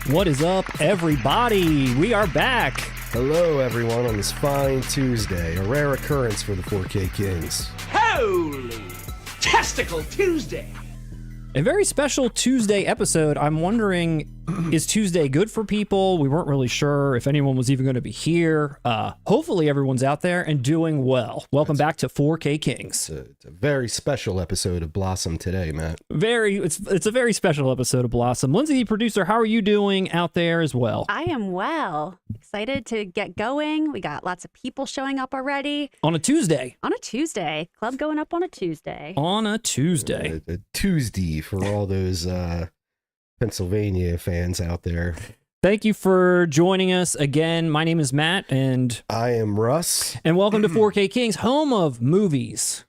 What is up, everybody? We are back. Hello, everyone, on this fine Tuesday. A rare occurrence for the 4K Kings. Holy Testicle Tuesday! A very special Tuesday episode. I'm wondering, is Tuesday good for people? We weren't really sure if anyone was even going to be here. Hopefully everyone's out there and doing well. Welcome back to 4K Kings. It's a very special episode of Blossom today, Matt. It's a very special episode of Blossom. Lindsay, the producer, how are you doing out there as well? I am well. Excited to get going. We got lots of people showing up already. On a Tuesday. On a Tuesday. Club going up on a Tuesday. On a Tuesday. A Tuesday for all those Pennsylvania fans out there. Thank you for joining us again. My name is Matt, and I am Russ. And welcome to 4K Kings, home of movies.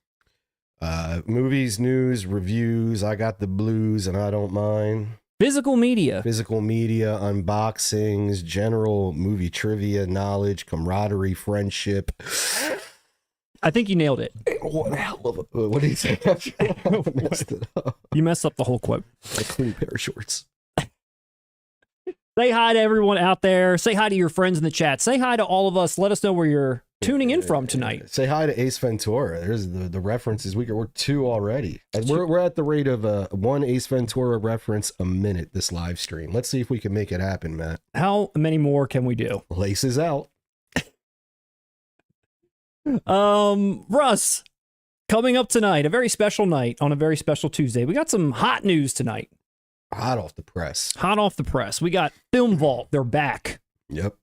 Movies, news, reviews. I got the blues, and I don't mind. Physical media, unboxings, general movie trivia, knowledge, camaraderie, friendship. I think you nailed it. What did he say? I messed it up. You messed up the whole quote. A clean pair of shorts. Say hi to everyone out there. Say hi to your friends in the chat. Say hi to all of us. Let us know where you're tuning in from tonight. Say hi to Ace Ventura. There's the references. We're two already. And we're at the rate of one Ace Ventura reference a minute this live stream. Let's see if we can make it happen, Matt. How many more can we do? Laces out. Russ, coming up tonight, a very special night on a very special Tuesday. We got some hot news tonight. Hot off the press. Hot off the press. We got Film Vault. They're back. Yep.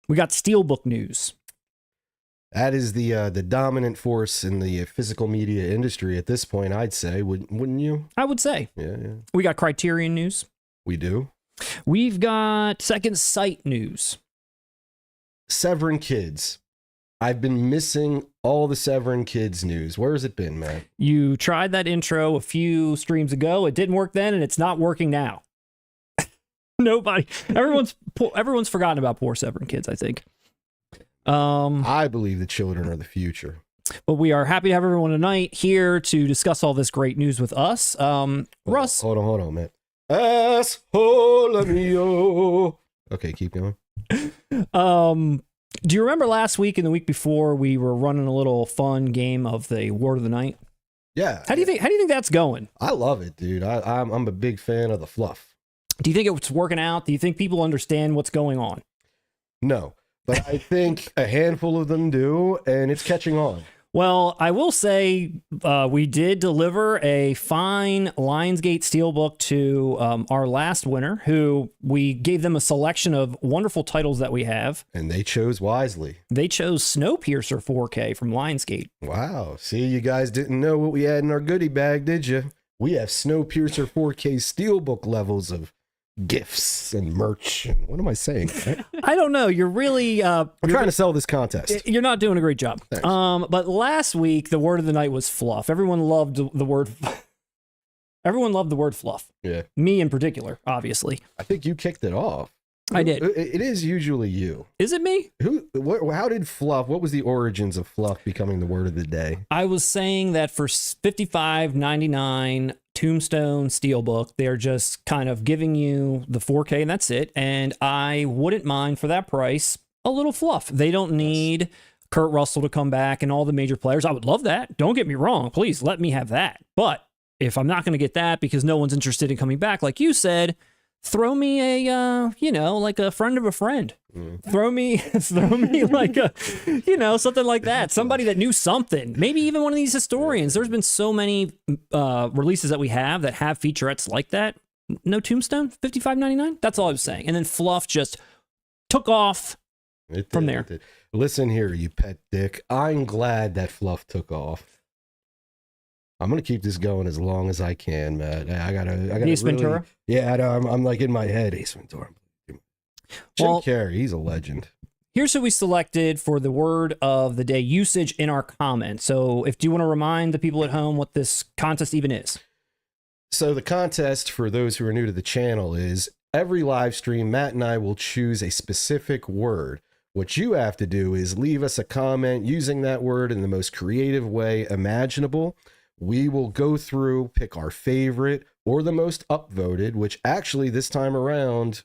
We got Steelbook news. That is the dominant force in the physical media industry at this point, I'd say. Wouldn't you? I would say. Yeah. We got Criterion news. We do. We've got Second Sight news. Severin Kids. I've been missing all the Severin Kids news. Where has it been, man? You tried that intro a few streams ago. It didn't work then, and it's not working now. Nobody. Everyone's forgotten about poor Severin Kids, I think. I believe the children are the future. But we are happy to have everyone tonight here to discuss all this great news with us. Russ. Hold on, man. Asshole mio. Okay, keep going. Do you remember last week and the week before we were running a little fun game of the Word of the Night? Yeah. How do you think that's going? I love it, dude. I'm a big fan of the fluff. Do you think it's working out? Do you think people understand what's going on? No, but I think a handful of them do, and it's catching on. Well, I will say we did deliver a fine Lionsgate Steelbook to our last winner, who we gave them a selection of wonderful titles that we have. And they chose wisely. They chose Snowpiercer 4K from Lionsgate. Wow. See, you guys didn't know what we had in our goodie bag, did you? We have Snowpiercer 4K Steelbook levels of gifts and merch. And what am I saying? I don't know. You're really I'm trying to sell this contest. You're not doing a great job. Thanks. But last week the word of the night was fluff. Everyone loved the word fluff. Yeah. Me in particular, obviously. I think you kicked it off. I did. It is usually you. Is it me? How did fluff? What was the origins of fluff becoming the word of the day? I was saying that for $55.99 Tombstone Steelbook, they're just kind of giving you the 4K and that's it. And I wouldn't mind for that price a little fluff. They don't need Kurt Russell to come back and all the major players. I would love that. Don't get me wrong. Please let me have that. But if I'm not going to get that because no one's interested in coming back, like you said, throw me a, like a friend of a friend. Throw me like a, something like that. Somebody that knew something. Maybe even one of these historians. There's been so many releases that we have featurettes like that. No Tombstone, $55.99. That's all I was saying. And then fluff just took off from there. Listen here, you pet dick. I'm glad that fluff took off. I'm gonna keep this going as long as I can, man. I gotta. Ace Ventura. Yeah, I'm like in my head, Ace Ventura. Jim Carrey, he's a legend. Here's who we selected for the word of the day usage in our comments. So, do you want to remind the people at home what this contest even is? So the contest, for those who are new to the channel, is every live stream, Matt and I will choose a specific word. What you have to do is leave us a comment using that word in the most creative way imaginable. We will go through, pick our favorite or the most upvoted, which actually this time around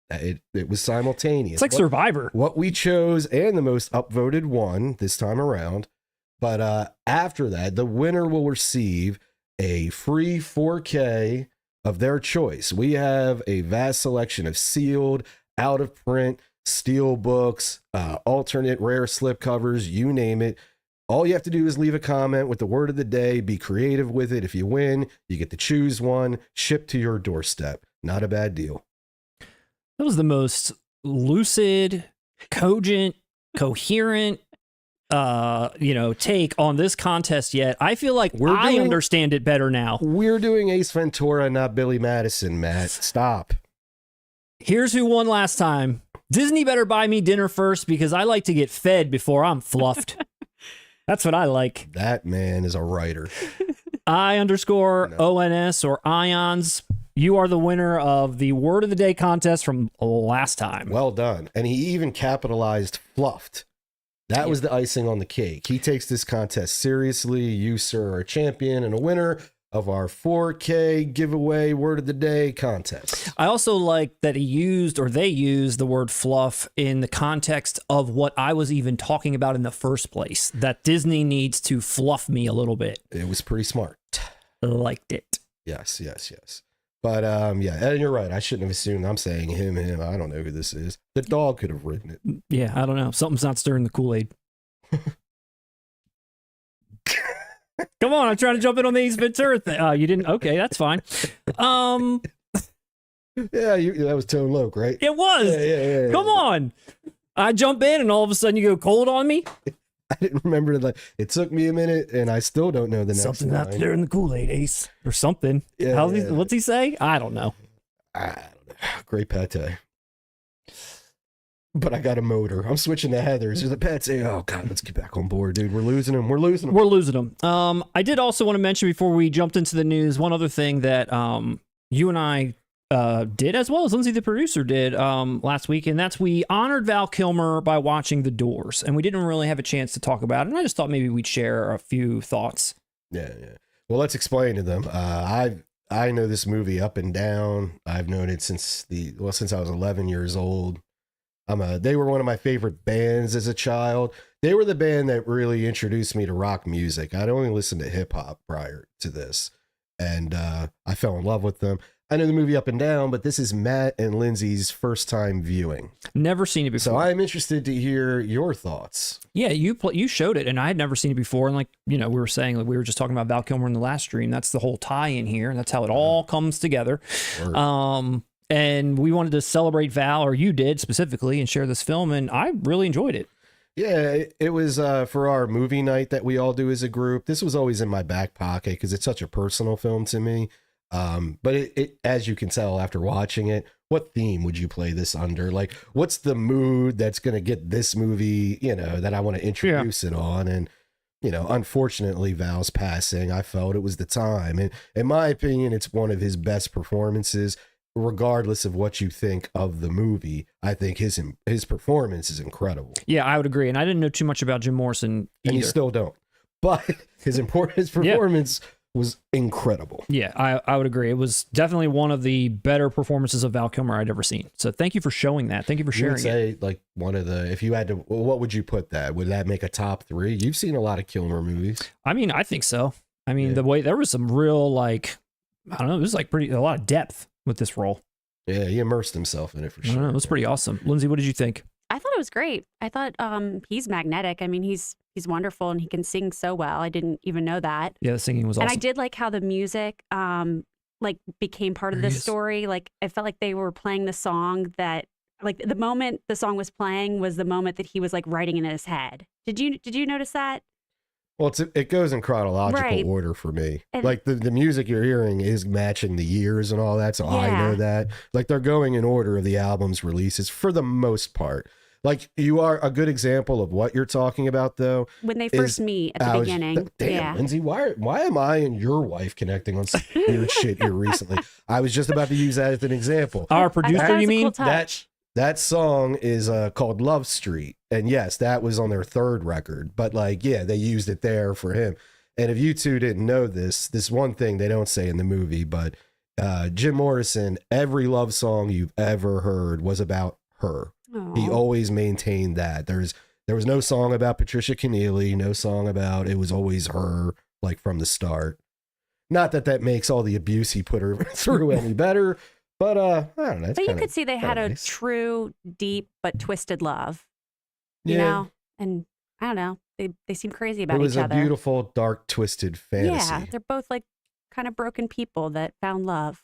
It was simultaneous. It's like Survivor. What we chose and the most upvoted one this time around. But after that, the winner will receive a free 4K of their choice. We have a vast selection of sealed, out of print, Steelbooks, alternate rare slipcovers, you name it. All you have to do is leave a comment with the word of the day, be creative with it. If you win, you get to choose one, shipped to your doorstep. Not a bad deal. That was the most lucid, cogent, coherent, take on this contest yet. I feel like I understand it better now. We're doing Ace Ventura, not Billy Madison, Matt. Stop. Here's who won last time. Disney better buy me dinner first because I like to get fed before I'm fluffed. That's what I like. That man is a writer. I_ONS or Ions. You are the winner of the word of the day contest from last time. Well done. And he even capitalized fluffed. That was the icing on the cake. He takes this contest seriously. You, sir, are a champion and a winner of our 4K giveaway word of the day contest. I also like that they used the word fluff in the context of what I was even talking about in the first place, that Disney needs to fluff me a little bit. It was pretty smart. Liked it. Yes. But yeah, and you're right. I shouldn't have assumed. I'm saying him. I don't know who this is. The dog could have written it. Yeah, I don't know. Something's not stirring the Kool-Aid. Come on, I'm trying to jump in on the Ace Ventura thing. You didn't? Okay, that's fine. Yeah, that was Tone Loc, right? It was. Yeah. Come on. I jump in and all of a sudden you go cold on me. I didn't remember that. It took me a minute, and I still don't know the next Something line. out there in the Kool-Aid, Ace, or something. Yeah, What's he say? I don't know. I don't know. Great pate. But I got a motor. I'm switching to Heather's. There's a pet say, "Oh God, let's get back on board, dude. We're losing him. We're losing him." I did also want to mention before we jumped into the news one other thing that you and I did, as well as Lindsay, the producer, did last week, and that's we honored Val Kilmer by watching The Doors, and we didn't really have a chance to talk about it, and I just thought maybe we'd share a few thoughts. Yeah. Well, let's explain to them. I know this movie up and down. I've known it since I was 11 years old. They were one of my favorite bands as a child. They were the band that really introduced me to rock music. I'd only listened to hip hop prior to this, and I fell in love with them. I know the movie up and down, but this is Matt and Lindsay's first time viewing. Never seen it before. So I'm interested to hear your thoughts. Yeah, you showed it, and I had never seen it before. And we were saying, we were just talking about Val Kilmer in the last stream. That's the whole tie-in here, and that's how it all comes together. And we wanted to celebrate Val, or you did specifically, and share this film, and I really enjoyed it. Yeah, it was for our movie night that we all do as a group. This was always in my back pocket because it's such a personal film to me. But it, as you can tell after watching it, what theme would you play this under? Like, what's the mood that's going to get this movie, that I want to introduce it on? And, unfortunately, Val's passing, I felt it was the time. And in my opinion, it's one of his best performances. Regardless of what you think of the movie, I think his performance is incredible. Yeah, I would agree. And I didn't know too much about Jim Morrison either. And you still don't. But his performance was incredible. Yeah, I would agree. It was definitely one of the better performances of Val Kilmer I'd ever seen. So thank you for showing that. Thank you for sharing it. You would say, like, one of the, if you had to, what would you put that? Would that make a top 3? You've seen a lot of Kilmer movies. I mean, I think so. I mean, the way, there was some real, like, I don't know, it was like a lot of depth with this role. Yeah, he immersed himself in it for sure. I don't know, it was pretty awesome. Lindsay, what did you think? I thought it was great. I thought he's magnetic. I mean, he's wonderful, and he can sing so well. I didn't even know that. Yeah, the singing was awesome. And I did like how the music became part of the story. Like, I felt like they were playing the song that, like, the moment the song was playing was the moment that he was like writing in his head. Did you notice that? Well, it goes in chronological order for me. And like the music you're hearing is matching the years and all that, so I know that. Like, they're going in order of the album's releases for the most part. Like, you are a good example of what you're talking about, though. When they first meet at the beginning. Damn, Lindsay, why am I and your wife connecting on some weird shit here recently? I was just about to use that as an example. Our producer, you mean? Cool that song is called Love Street. And yes, that was on their third record. But, like, yeah, they used it there for him. And if you two didn't know this one thing they don't say in the movie, but Jim Morrison, every love song you've ever heard was about her. Aw. He always maintained that. There was no song about Patricia Keneally, no song about, it was always her, like from the start. Not that that makes all the abuse he put her through any better, but I don't know. But you could see they had a true, deep, but twisted love. You know? And I don't know. They seem crazy about each other. It was a beautiful, dark, twisted fantasy. Yeah, they're both like kind of broken people that found love.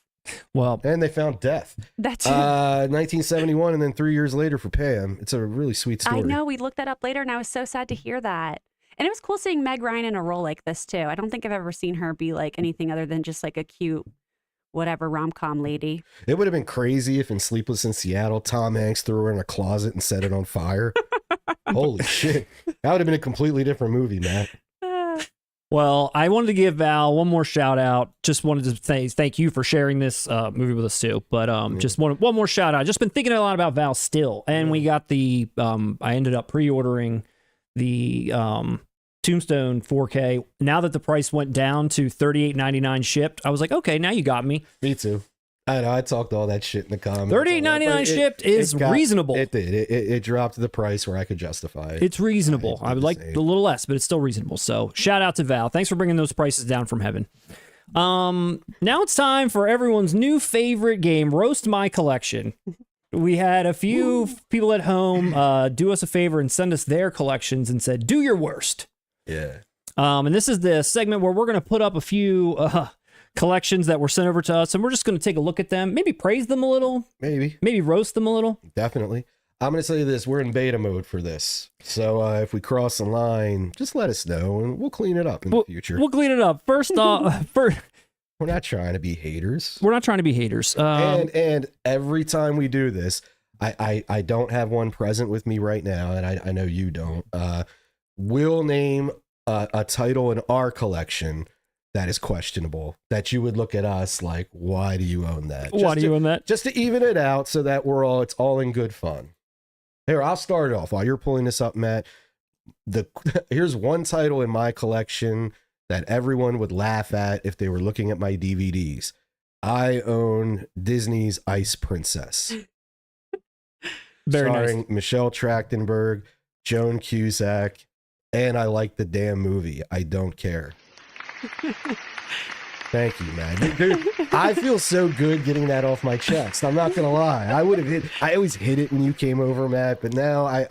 Well, and they found death. That's 1971, and then 3 years later for Pam. It's a really sweet story. I know. We looked that up later, and I was so sad to hear that. And it was cool seeing Meg Ryan in a role like this too. I don't think I've ever seen her be like anything other than just like a cute, whatever rom-com lady. It would have been crazy if in Sleepless in Seattle, Tom Hanks threw her in a closet and set it on fire. Holy shit! That would have been a completely different movie, Matt. Well, I wanted to give Val one more shout out. Just wanted to say thank you for sharing this movie with us too. But just one more shout out. Just been thinking a lot about Val still, and we got the. I ended up pre-ordering the Tombstone 4K. Now that the price went down to $38.99 shipped, I was like, okay, now you got me. Me too. I know. I talked all that shit in the comments. $38.99 shipped is reasonable. It did. It dropped to the price where I could justify it. It's reasonable. I would like a little less, but it's still reasonable. So shout out to Val. Thanks for bringing those prices down from heaven. Now it's time for everyone's new favorite game, Roast My Collection. We had a few people at home do us a favor and send us their collections and said, do your worst. Yeah. And this is the segment where we're going to put up a few collections that were sent over to us, and we're just going to take a look at them, maybe praise them a little, maybe roast them a little. Definitely. I'm going to say this, we're in beta mode for this, so if we cross the line, just let us know and we'll clean it up in the future. We'll clean it up. First off, we're not trying to be haters. We're not trying to be haters. And every time we do this, I don't have one present with me right now, and I know you don't. We'll name a title in our collection that is questionable, that you would look at us like, why do you own that? Why do you own that? Just to even it out so that it's all in good fun. Here, I'll start it off while you're pulling this up, Matt. Here's one title in my collection that everyone would laugh at if they were looking at my DVDs. I own Disney's Ice Princess. Very starring nice. Michelle Trachtenberg, Joan Cusack, and I like the damn movie. I don't care. Thank you, man. Dude, I feel so good getting that off my chest. I'm not gonna lie. I always hit it when you came over, Matt, but now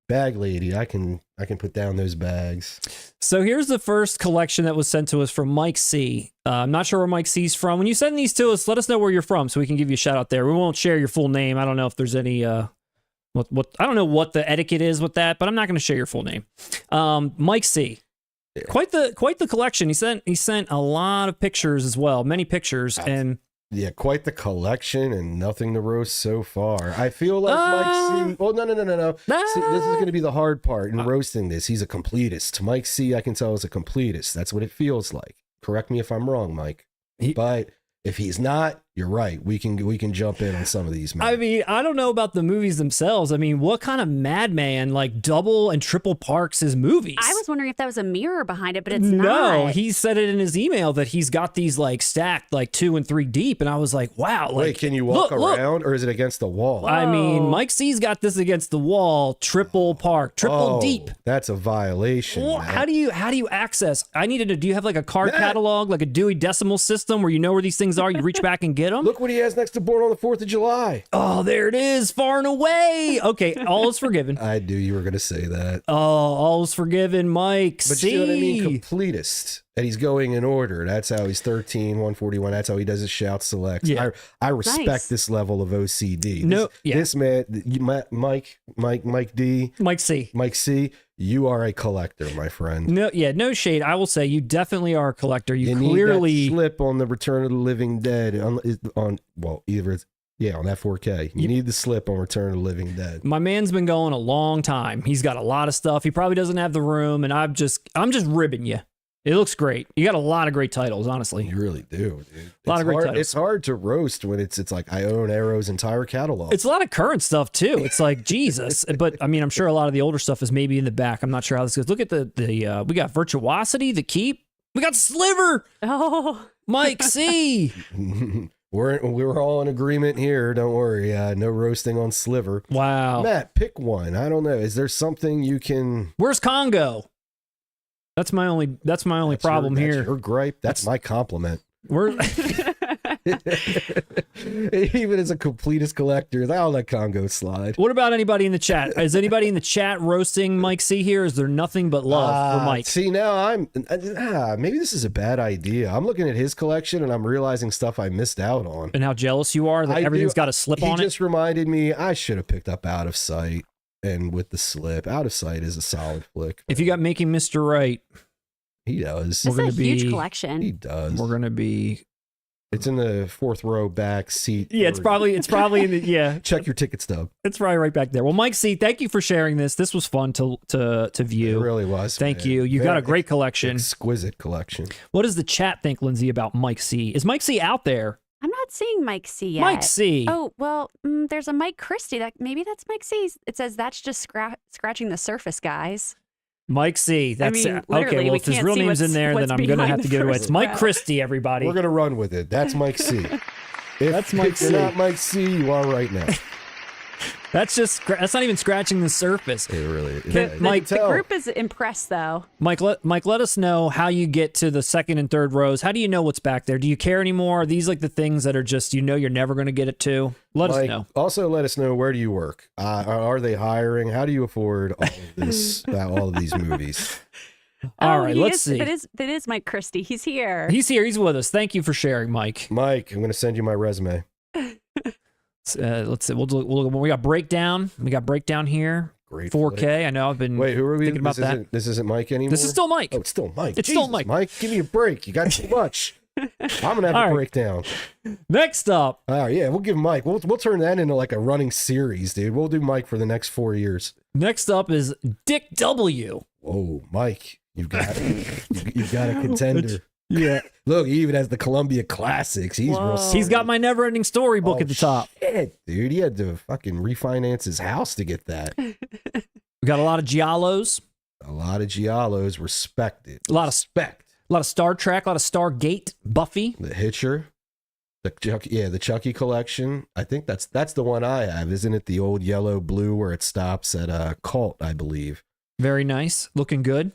bag lady, I can put down those bags. So here's the first collection that was sent to us from Mike C. I'm not sure where Mike C's from. When you send these to us, let us know where you're from so we can give you a shout out there. We won't share your full name. I don't know if there's any what I don't know what the etiquette is with that, but I'm not going to share your full name. Mike C. Yeah. Quite the collection. He sent a lot of pictures as well, many pictures, and yeah, quite the collection and nothing to roast so far. I feel like Mike C. Well, no. See, this is going to be the hard part in roasting this. He's a completist. Mike C. I can tell is a completist. That's what it feels like. Correct me if I'm wrong, Mike. But if he's not, you're right. We can jump in on some of these. Man. I mean, I don't know about the movies themselves. I mean, what kind of madman like double and triple parks his movies? I was wondering if that was a mirror behind it, but it's not. No, he said it in his email that he's got these like stacked like 2 and 3 deep, and I was like, wow. Like, wait, can you walk around, or is it against the wall? Whoa. I mean, Mike C's got this against the wall, triple park, triple deep. That's a violation. Well, how do you access? I needed to. Do you have like a card catalog, like a Dewey Decimal System, where you know where these things are? You reach back and get them. Look what he has next to Born on the 4th of July. Oh, there it is, far and away. Okay, all is forgiven. I knew you were going to say that. Oh, all is forgiven, Mike. But you know what I mean? Completist. And he's going in order. That's how he's 13, 141. That's how he does his shout selects. Yeah. I respect this level of OCD. This man, Mike D. Mike C. Mike C. You are a collector, my friend. No shade. I will say you definitely are a collector. You clearly need that slip on the Return of the Living Dead on that 4K. You need the slip on Return of the Living Dead. My man's been going a long time. He's got a lot of stuff. He probably doesn't have the room, and I'm just ribbing you. It looks great. You got a lot of great titles, honestly. You really do, dude. A lot of great titles. It's hard to roast when it's like I own Arrow's entire catalog. It's a lot of current stuff too. It's like Jesus. But I mean, I'm sure a lot of the older stuff is maybe in the back. I'm not sure how this goes. Look at the we got Virtuosity, The Keep. We got Sliver. Oh, Mike C. We're all in agreement here. Don't worry. No roasting on Sliver. Wow. Matt, pick one. I don't know. Is there something you can? Where's Congo? That's my only problem here. That's your gripe. That's my compliment. We're Even as a completist collector, I'll let Congo slide. What about anybody in the chat? Is anybody in the chat roasting Mike C here? Is there nothing but love for Mike? See, now maybe this is a bad idea. I'm looking at his collection and I'm realizing stuff I missed out on. And how jealous you are that everything's got a slip on it? He just reminded me I should have picked up Out of Sight. And with the slip, Out of Sight is a solid flick. If you got Making Mr. Right, he does. It's a huge collection. He does. We're gonna be. It's in the 4th row back seat. Yeah, it's probably in the yeah. Check your ticket stub. It's probably right back there. Well, Mike C, thank you for sharing this. This was fun to view. It really was. Thank you. You got a great collection. Exquisite collection. What does the chat think, Lindsay, about Mike C? Is Mike C out there? I'm not seeing Mike C yet. Mike C. Oh, well, there's a Mike Christie. Maybe that's Mike C. It says that's just scratching the surface, guys. Mike C. That's I mean, okay. Well, if his real name's in there, then I'm going to have to give it away. It's Mike Christie, everybody. We're going to run with it. That's Mike C. That's Mike C. If you're not Mike C, you are right now. That's not even scratching the surface. It really is. Mike, the group is impressed, though. Mike, let us know how you get to the 2nd and 3rd rows. How do you know what's back there? Do you care anymore? Are these like the things that are just, you're never going to get it to? Let us know. Also, let us know, where do you work? Are they hiring? How do you afford all of this, all of these movies? All right, let's see. That is Mike Christie. He's here. He's here. He's with us. Thank you for sharing, Mike. Mike, I'm going to send you my resume. Let's see. We got breakdown. We got breakdown here. Great 4K. flick. I know. I've been who are we thinking about that. This isn't Mike anymore. This is still Mike. Oh, it's still Mike. It's Jesus, still Mike. Mike, give me a break. You got too much. I'm gonna have a breakdown. Next up. All right, yeah, we'll give Mike. We'll turn that into like a running series, dude. We'll do Mike for the next 4 years. Next up is Dick W. Whoa, Mike, you've got you've got a contender. Yeah. Look, he even has the Columbia Classics. He's got my Never-Ending Story book at the top. Shit, dude, he had to fucking refinance his house to get that. We got a lot of Giallos. A lot of Giallos. Respected. A lot of Star Trek. A lot of Stargate. Buffy. The Hitcher. The Chucky collection. I think that's the one I have. Isn't it the old yellow blue where it stops at Cult, I believe. Very nice. Looking good.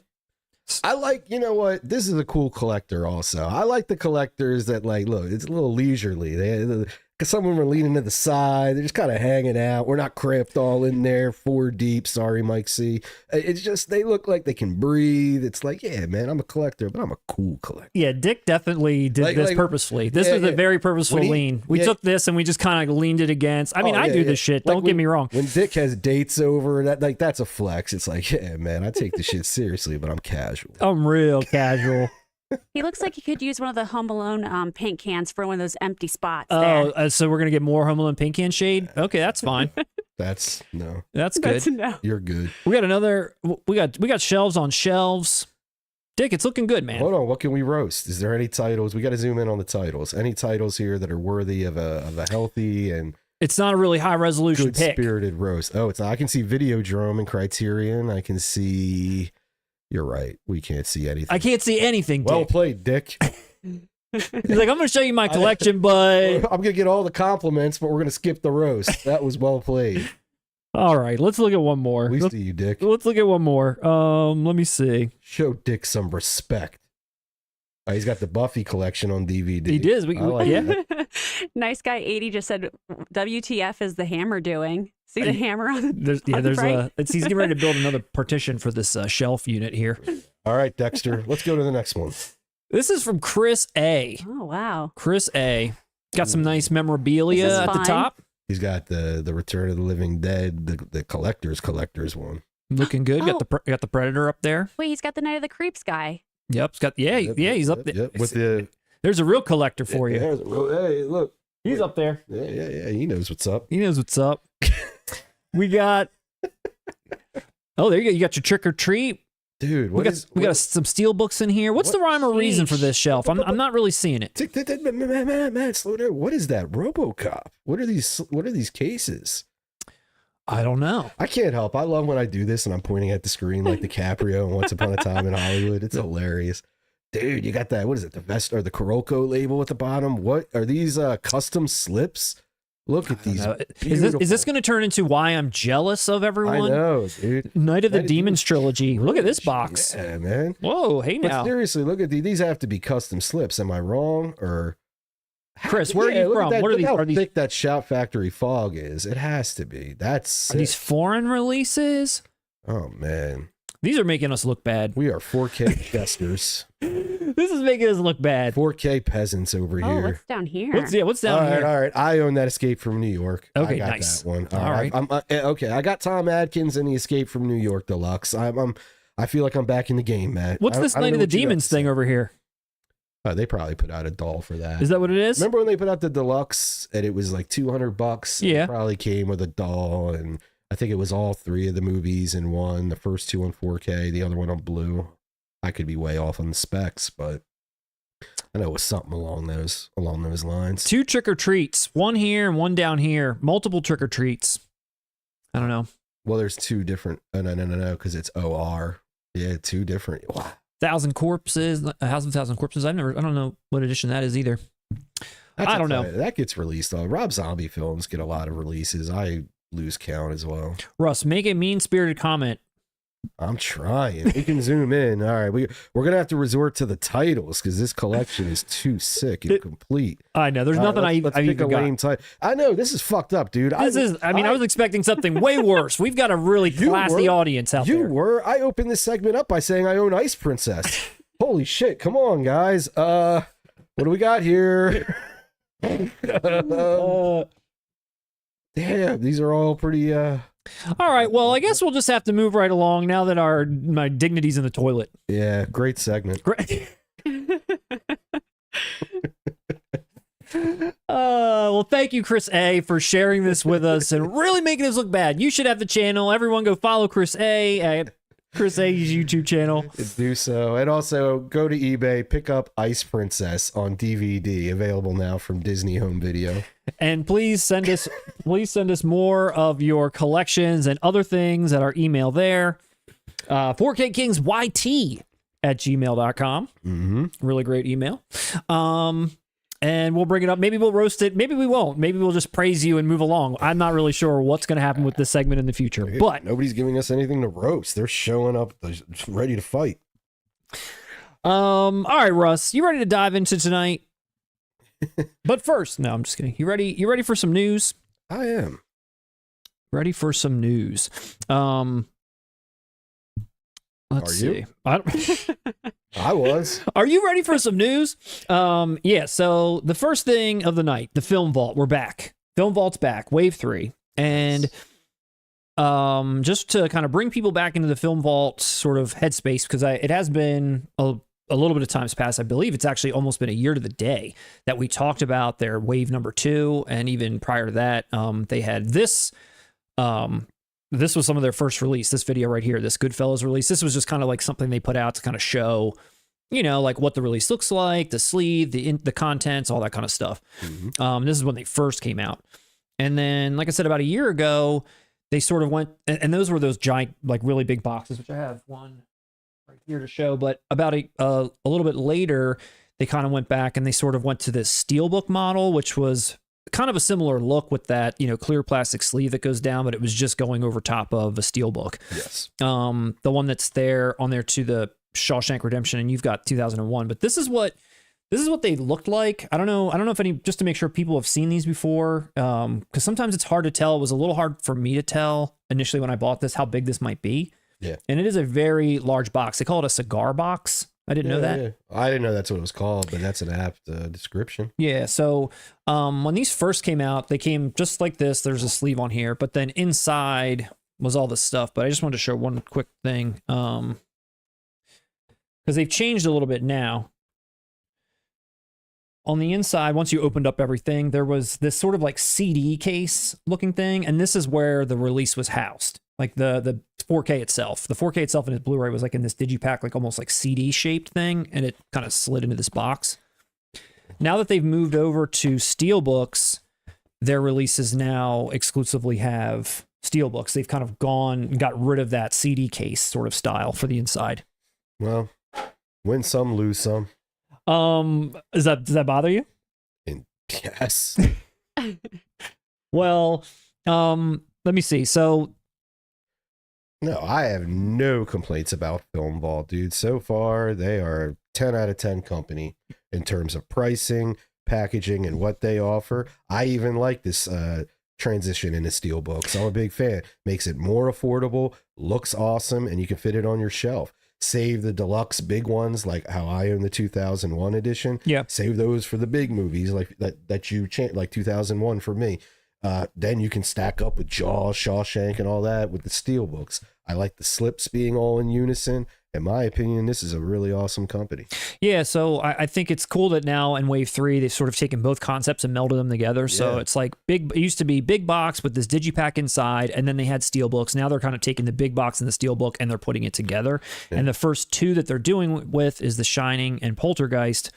I like, you know what? This is a cool collector also. I like the collectors that look, it's a little leisurely. Some of them are leaning to the side. They're just kind of hanging out. We're not cramped all in there 4 deep. Sorry, Mike C. It's just, they look like they can breathe. It's like, yeah, man, I'm a collector, but I'm a cool collector. Yeah, Dick definitely did this purposefully. This was a very purposeful lean. We took this and we just kind of leaned it against. I mean, I do this shit. Don't get me wrong. When Dick has dates over, that's a flex. It's like, yeah, man, I take the shit seriously, but I'm casual. I'm real casual. He looks like he could use one of the Home Alone paint cans for one of those empty spots. So we're gonna get more Home Alone paint can shade? Okay, that's fine. That's good. That's no. You're good. We got another. We got shelves on shelves. Dick, it's looking good, man. Hold on. What can we roast? Is there any titles? We got to zoom in on the titles. Any titles here that are worthy of a healthy and it's not a really high resolution pick. Good-spirited roast. Oh, it's not. I can see Videodrome and Criterion. I can see. You're right. We can't see anything. I can't see anything, Dick. Well played, Dick. He's like, I'm going to show you my collection, but I'm going to get all the compliments, but we're going to skip the roast. That was well played. All right, let's look at one more. We see you, Dick. Let's look at one more. Let me see. Show Dick some respect. He's got the Buffy collection on DVD. He does. Nice guy 80 just said, WTF is the hammer doing? See the hammer on he's getting ready to build another partition for this shelf unit here. All right, Dexter, let's go to the next one. This is from Chris A. Oh, wow. Chris A. Got some nice memorabilia at the top. He's got the Return of the Living Dead, the collector's one. Looking good. Got the Predator up there. Wait, he's got the Night of the Creeps guy. Yep. He's up there. Yep. With there's a real collector for you. Hey, look. He's up there. Yeah. He knows what's up. We got. Oh, there you go. You got your Trick or Treat. Dude, we got some Steelbooks in here. What's the rhyme or reason for this shelf? I'm not really seeing it. Man, slow down. What is that? RoboCop. What are these cases? I don't know. I can't help. I love when I do this and I'm pointing at the screen like DiCaprio and Once Upon a Time in Hollywood. It's hilarious. Dude, you got that, what is it, the vest or the Kuroko label at the bottom? What are these custom slips? Look at these. Is this going to turn into why I'm jealous of everyone? I know, dude. Night of the Demons trilogy. Look at this box. Yeah, man. Whoa, hey now. But seriously, look at these. These have to be custom slips. Am I wrong? Or Chris, where are you from? What are these? How Are these, thick that Shout Factory fog is? It has to be. That's sick. are these foreign releases? Oh man, These are making us look bad. we are 4K jesters, This is making us look bad. 4K peasants over Oh, here. what's down here? What's down here? All right. I own that Escape from New York. Okay, I got nice. that one. All right. Okay, I got Tom Adkins and the Escape from New York Deluxe. I feel like I'm back in the game, Matt. What's this I don't Night know of the what you got Demons to say. thing over here? Oh, they probably put out a doll for that. Is that what it is? Remember when they put out the deluxe and it was like $200? Yeah. It probably came with a doll, and I think it was all 3 of the movies in one. The first 2 on 4K, the other one on blue. I could be way off on the specs, but I know it was something along those lines. 2 trick-or-treats. One here and one down here. Multiple trick-or-treats. I don't know. Well, there's 2 different. Oh, no, because it's OR. Yeah, 2 different. Wow. 1,000 Corpses. A House of 1,000 Corpses. I don't know what edition that is either. I don't know. That gets released. Rob Zombie films get a lot of releases. I lose count as well. Russ, make a mean-spirited comment. I'm trying. We can zoom in. All right, we're gonna have to resort to the titles because this collection is too sick and complete. I know. There's nothing let's I pick even a got. lame title. I know this is fucked up, dude. I was expecting something way worse. We've got a really classy audience out there. I opened this segment up by saying I own Ice Princess. Holy shit! Come on, guys. What do we got here? Damn, these are all pretty. All right. Well, I guess we'll just have to move right along now that my dignity's in the toilet. Yeah, great segment. Great. Well, thank you, Chris A, for sharing this with us and really making us look bad. You should have the channel. Everyone go follow Chris A at Chris A's YouTube channel. Do so. And also go to eBay, pick up Ice Princess on DVD, available now from Disney Home Video. And please send us more of your collections and other things at our email there. 4KKingsYT@gmail.com. Mm-hmm. Really great email. And we'll bring it up. Maybe we'll roast it. Maybe we won't. Maybe we'll just praise you and move along. I'm not really sure what's going to happen with this segment in the future. But nobody's giving us anything to roast. They're showing up ready to fight. All right, Russ, you ready to dive into tonight? But first, no, I'm just kidding. You ready? You ready for some news? I am. Ready for some news. Let's see. I was. Are you ready for some news? Yeah, so the first thing of the night, the Film Vault. We're back. Film Vault's back, Wave 3. And just to kind of bring people back into the Film Vault sort of headspace, because it has been a little bit of time's passed. I believe it's actually almost been a year to the day that we talked about their Wave number 2. And even prior to that, they had this. This was some of their first release, this video right here, this Goodfellas release. This was just kind of like something they put out to kind of show, you know, like what the release looks like, the sleeve, the contents, all that kind of stuff. Mm-hmm. This is when they first came out. And then, like I said, about a year ago, they sort of went, and those were those giant, like really big boxes, which I have one right here to show. But about a little bit later, they kind of went back and they sort of went to this Steelbook model, which was kind of a similar look with that, you know, clear plastic sleeve that goes down, but it was just going over top of a Steelbook. Yes. The one that's on there to the Shawshank Redemption, and you've got 2001. But this is what they looked like. I don't know if any, just to make sure people have seen these before, because sometimes it's hard to tell. It was a little hard for me to tell initially when I bought this how big this might be. Yeah. And it is a very large box. They call it a cigar box. I didn't know that. Yeah. I didn't know that's what it was called, but that's an apt description. Yeah. So when these first came out, they came just like this. There's a sleeve on here, but then inside was all this stuff. But I just wanted to show one quick thing because they've changed a little bit now. On the inside, once you opened up everything, there was this sort of like CD case looking thing. And this is where the release was housed. Like the 4K itself. The 4K itself in its Blu-ray was like in this digipack, like almost like CD shaped thing. And it kind of slid into this box. Now that they've moved over to Steelbooks, their releases now exclusively have Steelbooks. They've kind of gone and got rid of that CD case sort of style for the inside. Well, Win some, lose some. Does that bother you? And yes. Well, let me see. So No, I have no complaints about Film Vault, dude. So far, they are a 10 out of 10 company in terms of pricing, packaging, and what they offer. I even like this transition into Steelbooks. I'm a big fan. Makes it more affordable, looks awesome, and you can fit it on your shelf. Save the deluxe big ones, like how I own the 2001 edition. Yeah. Save those for the big movies, like that you like 2001 for me. Then you can stack up with Jaws, Shawshank, and all that with the Steelbooks. I like the slips being all in unison. In my opinion, this is a really awesome company. yeah, so I think it's cool that now in Wave 3 they've sort of taken both concepts and melded them together. So Yeah. it's like it used to be big box with this digipack inside, and then they had Steelbooks. Now they're kind of taking the big box and the Steelbook and they're putting it together. Yeah. And the first two that they're doing with is The Shining and Poltergeist.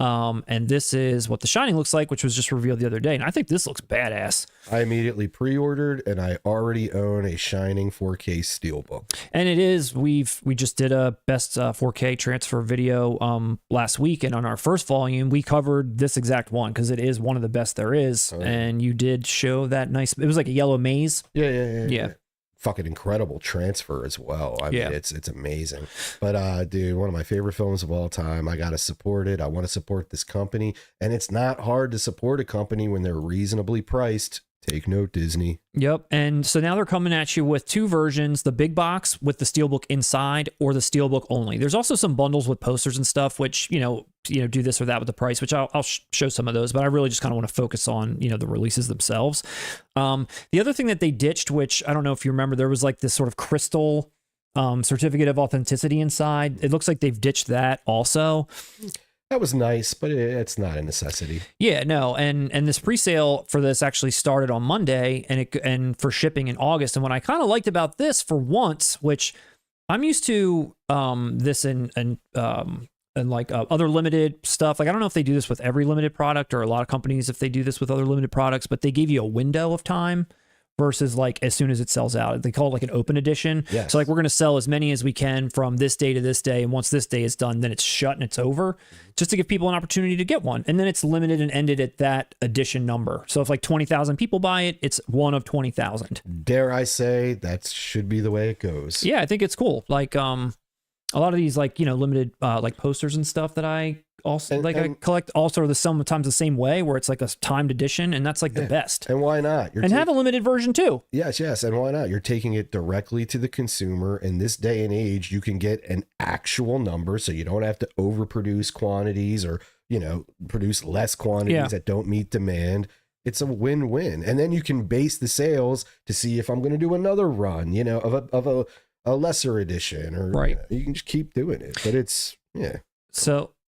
And this is what The Shining looks like, which was just revealed the other day. And I think this looks badass. I immediately pre-ordered, and I already own a Shining 4K Steelbook. And it is, we just did a best 4K transfer video last week, and on our first volume we covered this exact one because it is one of the best there is. Oh. And you did show that nice, it was like a yellow maze. Yeah. Fucking incredible transfer as well. I mean, Yeah. it's amazing. But dude, one of my favorite films of all time. I gotta support it. I want to support this company, and it's not hard to support a company when they're reasonably priced. Take note, Disney. Yep. And so now they're coming at you with two versions, the big box with the Steelbook inside or the Steelbook only. There's also some bundles with posters and stuff, which, you know, do this or that with the price, which I'll show some of those, but I really just kind of want to focus on, the releases themselves. The other thing that they ditched, which I don't know if you remember, there was like this sort of crystal certificate of authenticity inside. It looks like they've ditched that also. That was nice, but it's not a necessity. Yeah, no, and this pre-sale for this actually started on Monday, and for shipping in August. And what I kind of liked about this for once, which I'm used to this and like other limited stuff. Like I don't know if they do this with every limited product or a lot of companies if they do this with other limited products, but they give you a window of time versus like as soon as it sells out. They call it like an open edition. Yes. So like we're going to sell as many as we can from this day to this day. And once this day is done, then it's shut and it's over, just to give people an opportunity to get one. And then it's limited and ended at that edition number. So if like 20,000 people buy it, it's one of 20,000. Dare I say that should be the way it goes. Yeah, I think it's cool. Like a lot of these like, limited like posters and stuff that I also I collect also are sometimes the same way where it's like a timed edition, and that's like the best. And why not? And have a limited version too. Yes. And why not? You're taking it directly to the consumer. In this day and age, you can get an actual number, so you don't have to overproduce quantities or, produce less quantities that don't meet demand. It's a win-win. And then you can base the sales to see if I'm going to do another run, of a lesser edition, or right. You can just keep doing it. But it's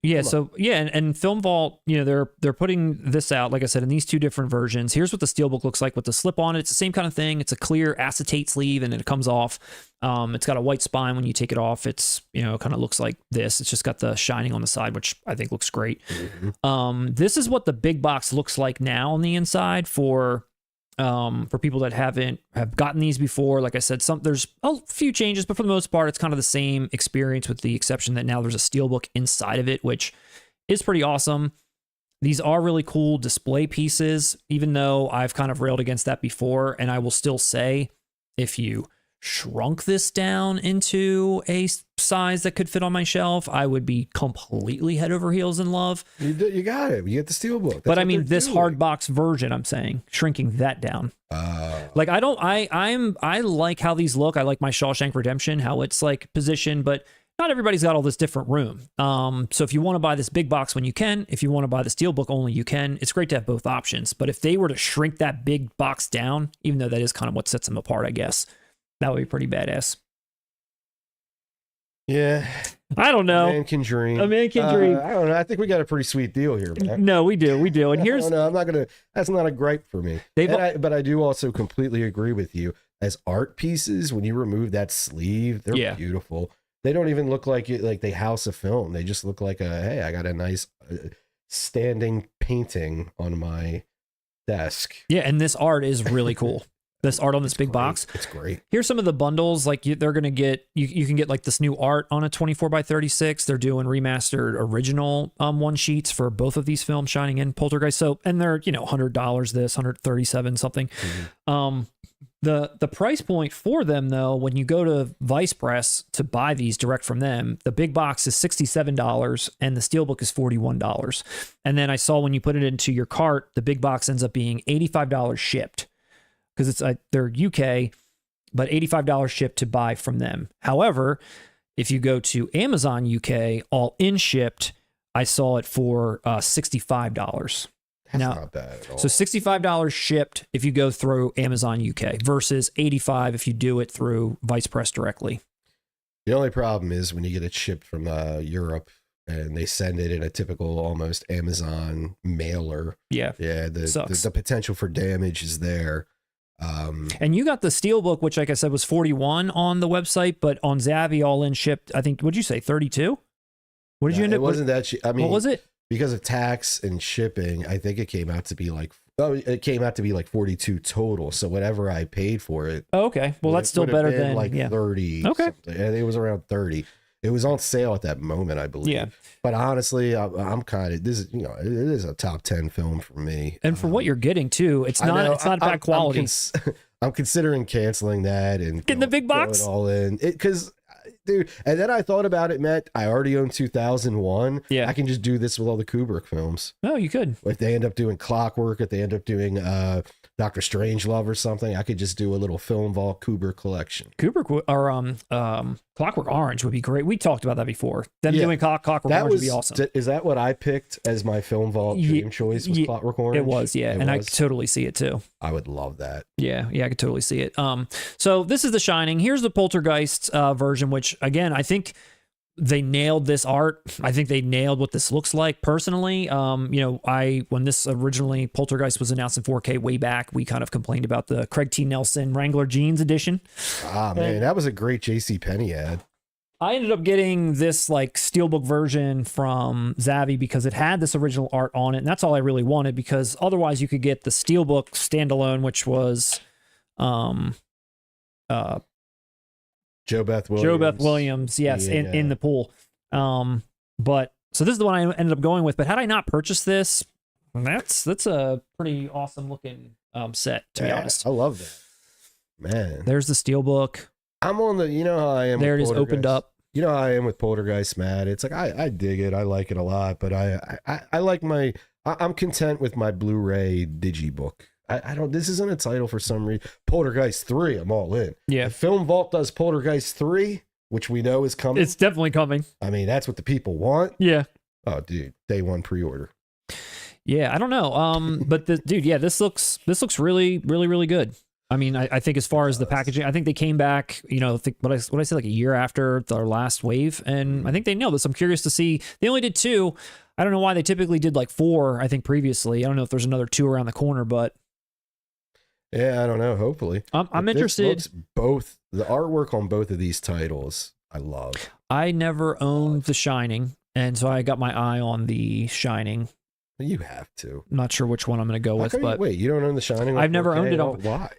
and Film Vault, they're putting this out, like I said, in these two different versions. Here's what the Steelbook looks like with the slip on it. It's the same kind of thing. It's a clear acetate sleeve, and it comes off. It's got a white spine when you take it off. It's kind of looks like this. It's just got the shining on the side, which I think looks great. Mm-hmm. This is what the big box looks like now on the inside for people that have gotten these before. Like I said, there's a few changes, but for the most part, it's kind of the same experience, with the exception that now there's a Steelbook inside of it, which is pretty awesome. These are really cool display pieces, even though I've kind of railed against that before. And I will still say, if you shrunk this down into a size that could fit on my shelf, I would be completely head over heels in love. You got it. You get the Steelbook. That's but I mean, this hard box version, I'm saying, shrinking that down. Like I like how these look. I like my Shawshank Redemption, how it's like positioned, but not everybody's got all this different room. So if you want to buy this big box when you can, if you want to buy the Steelbook only, you can. It's great to have both options. But if they were to shrink that big box down, even though that is kind of what sets them apart, I guess, that would be pretty badass. Yeah. I don't know. A man can dream. A man can dream. I don't know. I think we got a pretty sweet deal here, man. No, we do. And here's... No, I'm not going to... That's not a gripe for me. But I do also completely agree with you. As art pieces, when you remove that sleeve, they're beautiful. They don't even look like they house a film. They just look like hey, I got a nice standing painting on my desk. Yeah, and this art is really cool. this art on this big box. It's great. Here's some of the bundles. Like they're going to get, you can get like this new art on a 24x36. They're doing remastered original one sheets for both of these films, Shining and Poltergeist. So, and they're, you know, $100 this, 137 something. The price point for them though, when you go to Vice Press to buy these direct from them, the big box is $67 and the Steelbook is $41. And then I saw when you put it into your cart, the big box ends up being $85 shipped. Because it's they're UK, but $85 shipped to buy from them. However, if you go to Amazon UK, all in shipped, I saw it for $65. That's not bad at all. So $65 shipped if you go through Amazon UK versus $85 if you do it through Vice Press directly. The only problem is when you get it shipped from Europe and they send it in a typical almost Amazon mailer. Yeah. Yeah, the potential for damage is there. And you got the Steelbook, which, like I said, was 41 on the website, but on Zavvi, all in shipped, I think, what'd you say, 32? What did you end up? It wasn't that cheap. I mean, what was it? Because of tax and shipping, I think it came out to be like, it came out to be like 42 total. So whatever I paid for it. Oh, okay. Well, that's still better than like 30. Okay. Something. And it was around 30. It was on sale at that moment, I believe. Yeah. But honestly, I'm kind of, this is, you know, it is a top 10 film for me. And for what you're getting too, it's not bad quality. I'm considering canceling that and getting the big box all in it because, dude. And then I thought about it, Matt. I already own 2001. Yeah, I can just do this with all the Kubrick films. Oh, you could. If they end up doing Clockwork, if they end up doing Dr. Strangelove or something, I could just do a little film vault Kubrick collection. Kubrick or Clockwork Orange would be great. We talked about that before. Them doing Clockwork Orange would be awesome. Is that what I picked as my film vault dream choice? Was Clockwork Orange? It was, yeah. And I could totally see it too. I would love that. Yeah, I could totally see it. So this is The Shining. Here's the Poltergeist version, which again, I think they nailed this art. I think they nailed what this looks like personally. You know, when this originally Poltergeist was announced in 4K way back, we kind of complained about the Craig T. Nelson Wrangler Jeans edition. Ah, man, that was a great JCPenney ad. I ended up getting this like Steelbook version from Zavvi because it had this original art on it. And that's all I really wanted, because otherwise you could get the Steelbook standalone, which was Joe Beth Williams. Yes, in the pool. But so this is the one I ended up going with. But had I not purchased this, that's a pretty awesome looking set, to be honest. I love that. Man. There's the Steelbook. I'm on the, you know how I am. There it is, opened up. You know how I am with Poltergeist, Matt. It's like I dig it. I like it a lot, but I like I'm content with my Blu-ray digibook. I don't, this isn't a title for some reason. Poltergeist 3, I'm all in. Yeah. If Film Vault does Poltergeist 3, which we know is coming. It's definitely coming. I mean, that's what the people want. Yeah. Oh, dude, day one pre-order. Yeah, I don't know. But this looks really, really, really good. I mean, I think as far as the packaging, I think they came back, you know, what I said, like a year after our last wave, and I think they nailed this. I'm curious to see. They only did 2. I don't know why. They typically did like 4, I think, previously. I don't know if there's another 2 around the corner, but yeah, I don't know. Hopefully, I'm interested. Both the artwork on both of these titles, I love. I never owned The Shining, and so I got my eye on The Shining. You have to. I'm not sure which one I'm going to go with, but wait, you don't own The Shining? I've never owned it. Why?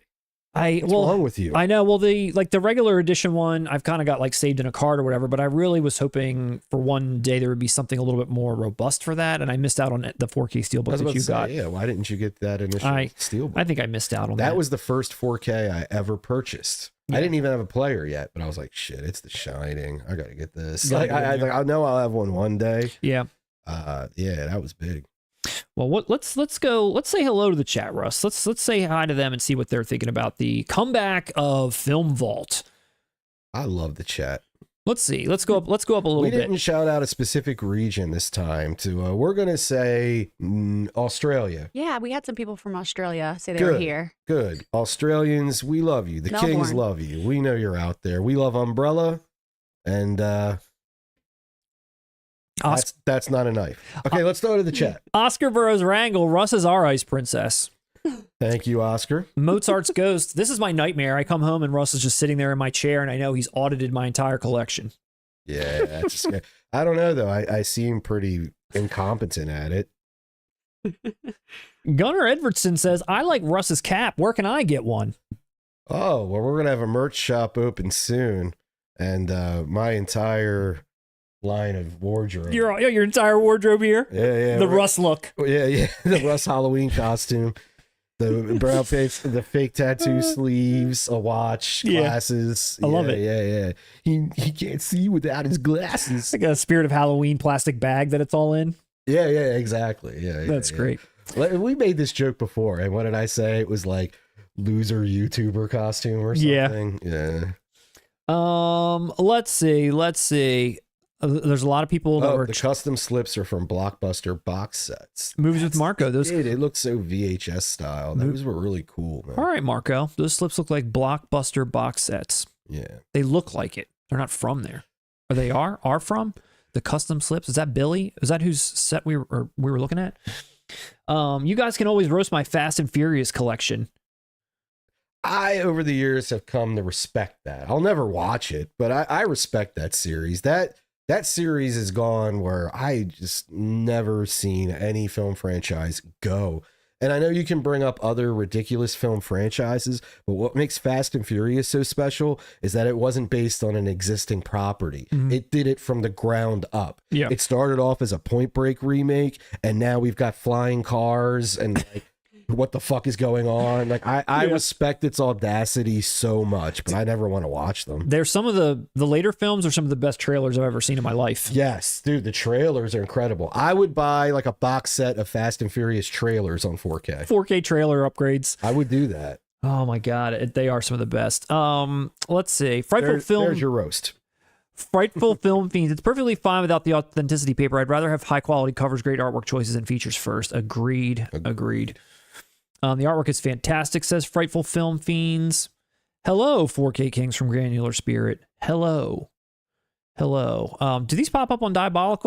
What's wrong with you? I know. Well, the regular edition one, I've kind of got like saved in a card or whatever, but I really was hoping for one day there would be something a little bit more robust for that, and I missed out on the 4K Steelbook that you got. Yeah, why didn't you get that initial Steelbook? I think I missed out on that. That was the first 4K I ever purchased. Yeah. I didn't even have a player yet, but I was like, shit, it's The Shining. I got to get this. I know I'll have one day. Yeah. Yeah, that was big. Well, let's say hello to the chat, Russ. Let's say hi to them and see what they're thinking about the comeback of Film Vault. I love the chat. Let's see. Let's go up a little bit. We didn't shout out a specific region this time. We're gonna say Australia. Yeah, we had some people from Australia say they were here. Good. Australians, we love you. The Melbourne. Kings love you. We know you're out there. We love Umbrella, and that's not a knife. Okay, let's go to the chat. Oscar Burroughs Wrangle, Russ is our ice princess. Thank you, Oscar. Mozart's Ghost. This is my nightmare. I come home and Russ is just sitting there in my chair, and I know he's audited my entire collection. Yeah, that's just, I don't know though. I seem pretty incompetent at it. Gunnar Edwardson says, "I like Russ's cap. Where can I get one?" Oh, well, we're gonna have a merch shop open soon, and my entire line of wardrobe. Your entire wardrobe here. Yeah. The Russ look. Yeah. The Russ Halloween costume, the brown face, the fake tattoo sleeves, a watch, glasses. I love it. Yeah. He can't see without his glasses. Like a Spirit of Halloween plastic bag that it's all in. Yeah, exactly. Yeah, That's great. We made this joke before, and what did I say? It was like loser YouTuber costume or something. Yeah. Let's see. There's a lot of people that were the custom slips are from Blockbuster box sets. Movies with Marco. Those it looked so VHS style. Those were really cool, man. All right, Marco. Those slips look like Blockbuster box sets. Yeah. They look like it. They're not from there. Or they are from the custom slips. Is that Billy? Is that whose set we were looking at? You guys can always roast my Fast and Furious collection. I, over the years, have come to respect that. I'll never watch it, but I respect that series. That series is gone where I just never seen any film franchise go. And I know you can bring up other ridiculous film franchises, but what makes Fast and Furious so special is that it wasn't based on an existing property. Mm-hmm. It did it from the ground up. Yeah. It started off as a Point Break remake, and now we've got flying cars and like, what the fuck is going on? Like I respect its audacity so much, but I never want to watch them. They're some of the later films are some of the best trailers I've ever seen in my life. Yes, dude, the trailers are incredible. I would buy like a box set of Fast and Furious trailers on 4K. 4K trailer upgrades. I would do that. Oh my god, they are some of the best. Let's see. There's your roast. Frightful Film Fiends. It's perfectly fine without the authenticity paper. I'd rather have high quality covers, great artwork choices, and features first. Agreed. The artwork is fantastic, says Frightful Film Fiends. Hello, 4K Kings from Granular Spirit. Hello. Do these pop up on Diabolic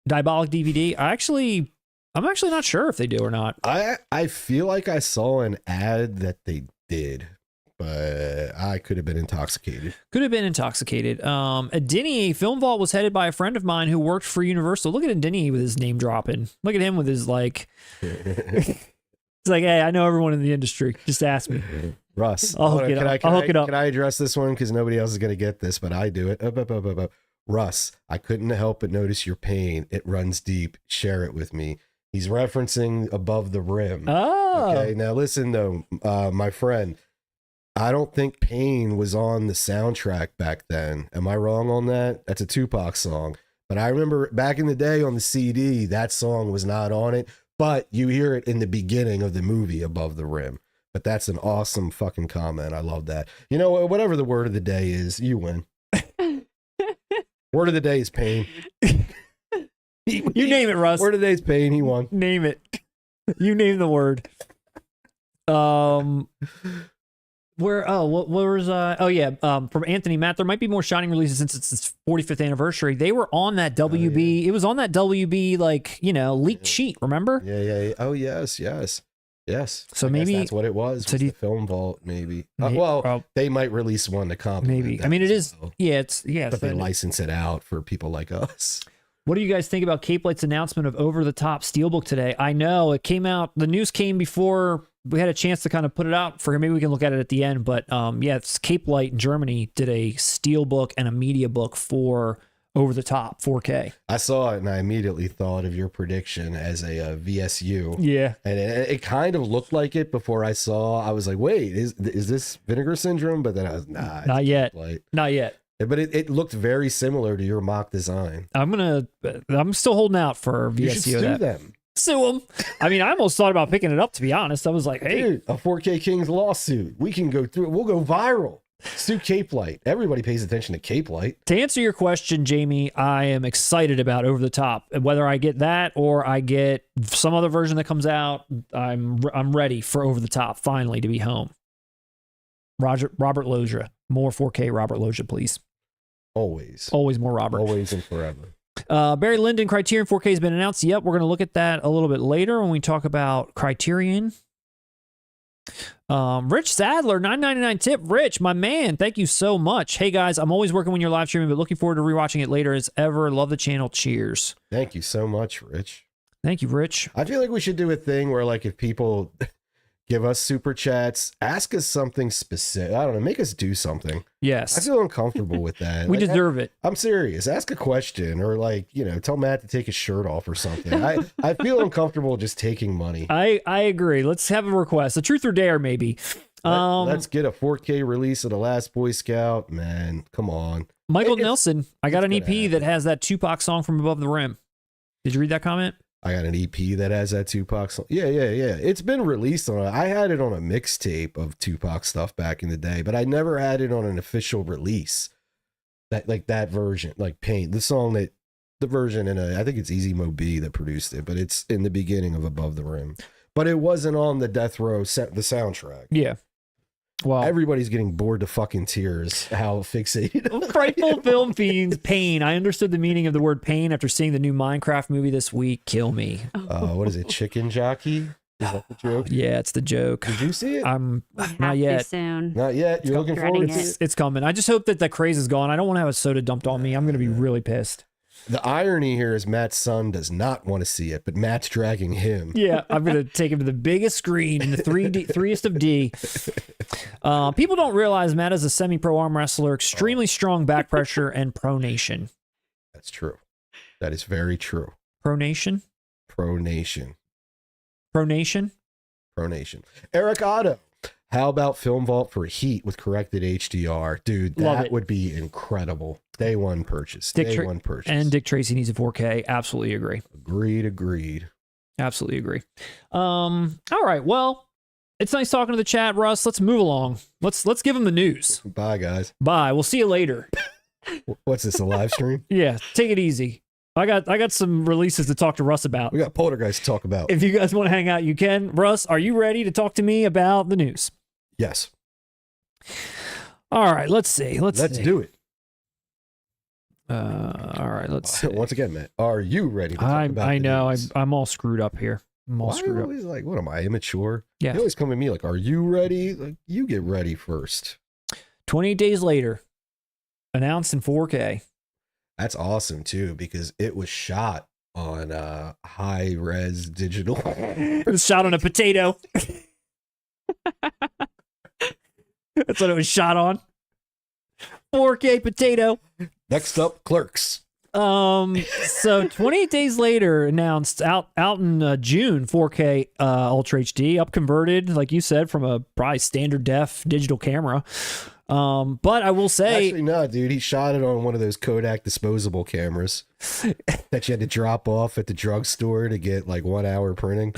DVD? I'm actually not sure if they do or not. I feel like I saw an ad that they did, but I could have been intoxicated. Adini Film Vault was headed by a friend of mine who worked for Universal. Look at Adini with his name dropping. Look at him with his like... It's like, hey, I know everyone in the industry. Just ask me. Russ, I'll hook it up. Can I address this one? Because nobody else is going to get this, but I do it. Russ, I couldn't help but notice your pain. It runs deep. Share it with me. He's referencing Above the Rim. Oh. Okay, now listen, though, my friend. I don't think Pain was on the soundtrack back then. Am I wrong on that? That's a Tupac song. But I remember back in the day on the CD, that song was not on it. But you hear it in the beginning of the movie Above the Rim. But that's an awesome fucking comment. I love that. You know, whatever the word of the day is, you win. Word of the day is pain. You name it, Russ. Word of the day is pain. He won. Name it. You name the word. From Anthony Matt, there might be more Shining releases since it's its 45th anniversary. They were on that WB. Oh, yeah. It was on that WB, leaked sheet, remember? Yeah. Oh, yes. So maybe that's what it was. So the Film Vault, maybe. Well, they might release one to compliment. Maybe. I mean, it is. Yeah, but they license it out for people like us. What do you guys think about Cape Light's announcement of over-the-top Steelbook today? I know it came out. The news came before we had a chance to kind of put it out for him. Maybe we can look at it at the end. But it's Cape Light in Germany did a Steelbook and a media book for over-the-top 4K. I saw it and I immediately thought of your prediction as a VSU. Yeah, and it kind of looked like it before I saw. I was like, wait, is this Vinegar Syndrome? But then I was not yet. Not yet. But it looked very similar to your mock design. I'm still holding out for VSU. You should sue them. Sue them. I mean, I almost thought about picking it up, to be honest. I was like, hey. Dude, a 4K Kings lawsuit. We can go through it. We'll go viral. Sue Cape Light. Everybody pays attention to Cape Light. To answer your question, Jamie, I am excited about Over the Top. Whether I get that or I get some other version that comes out, I'm ready for Over the Top finally to be home. Robert Loggia. More 4K Robert Loggia, please. Always more Robert. Always and forever. Barry Lyndon Criterion 4K has been announced. Yep, we're going to look at that a little bit later when we talk about Criterion. Rich Sadler, $9.99 tip. Rich, my man, thank you so much. Hey guys, I'm always working when you're live streaming, but looking forward to rewatching it later as ever. Love the channel. Cheers. Thank you so much, Rich. Thank you, Rich. I feel like we should do a thing where, like, if people Give us super chats. Ask us something specific. I don't know. Make us do something. Yes. I feel uncomfortable with that. We deserve it. I'm serious. Ask a question or like, tell Matt to take his shirt off or something. I feel uncomfortable just taking money. I agree. Let's have a request. A truth or dare, maybe. Let's get a 4K release of The Last Boy Scout. Man, come on. Michael Nelson, I got an EP that has that Tupac song from Above the Rim. Did you read that comment? I got an EP that has that Tupac song. Yeah. It's been released I had it on a mixtape of Tupac stuff back in the day, but I never had it on an official release. That version, like Pain, the version I think it's Easy Mo B that produced it, but it's in the beginning of Above the Rim. But it wasn't on the Death Row the soundtrack. Yeah. Well, everybody's getting bored to fucking tears. How fixated. Frightful film fiends, pain. I understood the meaning of the word pain after seeing the new Minecraft movie this week. Kill me. What is it? Chicken Jockey? Is that the joke? Yeah, it's the joke. Did you see it? I'm not yet. Soon. Not yet. You're looking forward to it? It's coming. I just hope that craze is gone. I don't want to have a soda dumped on me. I'm going to be really pissed. The irony here is Matt's son does not want to see it, but Matt's dragging him. Yeah, I'm going to take him to the biggest screen in the 3th of D. People don't realize Matt is a semi-pro arm wrestler, extremely strong back pressure, and pronation. That's true. That is very true. Pronation? Pronation. Pronation? Pronation. Eric Otto. How about Film Vault for Heat with corrected HDR? Dude, that would be incredible. Day one purchase. Day one purchase. And Dick Tracy needs a 4K. Absolutely agree. Agreed. Absolutely agree. All right. Well, it's nice talking to the chat, Russ. Let's move along. Let's give them the news. Bye, guys. Bye. We'll see you later. What's this, a live stream? Yeah. Take it easy. I got some releases to talk to Russ about. We got Poltergeist to talk about. If you guys want to hang out, you can. Russ, are you ready to talk to me about the news? Yes. All right, let's see. Let's do it. All right, let's see. Once again, Matt, are you ready to talk about I the know. news? I'm all screwed up here. I'm all screwed up. Always like, what am I, immature? Yeah. They always come at me like, are you ready? Like, you get ready first. 28 days later, announced in 4K. That's awesome, too, because it was shot on high-res digital. It was shot on a potato. That's what it was shot on. 4K potato. Next up, Clerks. So 28 days later, announced out in June, 4K Ultra HD, upconverted, like you said, from a probably standard def digital camera. But I will say, actually, no, dude, he shot it on one of those Kodak disposable cameras that you had to drop off at the drugstore to get like 1 hour printing.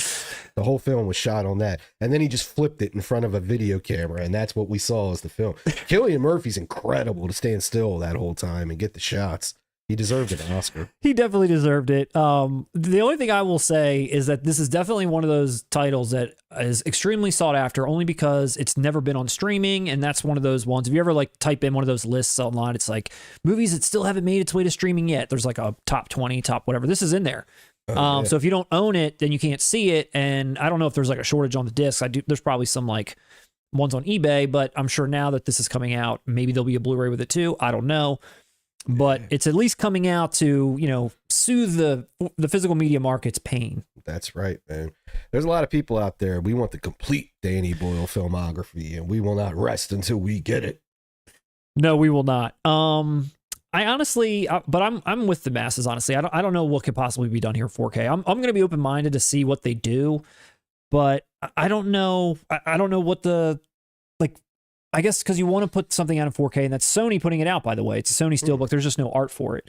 The whole film was shot on that, and then he just flipped it in front of a video camera, and that's what we saw as the film. Cillian Murphy's incredible to stand still that whole time and get the shots. He deserved an Oscar. He definitely deserved it. The only thing I will say is that this is definitely one of those titles that is extremely sought after only because it's never been on streaming. And that's one of those ones. If you ever like type in one of those lists online, it's like movies that still haven't made its way to streaming yet. There's like a top 20, top whatever. This is in there. Yeah. So if you don't own it, then you can't see it. And I don't know if there's like a shortage on the discs. There's probably some like ones on eBay, but I'm sure now that this is coming out, maybe there'll be a Blu-ray with it too. I don't know. But it's at least coming out to, soothe the physical media market's pain. That's right, man. There's a lot of people out there. We want the complete Danny Boyle filmography, and we will not rest until we get it. No, we will not. I honestly, but I'm with the masses. Honestly, I don't know what could possibly be done here in 4K. I'm going to be open minded to see what they do, but I don't know. I don't know what the like. I guess because you want to put something out in 4K, and that's Sony putting it out, by the way. It's a Sony Steelbook. There's just no art for it.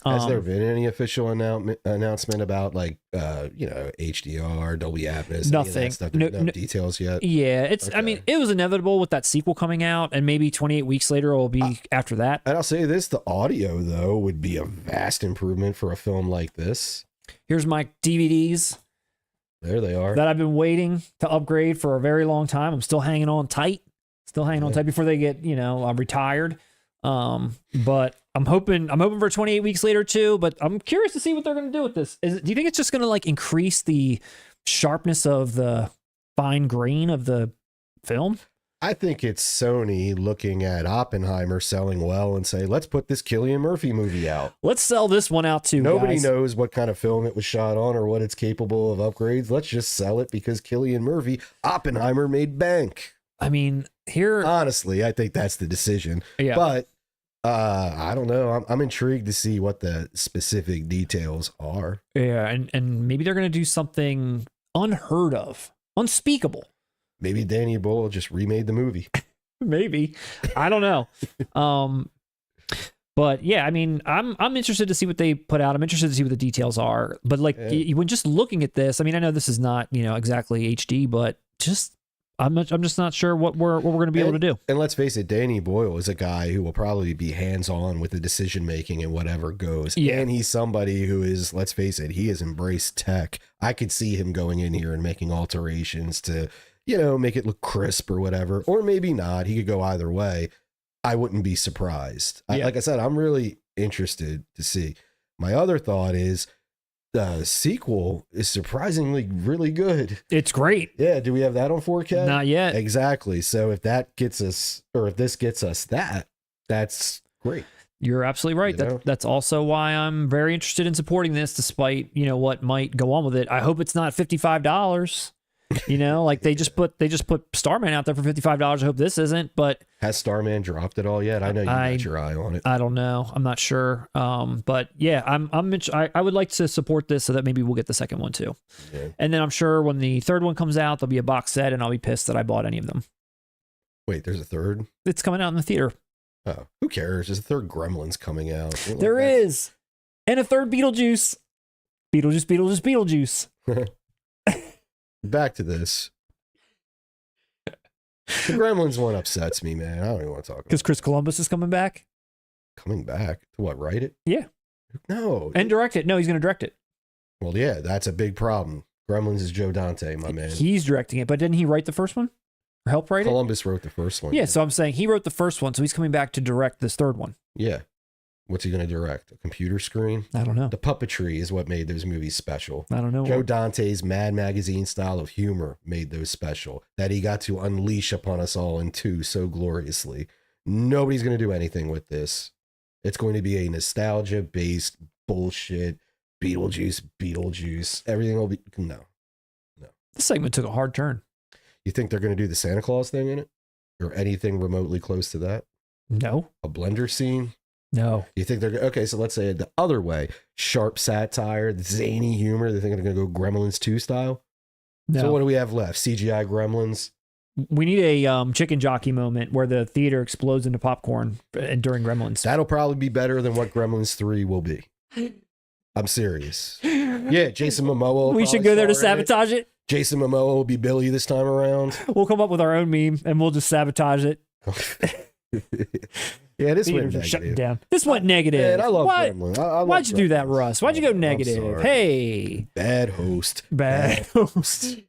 Has there been any official announcement about like, HDR, Dolby Atmos, nothing, stuff? No details yet? Yeah, it's. Okay. I mean, it was inevitable with that sequel coming out, and maybe 28 weeks later it will be after that. And I'll say this, the audio, though, would be a vast improvement for a film like this. Here's my DVDs. There they are. That I've been waiting to upgrade for a very long time. I'm still hanging on tight. Still hanging on tight before they get, retired. But I'm hoping for 28 weeks later too. But I'm curious to see what they're going to do with this. Do you think it's just going to like increase the sharpness of the fine grain of the film? I think it's Sony looking at Oppenheimer selling well and say, let's put this Cillian Murphy movie out. Let's sell this one out too. Nobody guys. knows what kind of film it was shot on or what it's capable of upgrades. Let's just sell it because Cillian Murphy, Oppenheimer made bank. I mean, here, Honestly, I think that's the decision. yeah. But I don't know. I'm intrigued to see what the specific details are. Yeah, and maybe they're gonna do something unheard of, unspeakable. Maybe Danny Boyle just remade the movie. Maybe. I don't know. But yeah, I mean, I'm interested to see what they put out. I'm interested to see what the details are. But like when just looking at this, I mean, I know this is not, exactly HD, but just I'm just not sure what we're going to be able to do. And let's face it, Danny Boyle is a guy who will probably be hands-on with the decision making and whatever goes. Yeah. And he's somebody who is, let's face it, he has embraced tech. I could see him going in here and making alterations to, make it look crisp or whatever, or maybe not. He could go either way. I wouldn't be surprised. Yeah. Like I said, I'm really interested to see. My other thought is the sequel is surprisingly really good. It's great. Yeah. Do we have that on 4K? Not yet. Exactly. So if that gets us, or if this gets us that's great. You're absolutely right. That's also why I'm very interested in supporting this, despite what might go on with it. I hope it's not $55. Like they just put Starman out there for $55. I hope this isn't. But has Starman dropped at all yet? I know you got your eye on it. I don't know. I'm not sure. But yeah, I would like to support this so that maybe we'll get the second one too. Yeah. And then I'm sure when the third one comes out, there'll be a box set, and I'll be pissed that I bought any of them. Wait, there's a third? It's coming out in the theater. Oh, who cares? There's a third Gremlins coming out. There is, and a third Beetlejuice. Beetlejuice. Back to this. The Gremlins one upsets me, man. I don't even want to talk about it. Because Chris Columbus is coming back. Coming back to what? Write it? Yeah. No. And direct it. No, he's going to direct it. Well, yeah, that's a big problem. Gremlins is Joe Dante, my man. He's directing it, but didn't he write the first one? Or help write Columbus wrote the first one. it? Yeah, so I'm saying he wrote the first one, so he's coming back to direct this third one. Yeah. What's he going to direct? A computer screen? I don't know. The puppetry is what made those movies special. I don't know. Joe Dante's Mad Magazine style of humor made those special, that he got to unleash upon us all in 2 so gloriously. Nobody's going to do anything with this. It's going to be a nostalgia-based bullshit. Beetlejuice. Everything will be... No. This segment took a hard turn. You think they're going to do the Santa Claus thing in it? Or anything remotely close to that? No. A blender scene? No. You think they're... Okay, so let's say it the other way. Sharp satire, zany humor. They think they're going to go Gremlins 2 style? No. So what do we have left? CGI Gremlins? We need a chicken jockey moment where the theater explodes into popcorn during Gremlins. That'll probably be better than what Gremlins 3 will be. I'm serious. Yeah, Jason Momoa. We should go there to sabotage it. Jason Momoa will be Billy this time around. We'll come up with our own meme and we'll just sabotage it. Yeah, this Theaters went are shutting negative. down. This went negative. Man, I love Why- Gremlins. I love Why'd you do that, Gremlins. Russ? Why'd you go I'm negative? sorry. Hey. Bad host. Bad host.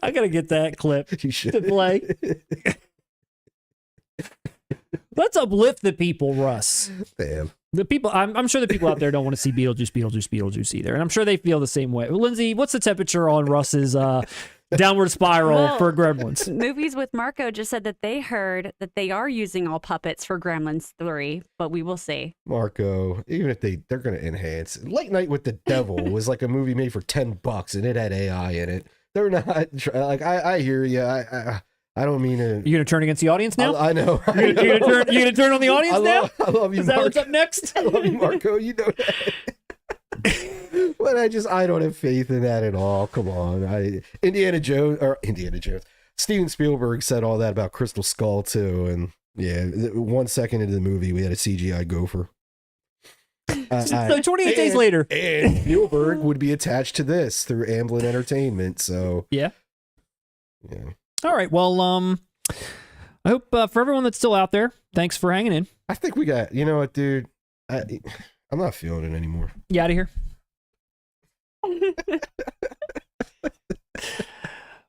I gotta get that clip You should to play. Let's uplift the people, Russ. Damn. The people, I'm sure the people out there don't want to see Beetlejuice either, and I'm sure they feel the same way. Lindsay, what's the temperature on Russ's downward spiral Well, for Gremlins? Movies with Marco just said that they heard that they are using all puppets for Gremlins 3, but we will see. Marco, even if they're going to enhance. Late Night with the Devil was like a movie made for $10 and it had AI in it. They're not like, I hear you. I don't mean to. You gonna turn against the audience now? I know. You gonna turn on the audience now? I love you, Is that Marco. what's up next? I love you, Marco. You know that. But I don't have faith in that at all. Come on. Indiana Jones. Steven Spielberg said all that about Crystal Skull too. And yeah, 1 second into the movie, we had a CGI gopher. So 28 days later. And Spielberg would be attached to this through Amblin Entertainment. So Yeah. yeah. All right. Well, I hope for everyone that's still out there, thanks for hanging in. I think we got, you know what, dude? I'm not feeling it anymore. You out of here?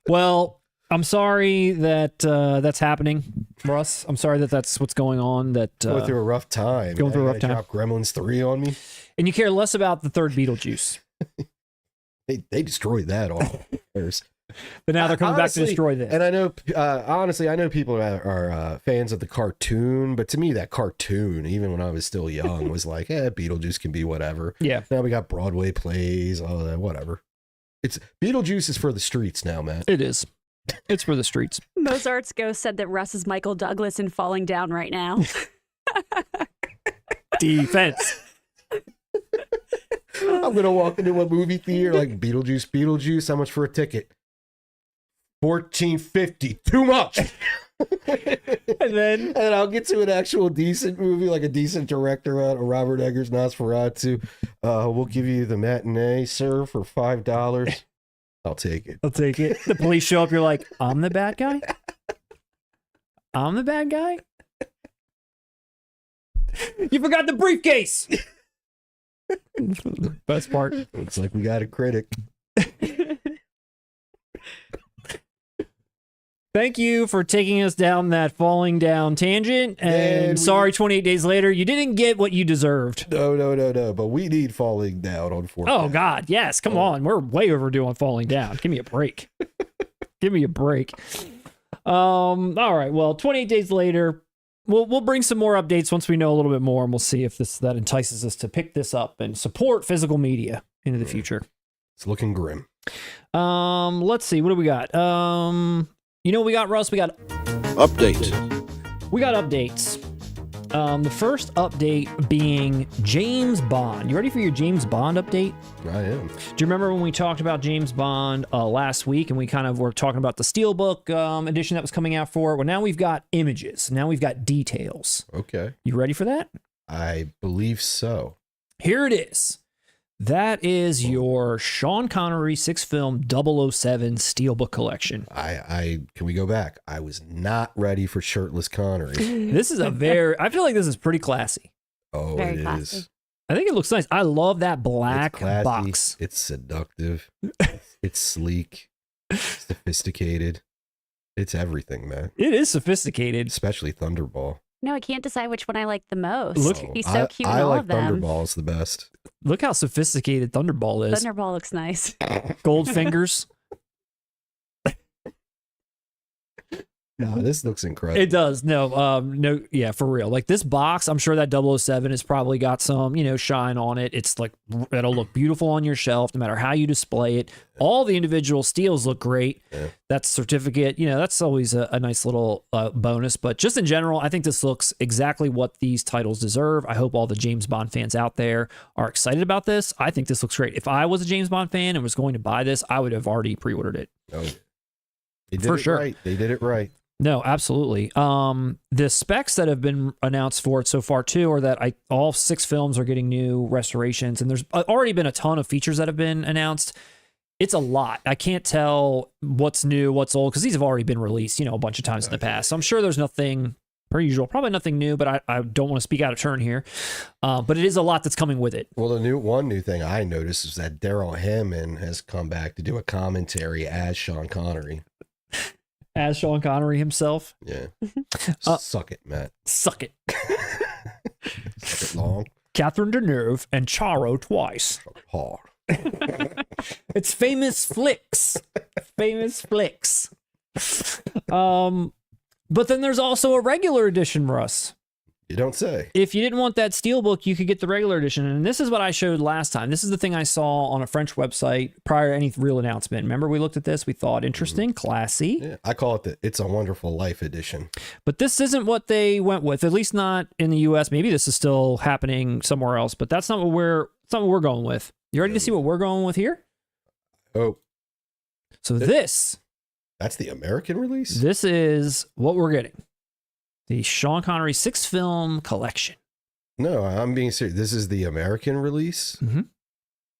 Well, I'm sorry that that's happening, Russ. I'm sorry that that's what's going on. That Going through a rough time. going through a rough time. Drop Gremlins 3 on me. and you care less about the third Beetlejuice. They destroyed that all. But now they're coming back to Honestly, destroy this. And I know, honestly, I know people are fans of the cartoon, but to me, that cartoon, even when I was still young, was like, Beetlejuice can be whatever. Yeah. Now we got Broadway plays, all that, whatever. It's Beetlejuice is for the streets now, man. It is. It's for the streets. Mozart's ghost said that Russ is Michael Douglas in Falling Down right now. Defense. I'm gonna walk into a movie theater like Beetlejuice. How much for a ticket? $14.50. Too much. and I'll get to an actual decent movie, like a decent director out of Robert Eggers' Nosferatu. We'll give you the matinee, sir, for $5. I'll take it. I'll take it. The police show up. You're like, I'm the bad guy. I'm the bad guy. You forgot the briefcase. Best part. Looks like we got a critic. Thank you for taking us down that falling down tangent. And sorry, 28 days later, you didn't get what you deserved. No. But we need falling down on 4K. Oh, God. Yes. Come on. We're way overdue on falling down. Give me a break. Give me a break. All right. Well, 28 days later, we'll bring some more updates once we know a little bit more, and we'll see if that entices us to pick this up and support physical media into the future. It's looking grim. Let's see. What do we got? You know what we got, Russ? We got Update. We got updates. The first update being James Bond. You ready for your James Bond update? I am. Do you remember when we talked about James Bond last week, and we kind of were talking about the Steelbook edition that was coming out for it? Well, now we've got images. Now we've got details. Okay. You ready for that? I believe so. Here it is. That is your Sean Connery 6-film 007 Steelbook collection. Can we go back? I was not ready for shirtless Connery. This is I feel like this is pretty classy. Oh, Very it classy. is. I think it looks nice. I love that black It's classy, box. It's seductive. It's sleek. Sophisticated. It's everything, man. It is sophisticated. Especially Thunderball. No, I can't decide which one I like the most. Look, He's so cute in I all like of them. Thunderball's the best. Look how sophisticated Thunderball is. Thunderball looks nice. Gold fingers. No, this looks incredible. It does. No, yeah, for real. Like this box, I'm sure that 007 has probably got some, shine on it. It's like, it'll look beautiful on your shelf, no matter how you display it. All the individual steels look great. Yeah. That certificate, that's always a nice little bonus. But just in general, I think this looks exactly what these titles deserve. I hope all the James Bond fans out there are excited about this. I think this looks great. If I was a James Bond fan and was going to buy this, I would have already pre-ordered it. Oh, yeah. They did For it sure. right. They did it right. No, absolutely. The specs that have been announced for it so far too are that all 6 films are getting new restorations, and there's already been a ton of features that have been announced. It's a lot. I can't tell what's new, what's old, because these have already been released, a bunch of times in the past. So I'm sure there's nothing, per usual, probably nothing new, but I don't want to speak out of turn here. But it is a lot that's coming with it. Well, the one new thing I noticed is that Daryl Hammond has come back to do a commentary as Sean Connery. As Sean Connery himself. Yeah. Suck it, Matt. Suck it. Suck it long. Catherine Deneuve and Charo twice. Hard. It's famous flicks. Famous flicks. But then there's also a regular edition, Russ. You don't say. If you didn't want that Steelbook, you could get the regular edition. And this is what I showed last time. This is the thing I saw on a French website prior to any real announcement. Remember, we looked at this. We thought, interesting, classy. Yeah, I call it the It's a Wonderful Life edition. But this isn't what they went with, at least not in the U.S. Maybe this is still happening somewhere else, but that's not what we're going with. You ready to see what we're going with here? Oh. So this That's the American release? This is what we're getting. The Sean Connery 6-film collection. No, I'm being serious. This is the American release? Mm-hmm.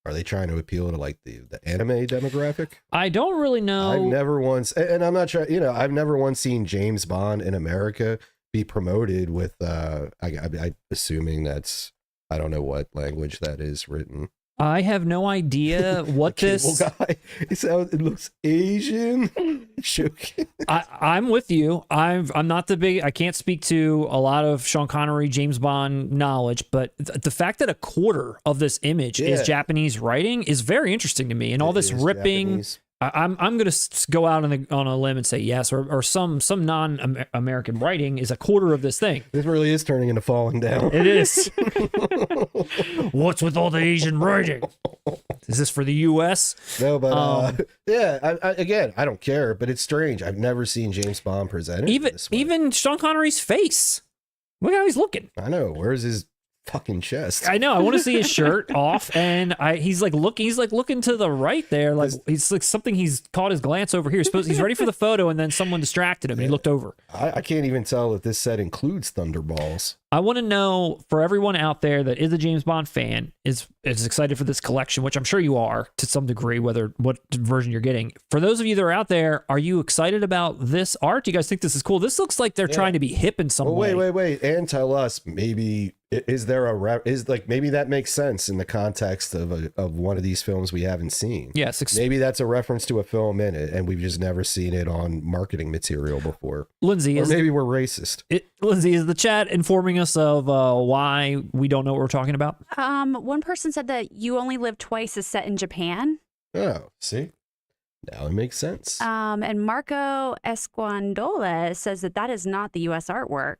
Are they trying to appeal to like the anime demographic? I don't really know. I've never once, and I'm not trying, I've never once seen James Bond in America be promoted with, I assuming that's, I don't know what language that is written. I have no idea what this guy. It looks Asian. I'm with you. I'm not the big. I can't speak to a lot of Sean Connery, James Bond knowledge, but the fact that a quarter of this image is Japanese writing is very interesting to me. And all this ripping, I'm going to go out on a limb and say yes, or some non-American writing is a quarter of this thing. This really is turning into falling down. It is. What's with all the Asian writing? Is this for the U.S.? No, but yeah. Again, I don't care, but it's strange. I've never seen James Bond presented this way. Even Sean Connery's face. Look how he's looking. I know. Where's his fucking chest? I know. I want to see his shirt off, and he's looking to the right there, like he's like something. He's caught his glance over here. He's ready for the photo, and then someone distracted him. And he looked over. I can't even tell if this set includes Thunderballs. I want to know, for everyone out there that is a James Bond fan, is excited for this collection, which I'm sure you are to some degree, whether what version you're getting. For those of you that are out there, are you excited about this art? Do you guys think this is cool? This looks like they're trying to be hip in some way. Wait, and tell us, maybe is there maybe that makes sense in the context of one of these films we haven't seen. Yes, maybe that's a reference to a film in it, and we've just never seen it on marketing material before. Lindsay, or maybe we're racist. Lindsay, is the chat informing us of why we don't know what we're talking about? One person said that You Only Live Twice is set in Japan. Oh, see, now it makes sense. And Marco Esquandola says that is not the U.S. artwork.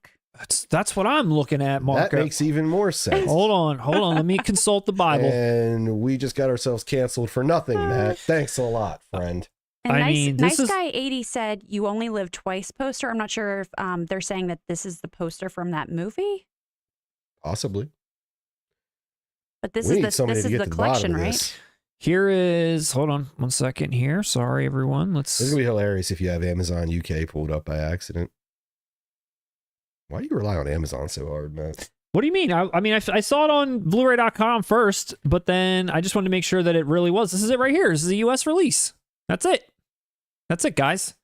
That's what I'm looking at, Marco. That makes even more sense. Hold on. Let me consult the Bible. And we just got ourselves canceled for nothing, Matt. Thanks a lot, friend. And Nice Guy 80 said You Only Live Twice poster. I'm not sure if they're saying that this is the poster from that movie. Possibly. But this is the collection, right? Here is, hold on 1 second here. Sorry, everyone. This is going to be hilarious if you have Amazon UK pulled up by accident. Why do you rely on Amazon so hard, Matt? What do you mean? I saw it on Blu-ray.com first, but then I just wanted to make sure that it really was. This is it right here. This is a U.S. release. That's it. That's it, guys.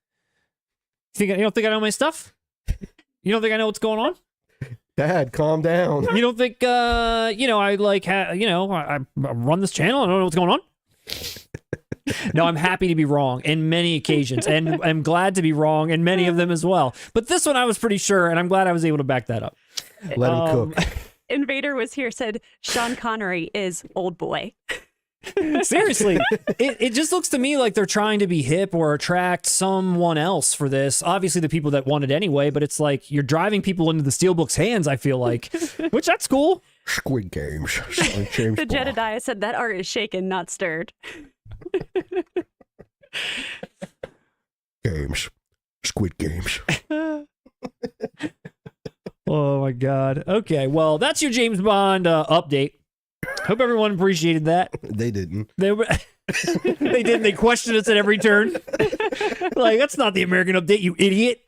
You don't think I know my stuff? You don't think I know what's going on? Dad, calm down. You don't think, I run this channel. I don't know what's going on. No, I'm happy to be wrong in many occasions, and I'm glad to be wrong in many of them as well. But this one I was pretty sure, and I'm glad I was able to back that up. Let him cook. Invader was here, said Sean Connery is old boy. Seriously, it just looks to me like they're trying to be hip or attract someone else for this. Obviously, the people that want it anyway, but it's like you're driving people into the Steelbook's hands, I feel like, which that's cool. Squid Games. The Jedediah said that art is shaken, not stirred. Games. Squid Games. Oh my God. Okay, well, that's your James Bond update. Hope everyone appreciated that. They didn't. They didn't. They questioned us at every turn. Like, that's not the American update, you idiot.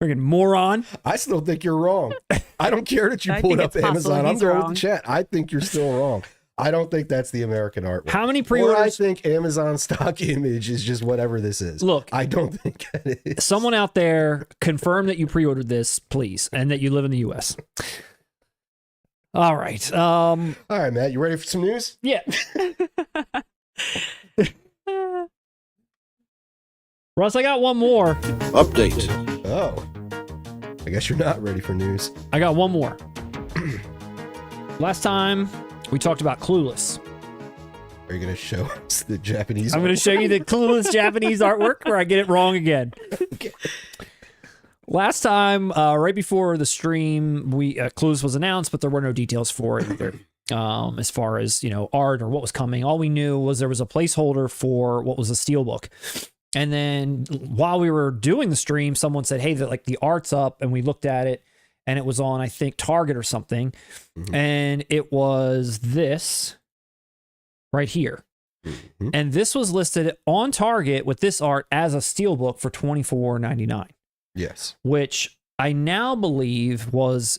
Freaking moron. I still think you're wrong. I don't care that you pulled up Amazon. I'm going with the chat. I think you're still wrong. I don't think that's the American artwork. How many pre-orders? Or I think Amazon stock image is just whatever this is. Look, I don't think that is. Someone out there confirm that you pre-ordered this, please, and that you live in the U.S. All right. All right, Matt, you ready for some news? Yeah. Russ, I got one more. Update. Oh. I guess you're not ready for news. I got one more. Last time, we talked about CLUELESS. Are you going to show us the Japanese I'm going to show you the CLUELESS Japanese artwork, or I get it wrong again. Okay. Last time, right before the stream, CLUELESS was announced, but there were no details for it either. As far as, art or what was coming. All we knew was there was a placeholder for what was a Steelbook. And then while we were doing the stream, someone said, hey, the art's up, and we looked at it, and it was on, I think, Target or something. Mm-hmm. And it was this right here. Mm-hmm. And this was listed on Target with this art as a Steelbook for $24.99. Yes. Which I now believe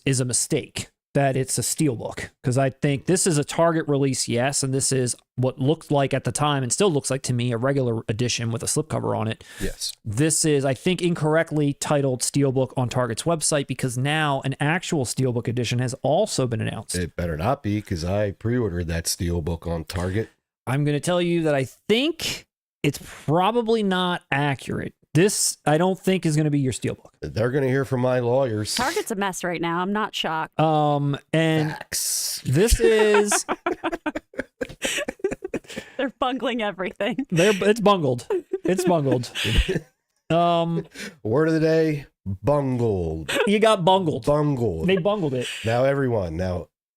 is a mistake that it's a Steelbook, because I think this is a Target release, yes, and this is what looked like at the time and still looks like to me a regular edition with a slipcover on it. Yes. This is, I think, incorrectly titled Steelbook on Target's website, because now an actual Steelbook edition has also been announced. It better not be, because I pre-ordered that Steelbook on Target. I'm going to tell you that I think it's probably not accurate. This, I don't think, is going to be your Steelbook. They're going to hear from my lawyers. Target's a mess right now. I'm not shocked. And Facts. this is... They're bungling everything. It's bungled. It's bungled. Word of the day, bungled. You got bungled. Bungled. They bungled it. Now, everyone,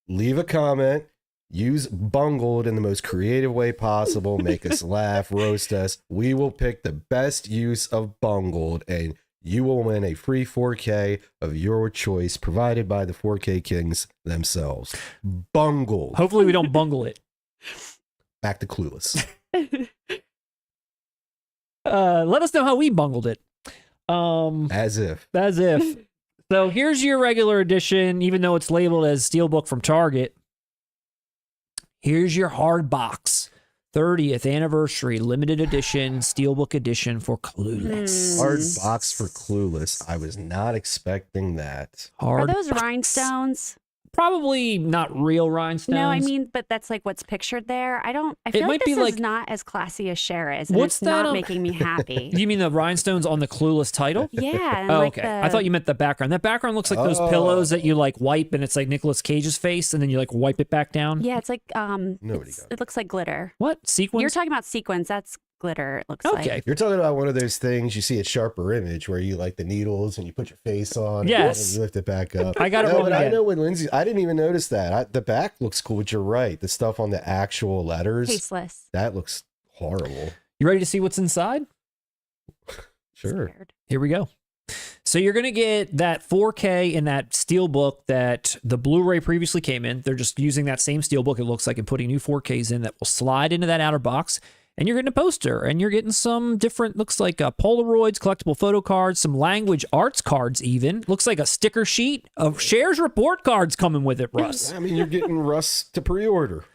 leave a comment. Use bungled in the most creative way possible. Make us laugh, roast us. We will pick the best use of bungled, and you will win a free 4K of your choice provided by the 4K Kings themselves. Bungled. Hopefully we don't bungle it. Back to Clueless. Let us know how we bungled it. As if. So here's your regular edition, even though it's labeled as Steelbook from Target. Here's your hard box. 30th anniversary limited edition Steelbook edition for Clueless. Hard box for Clueless. I was not expecting that. Are those box. rhinestones? Probably not real rhinestones. No, I mean, but that's like what's pictured there. I feel might like be this like- is not as classy as Cher is, and What's it's not that, making me happy. You mean the rhinestones on the Clueless title? Yeah. And Oh, like okay. I thought you meant the background. That background looks like those pillows that you like wipe, and it's like Nicolas Cage's face, and then you like wipe it back down. Yeah, it's like Nobody got it looks like glitter. What sequence? You're talking about sequins. That's glitter. It looks like. Okay. You're talking about one of those things you see at Sharper Image where you like the needles and you put your face on Yes. and you lift it back up. I got it wrong but I again. know when Lindsay, I didn't even notice that. The back looks cool, but you're right. The stuff on the actual letters, Tasteless. that looks horrible. You ready to see what's inside? Sure. Scared. Here we go. So you're going to get that 4K in that Steelbook that the Blu-ray previously came in. They're just using that same Steelbook, it looks like, and putting new 4Ks in that will slide into that outer box. And you're getting a poster, and you're getting some different, looks like Polaroids, collectible photo cards, some language arts cards even. Looks like a sticker sheet of Cher's report cards coming with it, Russ. I mean, you're getting Russ to pre-order.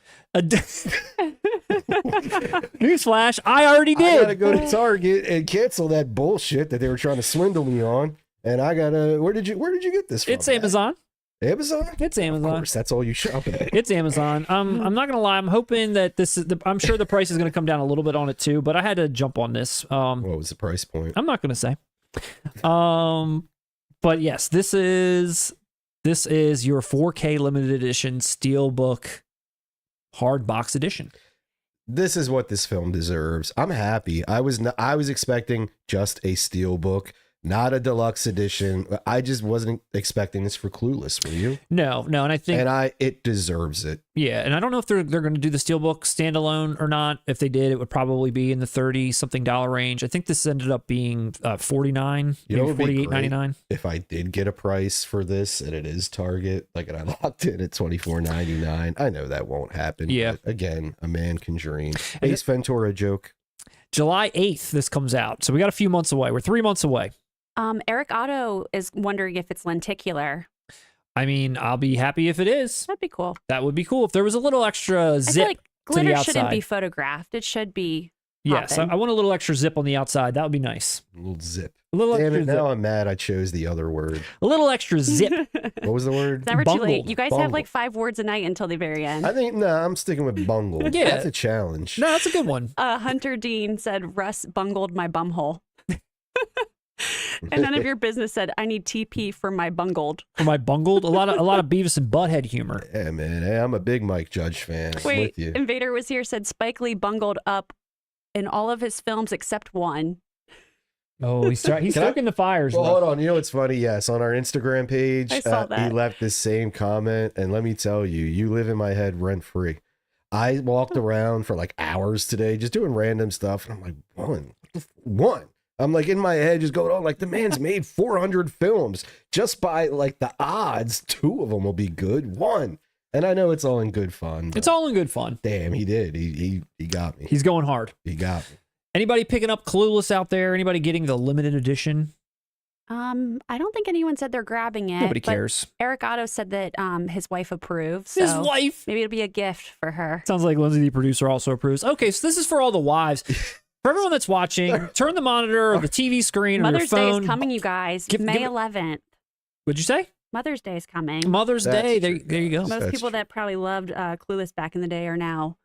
Newsflash, I already I gotta did. go to Target and cancel that bullshit that they were trying to swindle me on. And I gotta, where did you get this from? It's Amazon. Amazon? It's Of Amazon. course, that's all you shop at. It's Amazon. I'm not gonna lie. I'm hoping that this is. I'm sure the price is gonna come down a little bit on it too. But I had to jump on this. What was the price point? I'm not gonna say. But yes, this is your 4K limited edition Steelbook hard box edition. This is what this film deserves. I'm happy. I was expecting just a Steelbook, not a deluxe edition. I just wasn't expecting this for Clueless. Were you? No, and I think It deserves it. yeah, and I don't know if they're going to do the Steelbook standalone or not. If they did, it would probably be in the $30-something range. I think this ended up being $49, You know, maybe it would be great $48.99. if I did get a price for this and it is Target, like, and I locked in at $24.99. I know that won't happen. Yeah. But again, a man can dream. Ace Ventura joke. July 8th, this comes out, so we got a few months away. We're 3 months away. Eric Otto is wondering if it's lenticular. I mean, I'll be happy if it is. That'd be cool. That would be cool if there was a little extra I zip. feel like to the glitter outside. shouldn't be photographed. It should be. Yes, popping. I want a little extra zip on the outside. That would be nice. A little zip. A little Damn extra it, zip. now I'm mad I chose the other word. A little extra zip. What was the word? It's never too late. Bungled. You guys have like 5 words a night until the very end. I think, no, I'm sticking with bungled. Yeah. That's a challenge. No, that's a good one. Hunter Dean said, Russ bungled my bumhole. And none of your business said, I need TP for my bungled. For my bungled, a lot of Beavis and Butthead humor. Yeah, man. Hey, I'm a big Mike Judge fan. I'm Wait, with you. Invader was here, said Spike Lee bungled up in all of his films except one. Oh, he's stoking the fires. Well, Russ. hold on. You know what's funny? Yes, on our Instagram page, I saw that. he left this same comment, and let me tell you, you live in my head rent free. I walked around for like hours today, just doing random stuff, and I'm like, one. I'm like in my head, just going on like the man's made 400 films. Just by like the odds, 2 of them will be good. 1, and I know it's all in good fun. It's all in good fun. Damn, he did. He got me. He's going hard. He got me. Anybody picking up Clueless out there? Anybody getting the limited edition? I don't think anyone said they're grabbing it. Nobody but cares. Eric Otto said that his wife approves. So His wife. maybe it'll be a gift for her. Sounds like Lindsay, the producer, also approves. Okay, so this is for all the wives. For everyone that's watching, turn the monitor or the TV screen or your Mother's Day phone. is coming, you guys. Give May it- 11th. What'd you say? Mother's Day is coming. Mother's That's Day. true. There you go. Most That's people true. that probably loved Clueless back in the day are now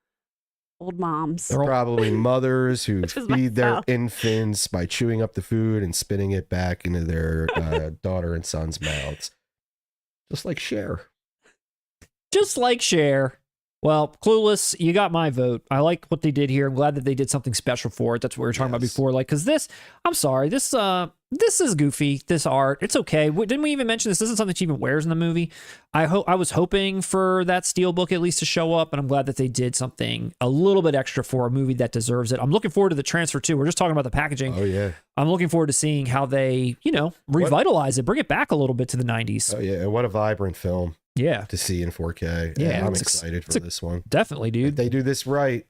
old moms. They're probably mothers who Which is feed their myself. infants by chewing up the food and spitting it back into their daughter and son's mouths. Just like Cher. Just like Cher. Well, Clueless, you got my vote. I like what they did here. I'm glad that they did something special for it. That's what we were talking about before. Like, because this, I'm sorry, this is goofy. This art, it's okay. Didn't we even mention this isn't something she even wears in the movie? I was hoping for that Steelbook at least to show up, and I'm glad that they did something a little bit extra for a movie that deserves it. I'm looking forward to the transfer too. We're just talking about the packaging. Oh yeah. I'm looking forward to seeing how they, revitalize it, bring it back a little bit to the 90s. Oh yeah, and what a vibrant film. Yeah. To see in 4K. Yeah, I'm excited for this one. Definitely, dude. If they do this right,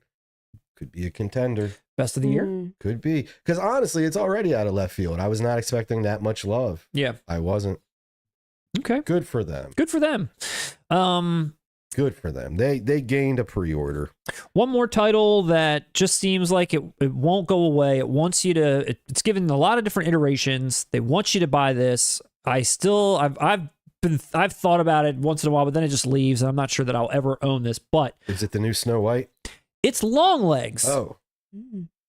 could be a contender. Best of the year? Could be. Because honestly, it's already out of left field. I was not expecting that much love. Yeah. I wasn't. Okay. Good for them. Good for them. Good for them. They gained a pre-order. One more title that just seems like it won't go away. It wants you to, it's given a lot of different iterations. They want you to buy this. I've thought about it once in a while, but then it just leaves, and I'm not sure that I'll ever own this. But is it the new Snow White? It's Longlegs. Oh,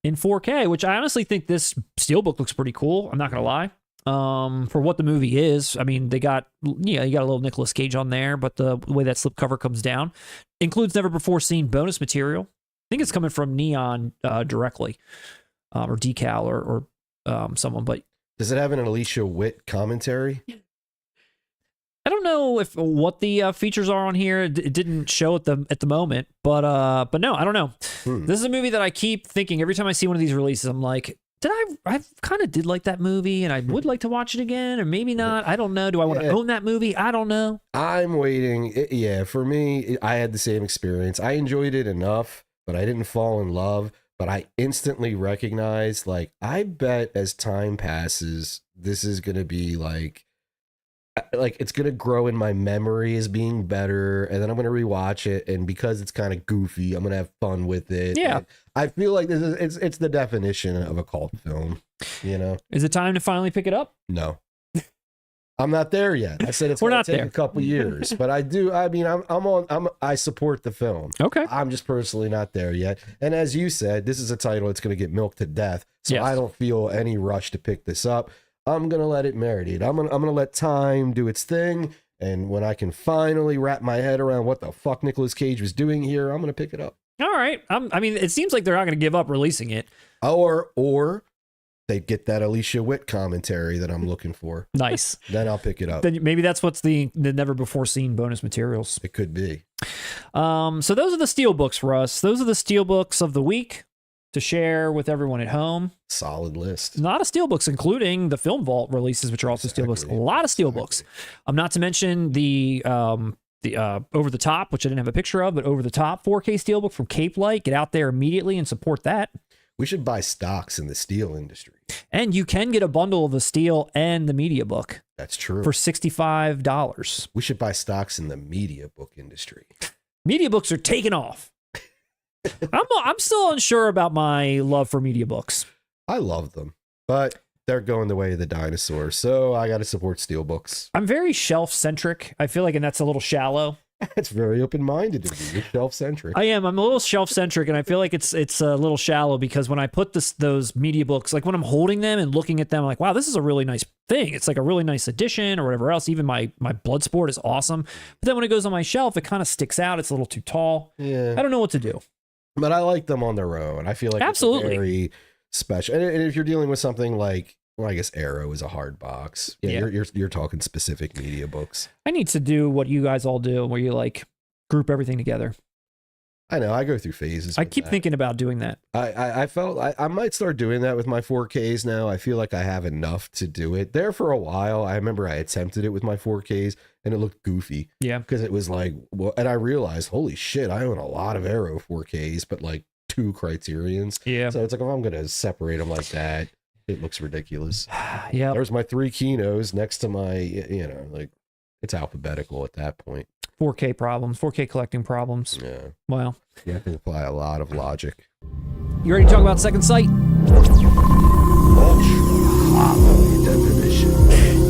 in 4K, which I honestly think this Steelbook looks pretty cool. I'm not gonna lie. For what the movie is, I mean, you got a little Nicolas Cage on there, but the way that slipcover comes down includes never before seen bonus material. I think it's coming from Neon directly, or Decal or someone. But does it have an Alicia Witt commentary? I don't know what the features are on here. It didn't show at the moment, but no, I don't know. This is a movie that I keep thinking every time I see one of these releases. I'm like, I kind of did like that movie, and I would like to watch it again, or maybe not. I don't know. Do I want to own that movie? I don't know. I'm waiting. Yeah, for me, I had the same experience. I enjoyed it enough, but I didn't fall in love. But I instantly recognized, like, I bet as time passes, this is gonna be like it's gonna grow in my memory as being better, and then I'm gonna rewatch it, and because it's kind of goofy, I'm gonna have fun with it. Yeah, and I feel like this is it's the definition of a cult film. Is it time to finally pick it up? No, I'm not there yet. I said we're gonna not take there. a couple years, but I do. I mean, I support the film. Okay, I'm just personally not there yet. And as you said, this is a title that's gonna get milked to death, so yes. I don't feel any rush to pick this up. I'm gonna let it marinate. I'm gonna let time do its thing, and when I can finally wrap my head around what the fuck Nicolas Cage was doing here, I'm gonna pick it up. All right. I mean, it seems like they're not going to give up releasing it. Or they get that Alicia Witt commentary that I'm looking for. Nice. Then I'll pick it up. Then maybe that's what's the never before seen bonus materials. It could be. So those are the Steelbooks, Russ. Those are the Steelbooks of the week to share with everyone at home. Solid list. A lot of Steelbooks, including the Film Vault releases, which are also Steelbooks. A lot of Steelbooks. Not to mention the over the top, which I didn't have a picture of, but over the top 4K Steelbook from Cape Light. Get out there immediately and support that. We should buy stocks in the steel industry. And you can get a bundle of the steel and the media book. That's true. For $65. We should buy stocks in the media book industry. Media books are taking off. I'm still unsure about my love for media books. I love them, but they're going the way of the dinosaurs, so I got to support Steelbooks. I'm very shelf-centric, I feel like, and that's a little shallow. It's very open-minded to be. You're shelf-centric. I am. I'm a little shelf-centric, and I feel like it's a little shallow because when I put those media books, like when I'm holding them and looking at them, I'm like, wow, this is a really nice thing. It's like a really nice edition or whatever else. Even my Bloodsport is awesome. But then when it goes on my shelf, it kind of sticks out. It's a little too tall. Yeah. I don't know what to do. But I like them on their own. I feel like absolutely it's very special. And if you're dealing with something like, well, I guess Arrow is a hard box. Yeah. You're talking specific media books. I need to do what you guys all do, where you like group everything together. I know. I go through phases. I keep thinking about doing that. I felt I might start doing that with my 4Ks now. I feel like I have enough to do it. There for a while, I remember I attempted it with my 4Ks and it looked goofy. Yeah. Because it was like, well, and I realized, holy shit, I own a lot of Arrow 4Ks, but like 2 Criterions. Yeah. So it's like, if I'm going to separate them like that, it looks ridiculous. Yeah. There's my 3 Kinos next to my, like it's alphabetical at that point. 4K problems, 4K collecting problems. Yeah. Well, you have to apply a lot of logic. You ready to talk about Second Sight?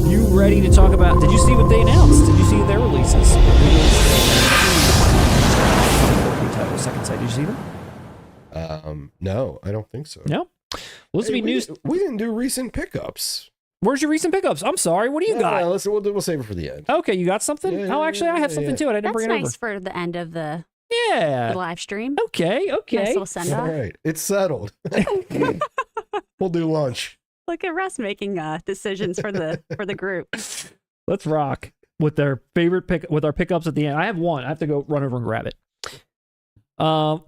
You ready to talk about, did you see what they announced? Did you see their releases? 4K title, Second Sight. Did you see them? No, I don't think so. No? Well, this will be news. We didn't do recent pickups. Where's your recent pickups? I'm sorry. What do you got? We'll save it for the end. Okay, you got something? Yeah, actually, I have something too, and I didn't bring it over. That's nice for the end of the Yeah. The live stream. Okay. Okay. Nice little send All off. right, it's settled. We'll do lunch. Look at Russ making decisions for the group. Let's rock with their favorite pick with our pickups at the end. I have one. I have to go run over and grab it. All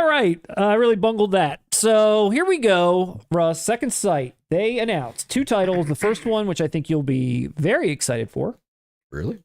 right. I really bungled that. So here we go, Russ. Second Sight. They announced 2 titles. The first one, which I think you'll be very excited for. Really?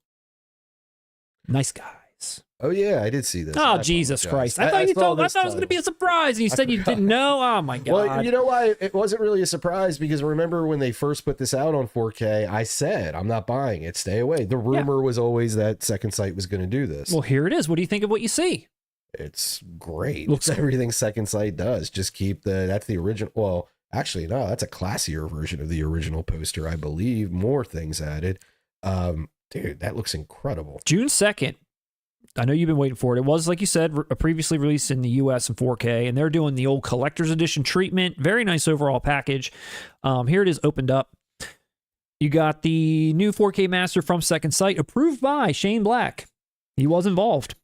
Nice Guys. Oh yeah, I did see this. Oh, I Jesus apologize. Christ. I thought you saw told I this thought it was going to be a title. surprise. And you said you didn't know. Oh, my God. Well, you know why it wasn't really a surprise? Because remember when they first put this out on 4K, I said, I'm not buying it. Stay away. The rumor was always that Second Sight was going to do this. Well, here it is. What do you think of what you see? It's great. Looks It's everything Second Sight does. Just keep that's the original. Well, actually, no, that's a classier version of the original poster, I believe. More things added. Dude, that looks incredible. June 2nd. I know you've been waiting for it. It was, like you said, previously released in the US in 4K, and they're doing the old collector's edition treatment. Very nice overall package. Here it is opened up. You got the new 4K master from Second Sight, approved by Shane Black. He was involved.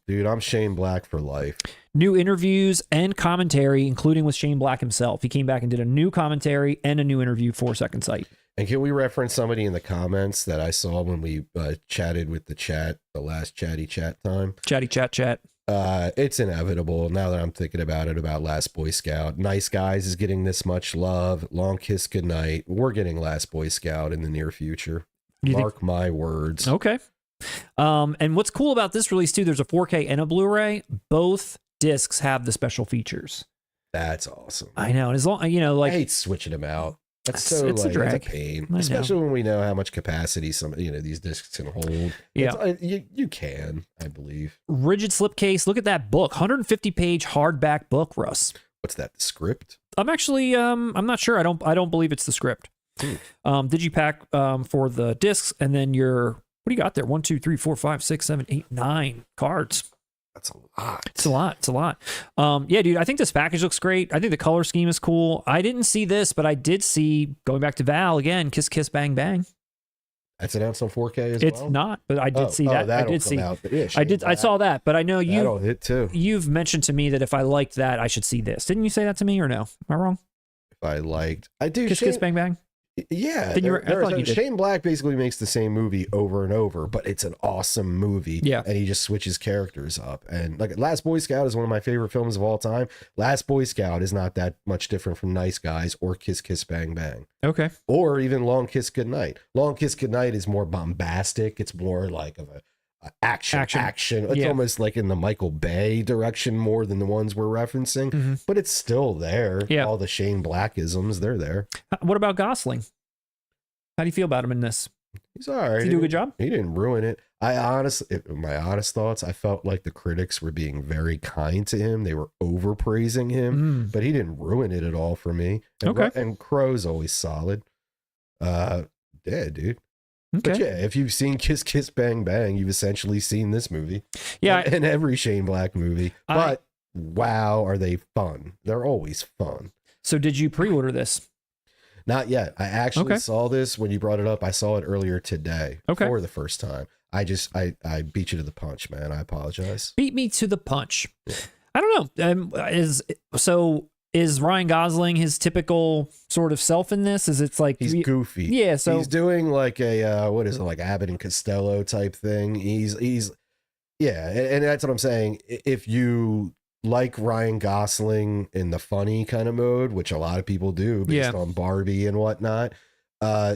Dude, I'm Shane Black for life. New interviews and commentary, including with Shane Black himself. He came back and did a new commentary and a new interview for Second Sight. And can we reference somebody in the comments that I saw when we chatted with the chat, the last chatty chat time? Chatty chat. It's inevitable now that I'm thinking about it, about Last Boy Scout. Nice Guys is getting this much love. Long Kiss Goodnight. We're getting Last Boy Scout in the near future. Mark my words. Okay. And what's cool about this release too, there's a 4K and a Blu-ray. Both discs have the special features. That's awesome. I know. And as long, you know, like, I hate switching them out. That's so it's a like, drag. it's a pain, I know. especially when we know how much capacity these discs can hold. Yeah. You can, I believe. rigid slipcase. Look at that book, 150 page hardback book, Russ. What's that? The script? I'm actually, I'm not sure. I don't believe it's the script. Digipack for the discs, and then what do you got there? 1, 2, 3, 4, 5, 6, 7, 8, 9 cards. That's a lot. It's a lot. It's a lot. Yeah, dude, I think this package looks great. I think the color scheme is cool. I didn't see this, but I did see, going back to Val again, Kiss Kiss Bang Bang. That's announced on 4K as It's well? not, but I did see that. I did see. I saw that, but I know That'll hit too. you've mentioned to me that if I liked that, I should see this. Didn't you say that to me or no? Am I wrong? If I liked, I do. Kiss Kiss Bang Bang. Yeah, Then I thought you did. Shane Black basically makes the same movie over and over, but it's an awesome movie. Yeah. And he just switches characters up. And like Last Boy Scout is one of my favorite films of all time. Last Boy Scout is not that much different from Nice Guys or Kiss Kiss Bang Bang. Okay. Or even Long Kiss Goodnight. Long Kiss Goodnight is more bombastic. It's more like of a action. It's Yeah. almost like in the Michael Bay direction more than the ones we're referencing, but it's still there. Yeah. All the Shane Blackisms, they're there. What about Gosling? How do you feel about him in this? He's all right. Did he do a good job? He didn't ruin it. My honest thoughts, I felt like the critics were being very kind to him. They were overpraising him, but he didn't ruin it at all for me. And Okay. And Crow's always solid. Yeah, dude. Okay. But yeah, if you've seen Kiss Kiss Bang Bang, you've essentially seen this movie. Yeah. And every Shane Black movie. But wow, are they fun? They're always fun. So did you pre-order this? Not yet. I actually Okay. saw this when you brought it up. I saw it earlier today Okay. for the first time. I beat you to the punch, man. I apologize. Beat me to the punch. I don't know. Is Ryan Gosling his typical sort of self in this? Is it's like He's goofy. Yeah, so he's doing like a what is it, like Abbott and Costello type thing. He's yeah, and that's what I'm saying. If you like Ryan Gosling in the funny kind of mode, which a lot of people do based on Barbie and whatnot,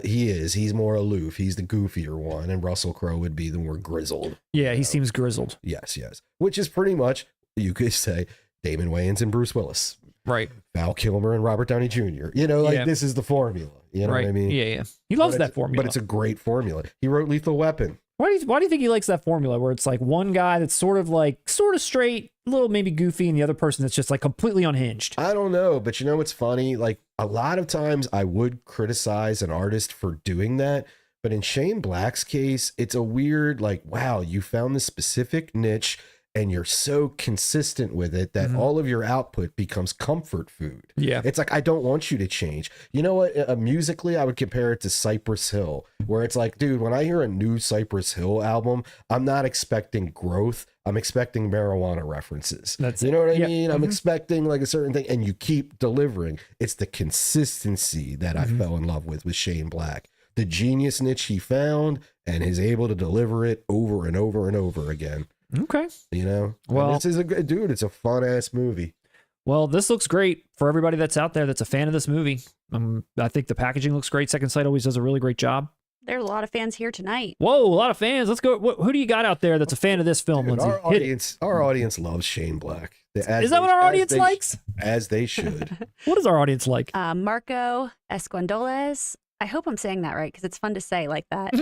he's more aloof. He's the goofier one, and Russell Crowe would be the more grizzled. yeah, he seems grizzled. Yes, which is pretty much, you could say, Damon Wayans and Bruce Willis. Right. Val Kilmer and Robert Downey Jr. This is the formula. You know right. what I mean? Yeah. He loves that formula. But it's a great formula. He wrote Lethal Weapon. Why do you think he likes that formula where it's like one guy that's sort of straight, a little maybe goofy, and the other person that's just like completely unhinged? I don't know, but you know what's funny? Like a lot of times I would criticize an artist for doing that, but in Shane Black's case, it's a weird, like, wow, you found this specific niche and you're so consistent with it that all of your output becomes comfort food. Yeah. It's like, I don't want you to change. You know what? Musically, I would compare it to Cypress Hill, where it's like, dude, when I hear a new Cypress Hill album, I'm not expecting growth. I'm expecting marijuana references. You know what I mean? I'm expecting like a certain thing, and you keep delivering. It's the consistency that I fell in love with Shane Black. The genius niche he found, and is able to deliver it over and over and over again. Okay. You know, well, and this is a good dude. It's a fun ass movie. Well, this looks great for everybody that's out there that's a fan of this movie. I think the packaging looks great. Second Sight always does a really great job. There's a lot of fans here tonight. Whoa, a lot of fans. Let's go. Who do you got out there that's a fan of this film, Dude, Lindsay? our audience loves Shane Black. Is that what our audience likes? As they should. What is our audience like? Marco Esquandoles. I hope I'm saying that right because it's fun to say like that.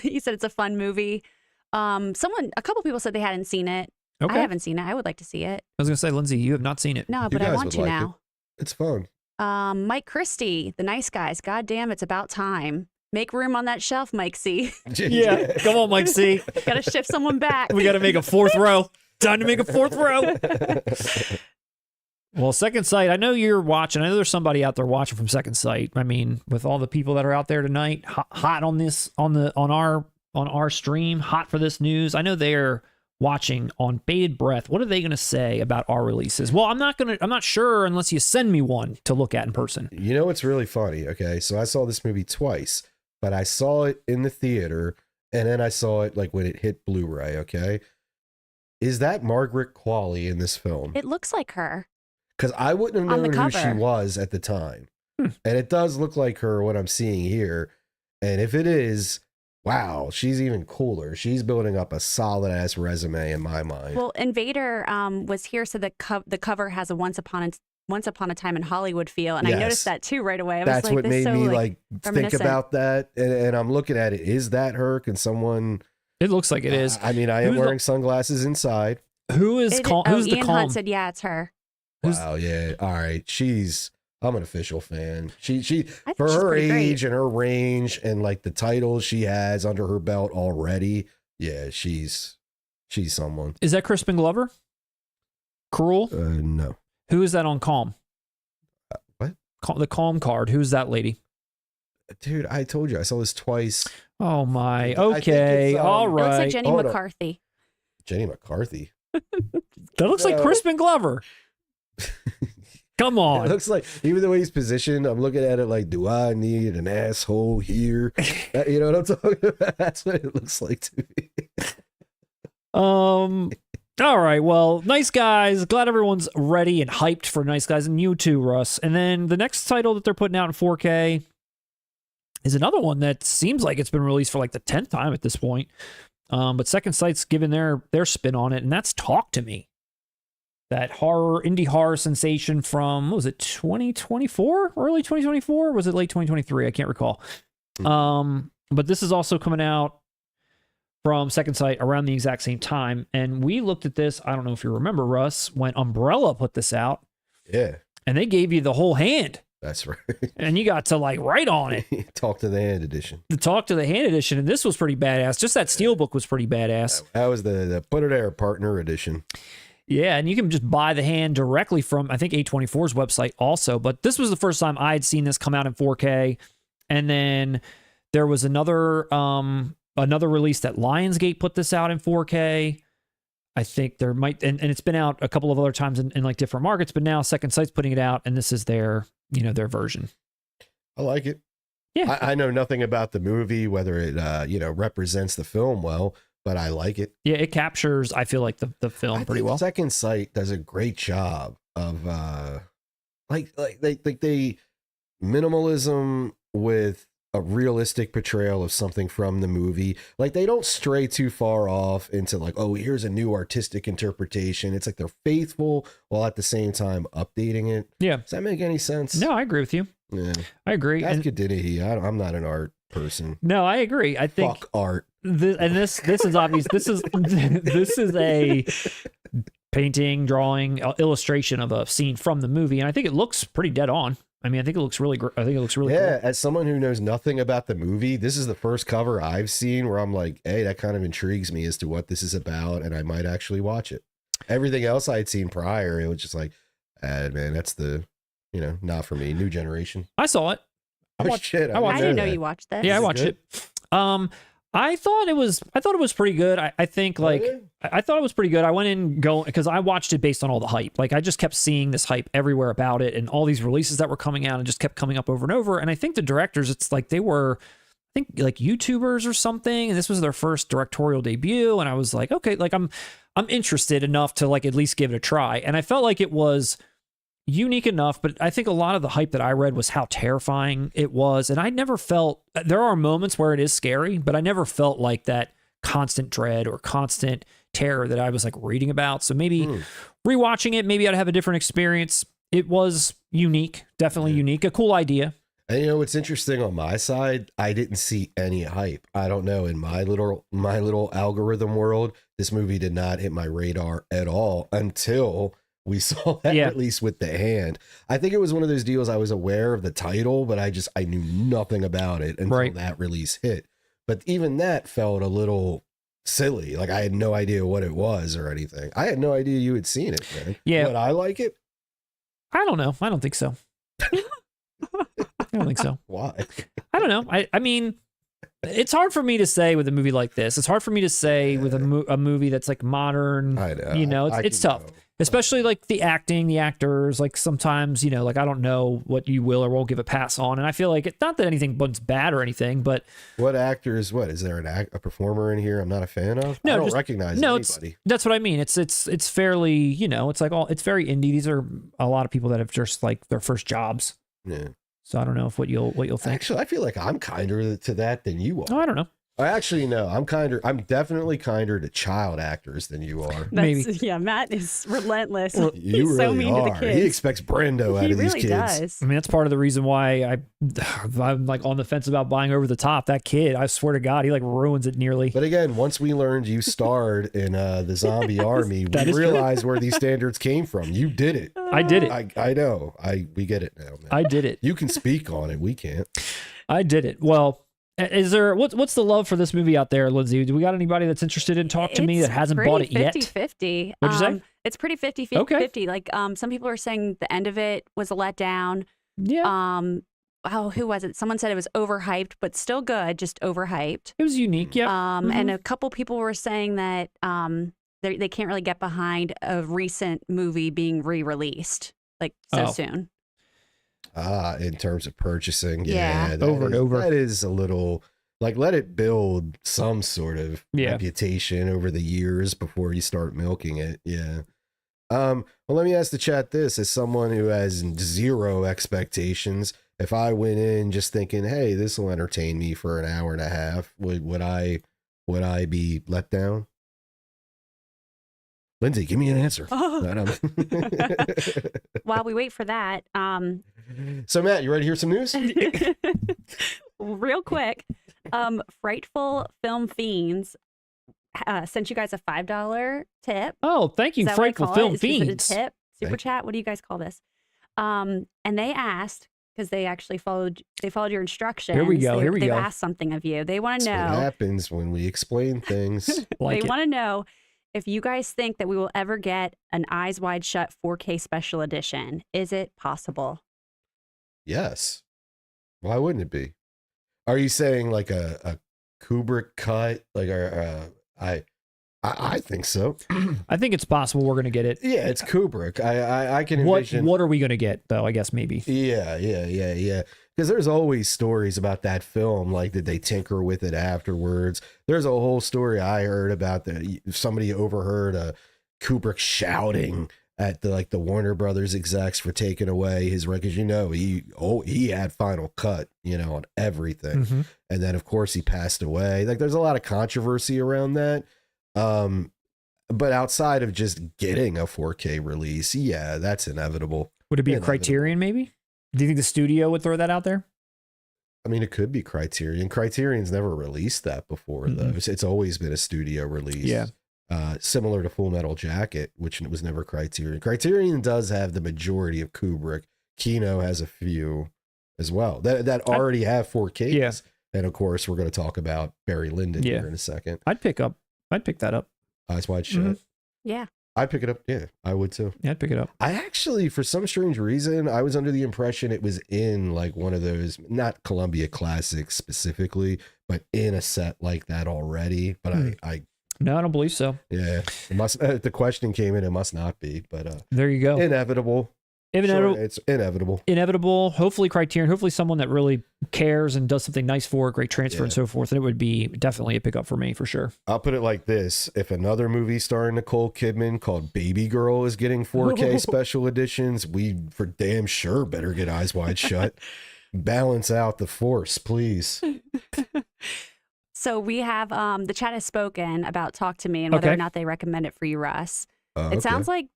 He said it's a fun movie. A couple people said they hadn't seen it. Okay. I haven't seen it. I would like to see it. I was going to say, Lindsay, you have not seen it. No, but I want to now. It's fun. Mike Christie, The Nice Guys. God damn, it's about time. Make room on that shelf, Mike C. Yeah, come on, Mike C. Got to shift someone back. We got to make a fourth row. Time to make a fourth row. Well, Second Sight, I know you're watching. I know there's somebody out there watching from Second Sight. I mean, with all the people that are out there tonight, hot on this, on our stream, hot for this news. I know they're watching on bated breath. What are they going to say about our releases? Well, I'm not sure unless you send me one to look at in person. You know what's really funny? Okay, so I saw this movie twice, but I saw it in the theater, and then I saw it like when it hit Blu-ray. Okay, is that Margaret Qualley in this film? It looks like her. Because I wouldn't have known who she was at the time. And it does look like her, what I'm seeing here. And if it is, wow, she's even cooler. She's building up a solid ass resume in my mind. Well, Invader was here, so the cover has a Once Upon a Time in Hollywood feel, and I noticed that too right away. I was That's like, what made me like think reminiscent. about that. And I'm looking at it. Is that her? Can someone? It looks like it is. I mean, I am wearing sunglasses inside. Who's the Ian calm? Hunt said, yeah, it's her. Wow, yeah. All right. I'm an official fan. She for she's her pretty age great. and her range and like the titles she has under her belt already. Yeah, she's someone. Is that Crispin Glover? Cruel? No. Who is that on Calm? What? The Calm card. Who's that lady? Dude, I told you I saw this twice. Oh my. I think Okay. it's, All It looks right. like Jenny Hold on. McCarthy. Jenny McCarthy. That looks like No. Crispin Glover. Come It on. looks like, even the way he's positioned, I'm looking at it like, do I need an asshole here? You know what I'm talking about? That's what it looks like to me. All right. Well, Nice Guys. Glad everyone's ready and hyped for Nice Guys, and you too, Russ. And then the next title that they're putting out in 4K is another one that seems like it's been released for like the 10th time at this point. But Second Sight's given their spin on it, and that's Talk to Me. That indie horror sensation from, what was it, 2024? Early 2024? Or was it late 2023? I can't recall. But this is also coming out from Second Sight around the exact same time. And we looked at this, I don't know if you remember, Russ, when Umbrella put this out. Yeah. And they gave you the whole hand. That's right. And you got to like write on it. Talk to the Hand edition. The Talk to the Hand edition. And this was pretty badass. Just that Steelbook was pretty badass. That was the Put It There Partner edition. Yeah, and you can just buy the hand directly from, I think, A24's website also. But this was the first time I had seen this come out in 4K. And then there was another release that Lionsgate put this out in 4K. I think there might, and it's been out a couple of other times in like different markets, but now Second Sight's putting it out, and this is their version. I like it. Yeah. I know nothing about the movie, whether it represents the film well, but I like it. Yeah, it captures, I feel like, the film I pretty think well. Second Sight does a great job of they minimalism with a realistic portrayal of something from the movie. Like, they don't stray too far off into like, oh, here's a new artistic interpretation. It's like they're faithful while at the same time updating it. Yeah. Does that make any sense? No, I agree with you. Yeah. I agree. That's good. I'm not an art person. No, I agree. I think Fuck art. This is obvious. This is a painting, drawing, illustration of a scene from the movie, and I think it looks pretty dead on. I mean, I think it looks really great. I think it looks really cool. As someone who knows nothing about the movie, this is the first cover I've seen where I'm like, hey, that kind of intrigues me as to what this is about, and I might actually watch it. Everything else I had seen prior, it was just like, man, that's not for me. New generation. I saw it. I didn't know you watched that. Yeah, I watched it. I thought it was pretty good. I think I thought it was pretty good. I went in because I watched it based on all the hype. Like I just kept seeing this hype everywhere about it and all these releases that were coming out and just kept coming up over and over. And I think the directors, it's like they were, I think like YouTubers or something. And this was their first directorial debut. And I was like, okay, like I'm interested enough to like at least give it a try. And I felt like it was unique enough, but I think a lot of the hype that I read was how terrifying it was. And I never felt, there are moments where it is scary, but I never felt like that constant dread or constant terror that I was like reading about. So maybe rewatching it, maybe I'd have a different experience. It was unique, definitely unique, a cool idea. And what's interesting on my side, I didn't see any hype. I don't know, in my little algorithm world, this movie did not hit my radar at all until we saw that release with the hand. I think it was one of those deals I was aware of the title, but I knew nothing about it until that release hit. But even that felt a little silly. Like I had no idea what it was or anything. I had no idea you had seen it, man. Yeah. Would I like it? I don't know. I don't think so. I don't think so. Why? I don't know. I mean, it's hard for me to say with a movie like this. It's hard for me to say with a movie that's like modern. I know. You know, it's tough. Especially like the acting, the actors, like sometimes, like I don't know what you will or won't give a pass on. And I feel like it's not that anything was bad or anything, but what actors, is there a performer in here I'm not a fan of? No, I don't recognize anybody. That's what I mean. It's fairly, it's like it's very indie. These are a lot of people that have just like their first jobs. Yeah. So I don't know what you'll think. Actually, I feel like I'm kinder to that than you are. Oh, I don't know. Actually, no, I'm definitely kinder to child actors than you are. Maybe. Yeah, Matt is relentless. You He's really so mean are. to the kids. He expects Brendo out of these kids. Does. I mean, that's part of the reason why I'm like on the fence about buying Over the Top. That kid, I swear to God, he like ruins it nearly. But again, once we learned you starred in the zombie army, we realized where these standards came from. You did it. I did it. I know. We get it now, man. I did it. You can speak on it. We can't. I did it. Well, is there what's the love for this movie out there, Lindsay? Do we got anybody that's interested in talk to me that hasn't bought it yet? 50-50. What'd you say? It's pretty 50-50. Okay. Like some people are saying the end of it was a letdown. Yeah. Who was it? Someone said it was overhyped, but still good, just overhyped. It was unique, yeah. And a couple people were saying that they can't really get behind a recent movie being re-released like so soon. In terms of purchasing, over and over. That is a little like, let it build some sort of reputation over the years before you start milking it. Yeah. Well, let me ask the chat this: as someone who has zero expectations, if I went in just thinking, "Hey, this will entertain me for an hour and a half," would I be let down? Lindsay, give me an answer. While we wait for that, so Matt, you ready to hear some news? Real quick, Frightful Film Fiends sent you guys a $5 tip. Oh, thank you, Frightful Film Fiends. Is it a tip? Super chat? What do you guys call this? And they asked, because they actually followed your instructions. Here we go. They've asked something of you. They want to know. What happens when we explain things. They want to know if you guys think that we will ever get an Eyes Wide Shut 4K special edition. Is it possible? Yes. Why wouldn't it be? Are you saying like a Kubrick cut? Like I think so. I think it's possible we're going to get it. Yeah, it's Kubrick. I can envision. What are we going to get though? I guess maybe. Yeah. Because there's always stories about that film. Like, did they tinker with it afterwards? There's a whole story I heard about somebody overheard Kubrick shouting at the Warner Brothers execs for taking away his records. He had final cut, on everything. Mm-hmm. And then of course he passed away. Like, there's a lot of controversy around that. But outside of just getting a 4K release, yeah, that's inevitable. Would it be a Criterion maybe? Do you think the studio would throw that out there? I mean, it could be Criterion. Criterion's never released that before, though. It's always been a studio release. Yeah. Similar to Full Metal Jacket, which was never Criterion. Criterion does have the majority of Kubrick. Kino has a few as well that already have 4Ks. Yeah. And of course, we're going to talk about Barry Lyndon here in a second. I'd pick that up. Eyes Wide Shut. Mm-hmm. Yeah. I'd pick it up. Yeah, I would too. Yeah, I'd pick it up. I actually, for some strange reason, I was under the impression it was in like one of those, not Columbia Classics specifically, but in a set like that already. But No, I don't believe so. yeah, it must. The question came in, it must not be, but There you go. inevitable. Inevitable. Sure, it's inevitable. Inevitable. Hopefully Criterion. Hopefully someone that really cares and does something nice for it, great transfer and so forth. And it would be definitely a pickup for me for sure. I'll put it like this: if another movie starring Nicole Kidman called Baby Girl is getting 4K special editions, we for damn sure better get Eyes Wide Shut. Balance out the force, please. So we have the chat has spoken about Talk to Me and whether or not they recommend it for you, Russ. It sounds like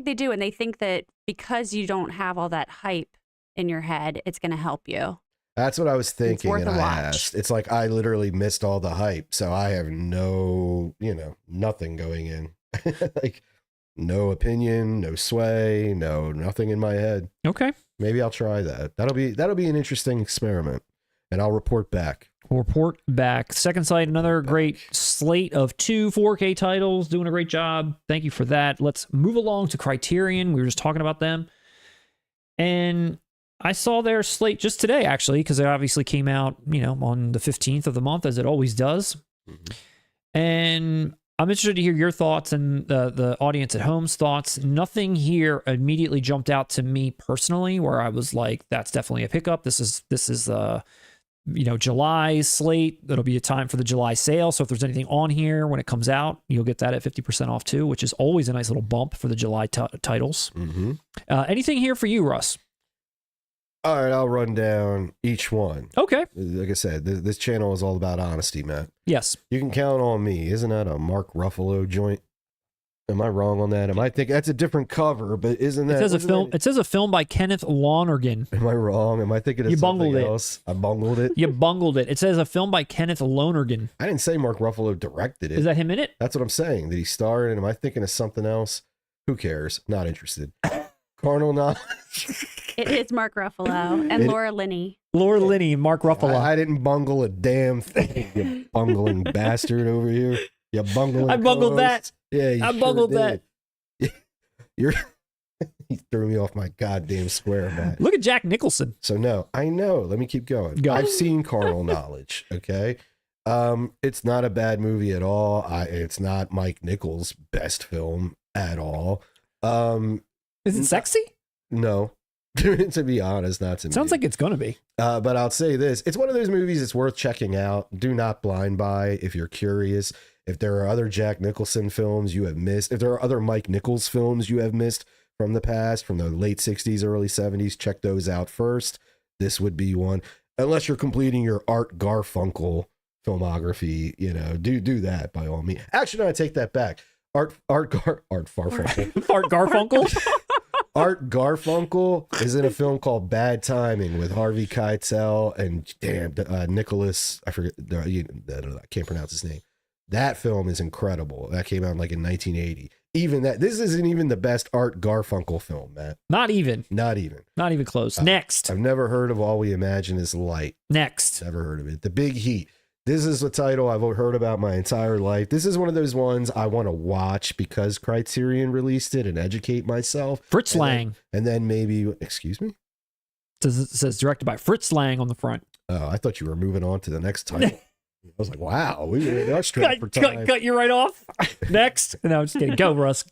they do, and they think that because you don't have all that hype in your head, it's going to help you. That's what I was thinking. It's worth and a I watch. asked. It's like I literally missed all the hype, so I have no, nothing going in. Like no opinion, no sway, nothing in my head. Okay. Maybe I'll try that. That'll be an interesting experiment, and I'll report back. Report back. Second Sight, another great slate of 2 4K titles, doing a great job. Thank you for that. Let's move along to Criterion. We were just talking about them. And I saw their slate just today, actually, because it obviously came out, on the 15th of the month, as it always does. Mm-hmm. And I'm interested to hear your thoughts and the audience at home's thoughts. Nothing here immediately jumped out to me personally where I was like, that's definitely a pickup. This is July slate. That'll be a time for the July sale. So if there's anything on here when it comes out, you'll get that at 50% off too, which is always a nice little bump for the July titles. Mm-hmm. Anything here for you, Russ? All right, I'll run down each one. Okay. Like I said, this channel is all about honesty, Matt. Yes. You can count on me. Isn't that a Mark Ruffalo joint? Am I wrong on that? Am I thinking that's a different cover? But isn't that? It says a film by Kenneth Lonergan. Am I wrong? Am I thinking of something else? I bungled it. You bungled it. It says a film by Kenneth Lonergan. I didn't say Mark Ruffalo directed it. Is that him in it? That's what I'm saying. Did he star in it? Am I thinking of something else? Who cares? Not interested. Carnal knowledge. It is Mark Ruffalo and Laura Linney. Laura Linney and Mark Ruffalo. I didn't bungle a damn thing, you bungling bastard over here. You bungling. I bungled co-host. that. Yeah, you I bungled that. He threw me off my goddamn square, Matt. Look at Jack Nicholson. So no, I know. Let me keep going. Go. I've seen Carnal Knowledge. Okay, it's not a bad movie at all. It's not Mike Nichols' best film at all. Is it sexy? No, to be honest, not to me. Sounds like it's gonna be. But I'll say this: it's one of those movies it's worth checking out. Do not blind buy if you're curious. If there are other Jack Nicholson films you have missed, if there are other Mike Nichols films you have missed from the past, from the late 60s, early 70s, check those out first. This would be one. Unless you're completing your Art Garfunkel filmography, do that by all means. Actually, no, I take that back. Art Garfunkel. Art Garfunkel? Art Garfunkel is in a film called Bad Timing with Harvey Keitel and Nicholas. I forget. I can't pronounce his name. That film is incredible. That came out like in 1980. Even that, this isn't even the best Art Garfunkel film, Matt. Not even close. Next. I've never heard of All We Imagine Is Light. Next. Never heard of it. The Big Heat. This is a title I've heard about my entire life. This is one of those ones I want to watch because Criterion released it and educate myself. Fritz Lang. And then maybe, excuse me? It says directed by Fritz Lang on the front. Oh, I thought you were moving on to the next title. I was like, wow, we are strapped for time. Cut you right off. Next. No, I'm just kidding. Go, Russ.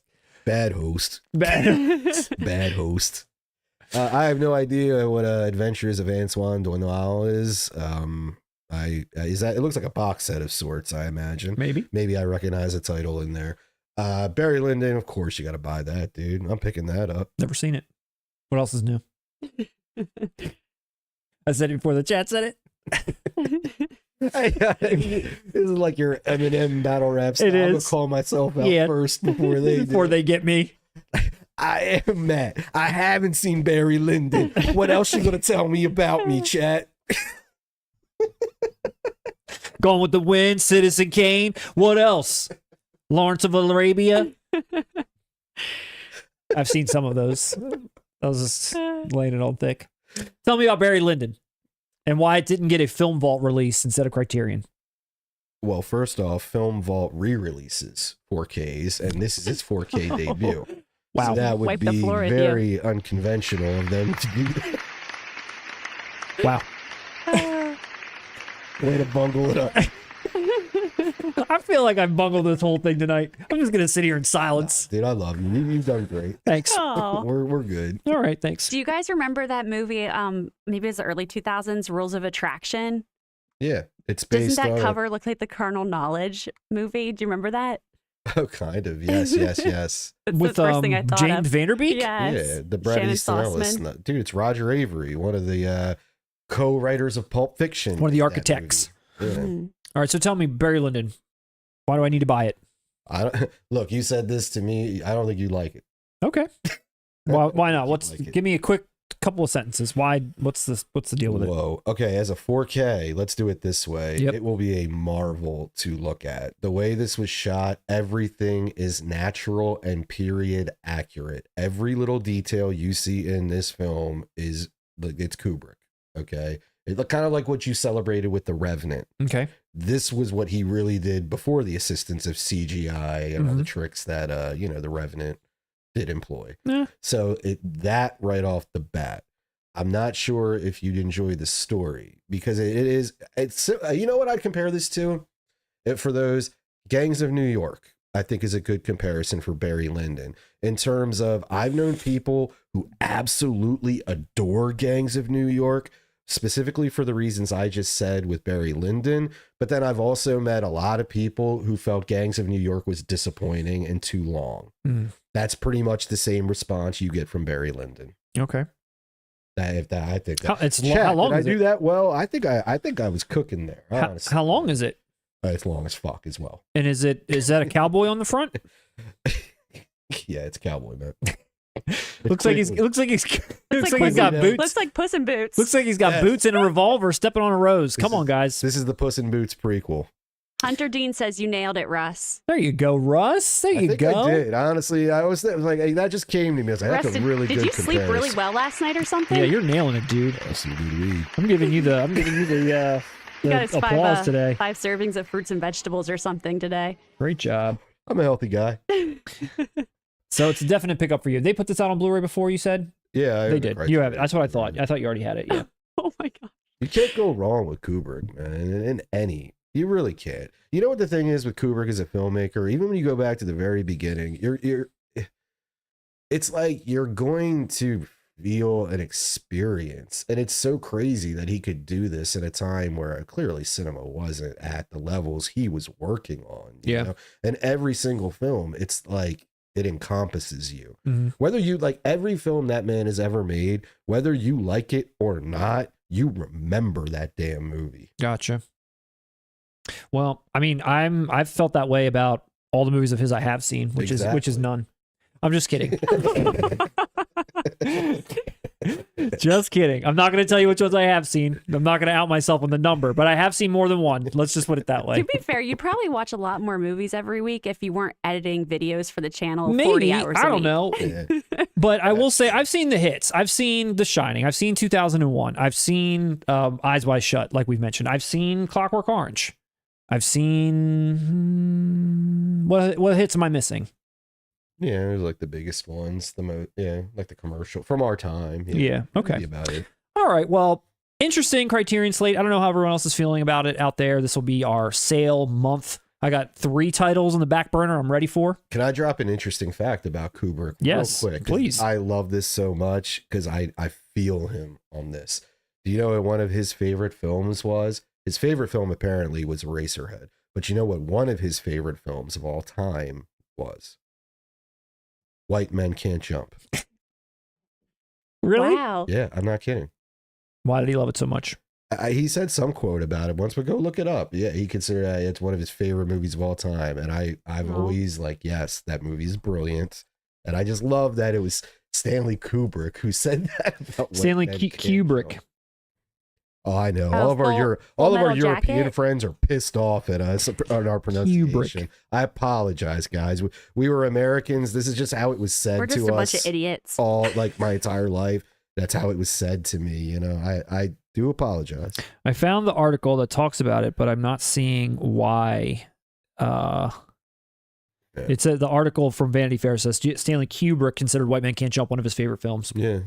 Bad host. Bad. Bad host. I have no idea what Adventures of Antoine Doinal is. It looks like a box set of sorts, I imagine. Maybe I recognize a title in there. Barry Lyndon, of course, you got to buy that, dude. I'm picking that up. Never seen it. What else is new? I said it before the chat said it. This is like your Eminem battle raps. It I'm is. gonna call myself out first before they get me. I am Matt. I haven't seen Barry Lyndon. What else you gonna tell me about me, chat? Gone with the Wind, Citizen Kane. What else? Lawrence of Arabia. I've seen some of those. I was just laying it on thick. Tell me about Barry Lyndon and why it didn't get a Film Vault release instead of Criterion. Well, first off, Film Vault re-releases 4Ks, and this is its 4K debut. Wow. So that would Wipe the be floor with you. very unconventional of them to do that. Wow. Way to bungle it up. I feel like I've bungled this whole thing tonight. I'm just gonna sit here in silence. Dude, I love you. You've done great. Thanks. Oh. We're good. All right, thanks. Do you guys remember that movie? Maybe it was the early 2000s, Rules of Attraction. Yeah, it's based Doesn't that on cover look like the Carnal Knowledge movie? Do you remember that? Oh, kind of. Yes. That's With the first thing I thought James of. Vanderbeek? Yes. Yeah, the Brad Shannon Easton Ellis. Sussman. Dude, it's Roger Avery, one of the co-writers of Pulp Fiction. One of the in that architects. movie. Yeah. Mhm. All right, so tell me, Barry Lyndon, why do I need to buy it? I don't, look, you said this to me. I don't think you'd like it. Okay. Why not? Like it. Give me a quick couple of sentences. Why? What's the deal with it? Whoa. Okay, as a 4K, let's do it this way. Yep. It will be a marvel to look at. The way this was shot, everything is natural and period accurate. Every little detail you see in this film is like it's Kubrick. Okay. It looked kind of like what you celebrated with The Revenant. Okay. This was what he really did before the assistance of CGI and other tricks that The Revenant did employ. Yeah. So that right off the bat, I'm not sure if you'd enjoy the story because it's you know what I'd compare this to? For those Gangs of New York, I think is a good comparison for Barry Lyndon in terms of I've known people who absolutely adore Gangs of New York, specifically for the reasons I just said with Barry Lyndon. But then I've also met a lot of people who felt Gangs of New York was disappointing and too long. Mm. That's pretty much the same response you get from Barry Lyndon. Okay. I think that. How long did I is do it? that well? I think I was cooking there. Honestly. How long is it? It's long as fuck as well. And is that a cowboy on the front? Yeah, it's cowboy, man. looks like he's Puss got in boots. Looks like Puss in Boots. Looks like he's got boots and a revolver stepping on a rose. Come on, guys. This is the Puss in Boots prequel. Hunter Dean says you nailed it, Russ. There you go, Russ. There I you think go. I did. Honestly, I was like, hey, that just came to me. I was like, Russ, that's a really did good you sleep really comparison. well last night or something? Yeah, you're nailing it, dude. Yes, indeed. I'm giving you the You got his applause today. 5 servings of fruits and vegetables or something today. Great job. I'm a healthy guy. So it's a definite pickup for you. They put this out on Blu-ray before, you said? Yeah, I They own did. Criterion. You have it. That's what I thought. I thought you already had it. Yeah. Oh my god. You can't go wrong with Kubrick, man. In any, you really can't. You know what the thing is with Kubrick as a filmmaker? Even when you go back to the very beginning, it's like you're going to feel an experience, and it's so crazy that he could do this in a time where clearly cinema wasn't at the levels he was working on. You know? And every single film, it's like it encompasses you. Mm-hmm. Whether you like every film that man has ever made, whether you like it or not, you remember that damn movie. Gotcha. Well, I mean, I've felt that way about all the movies of his I have seen, which is none. I'm just kidding. Just kidding. I'm not going to tell you which ones I have seen. I'm not going to out myself on the number, but I have seen more than one. Let's just put it that way. To be fair, you'd probably watch a lot more movies every week if you weren't editing videos for the channel Maybe. 40 hours a I don't week. know. Yeah. But I will say I've seen the hits. I've seen The Shining. I've seen 2001. I've seen Eyes Wide Shut, like we've mentioned. I've seen Clockwork Orange. I've seen what hits am I missing? Yeah, it was like the biggest ones, the most, like the commercial from our time. Yeah, okay. About it. All right, well, interesting Criterion slate. I don't know how everyone else is feeling about it out there. This will be our sale month. I got 3 titles on the back burner I'm ready for. Can I drop an interesting fact about Kubrick Yes, real quick? 'Cause please. I love this so much because I feel him on this. Do you know what one of his favorite films was? His favorite film apparently was Eraserhead. But you know what one of his favorite films of all time was? White Men Can't Jump. Really? Wow. Yeah, I'm not kidding. Why did he love it so much? He said some quote about it once, but go look it up. Yeah, he considered it's one of his favorite movies of all time. And I've always like, yes, that movie is brilliant. And I just love that it was Stanley Kubrick who said that about Stanley White Men Can't Kubrick. Jump. Oh, I know. Oh, all of our Full Metal European Jacket? friends are pissed off at us on our pronunciation. I apologize, guys. We were Americans. This is just how it was said We're just to a us bunch of idiots. all like my entire life. that's how it was said to me. You know, I do apologize. I found the article that talks about it, but I'm not seeing why. It said the article from Vanity Fair says Stanley Kubrick considered White Man Can't Jump one of his favorite films. Yeah.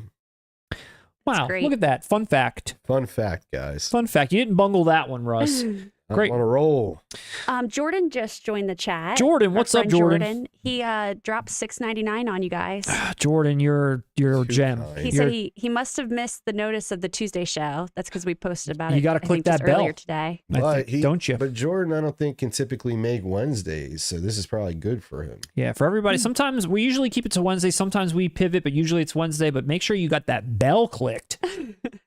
Wow, great. look at that. Fun fact. Fun fact, guys. Fun fact. You didn't bungle that one, Russ. Great. I'm on a roll. Jordan just joined the chat. Jordan, Our what's up, friend Jordan? He dropped $6.99 on you guys. Jordan, you're a gem. kind. He said he must have missed the notice of the Tuesday show. That's because we posted about it. You gotta I click think, just that bell. earlier today. Don't you? But Jordan, I don't think, can typically make Wednesdays, so this is probably good for him. Yeah, for everybody. Sometimes we usually keep it to Wednesday. Sometimes we pivot, but usually it's Wednesday. But make sure you got that bell clicked.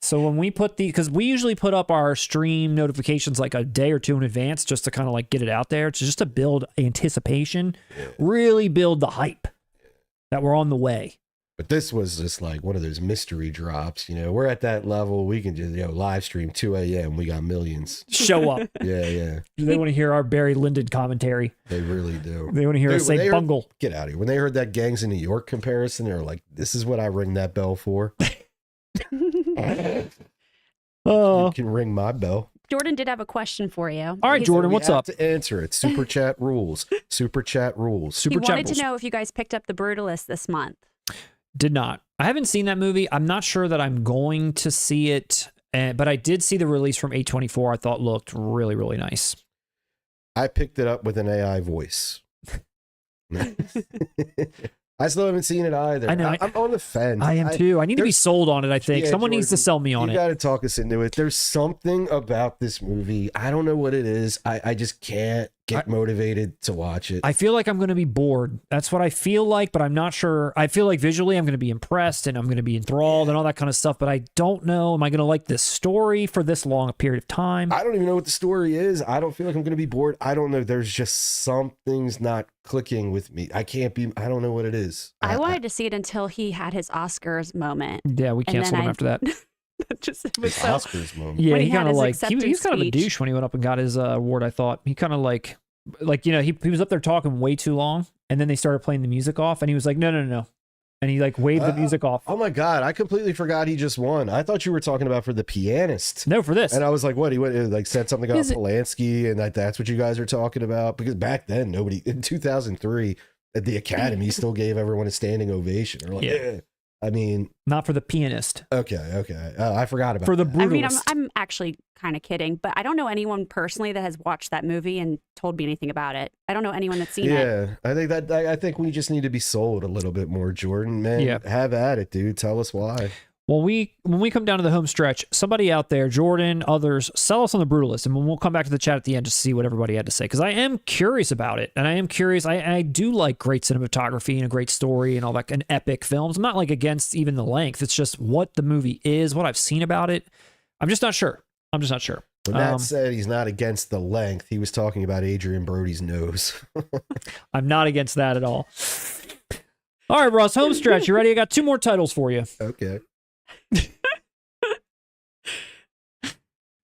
So when we put because we usually put up our stream notifications like a day or two in advance just to kind of like get it out there. It's just to build anticipation, really build the hype that we're on the way. But this was just like one of those mystery drops. You know, we're at that level. We can just, live stream 2 a.m. We got millions. Show up. Yeah. They want to hear our BARRY LYNDON commentary. They really do. They want to hear us say bungle. Get out of here. When they heard that Gangs in New York comparison, they were like, this is what I ring that bell for. You can ring my bell. Jordan did have a question for you. All right, Jordan, what's up? To answer it. Super chat rules. Super chat rules. He wanted to know if you guys picked up The Brutalist this month. Did not. I haven't seen that movie. I'm not sure that I'm going to see it, but I did see the release from A24. I thought looked really, really nice. I picked it up with an AI voice. I still haven't seen it either. I know. I'm on the fence. I am too. I need to be sold on it, I think. Yeah, Someone needs to Jordan, sell me on you it. got to talk us into it. There's something about this movie. I don't know what it is. I just can't get motivated to watch it. I feel like I'm going to be bored. That's what I feel like, but I'm not sure. I feel like visually I'm going to be impressed and I'm going to be enthralled and all that kind of stuff, but I don't know. Am I going to like this story for this long a period of time? I don't even know what the story is. I don't feel like I'm going to be bored. I don't know. There's just something's not clicking with me. I don't know what it is. I wanted to see it until he had his Oscars moment. Yeah, we canceled him after that. It was so, Oscars moment. Yeah, when he he had kind of his like, he was acceptance kind of a speech. douche when he went up and got his award, I thought. He kind of like, he was up there talking way too long, and then they started playing the music off, and he was like, no. And he like waved the music off. Oh my God, I completely forgot he just won. I thought you were talking about for The Pianist. No, for this. And I was like, what? He went, like said something about Polanski, and that's what you guys are talking about? Because back then, in 2003, at the Academy still gave everyone a standing ovation. They're like, yeah. I mean, not for The Pianist. Okay. I forgot about for The that. I mean, Brutalist. I'm actually kind of kidding, but I don't know anyone personally that has watched that movie and told me anything about it. I don't know anyone that's seen it. Yeah, I think we just need to be sold a little bit more, Jordan. Man, have at it, dude. Tell us why. Well, when we come down to the home stretch, somebody out there, Jordan, others, sell us on The Brutalist, and we'll come back to the chat at the end to see what everybody had to say, because I am curious about it, and I am curious. I do like great cinematography and a great story and all that, and epic films. I'm not like against even the length. It's just what the movie is, what I've seen about it. I'm just not sure. When Matt said he's not against the length, he was talking about Adrien Brody's nose. I'm not against that at all. All right, Russ, home stretch. You ready? I got 2 more titles for you. Okay.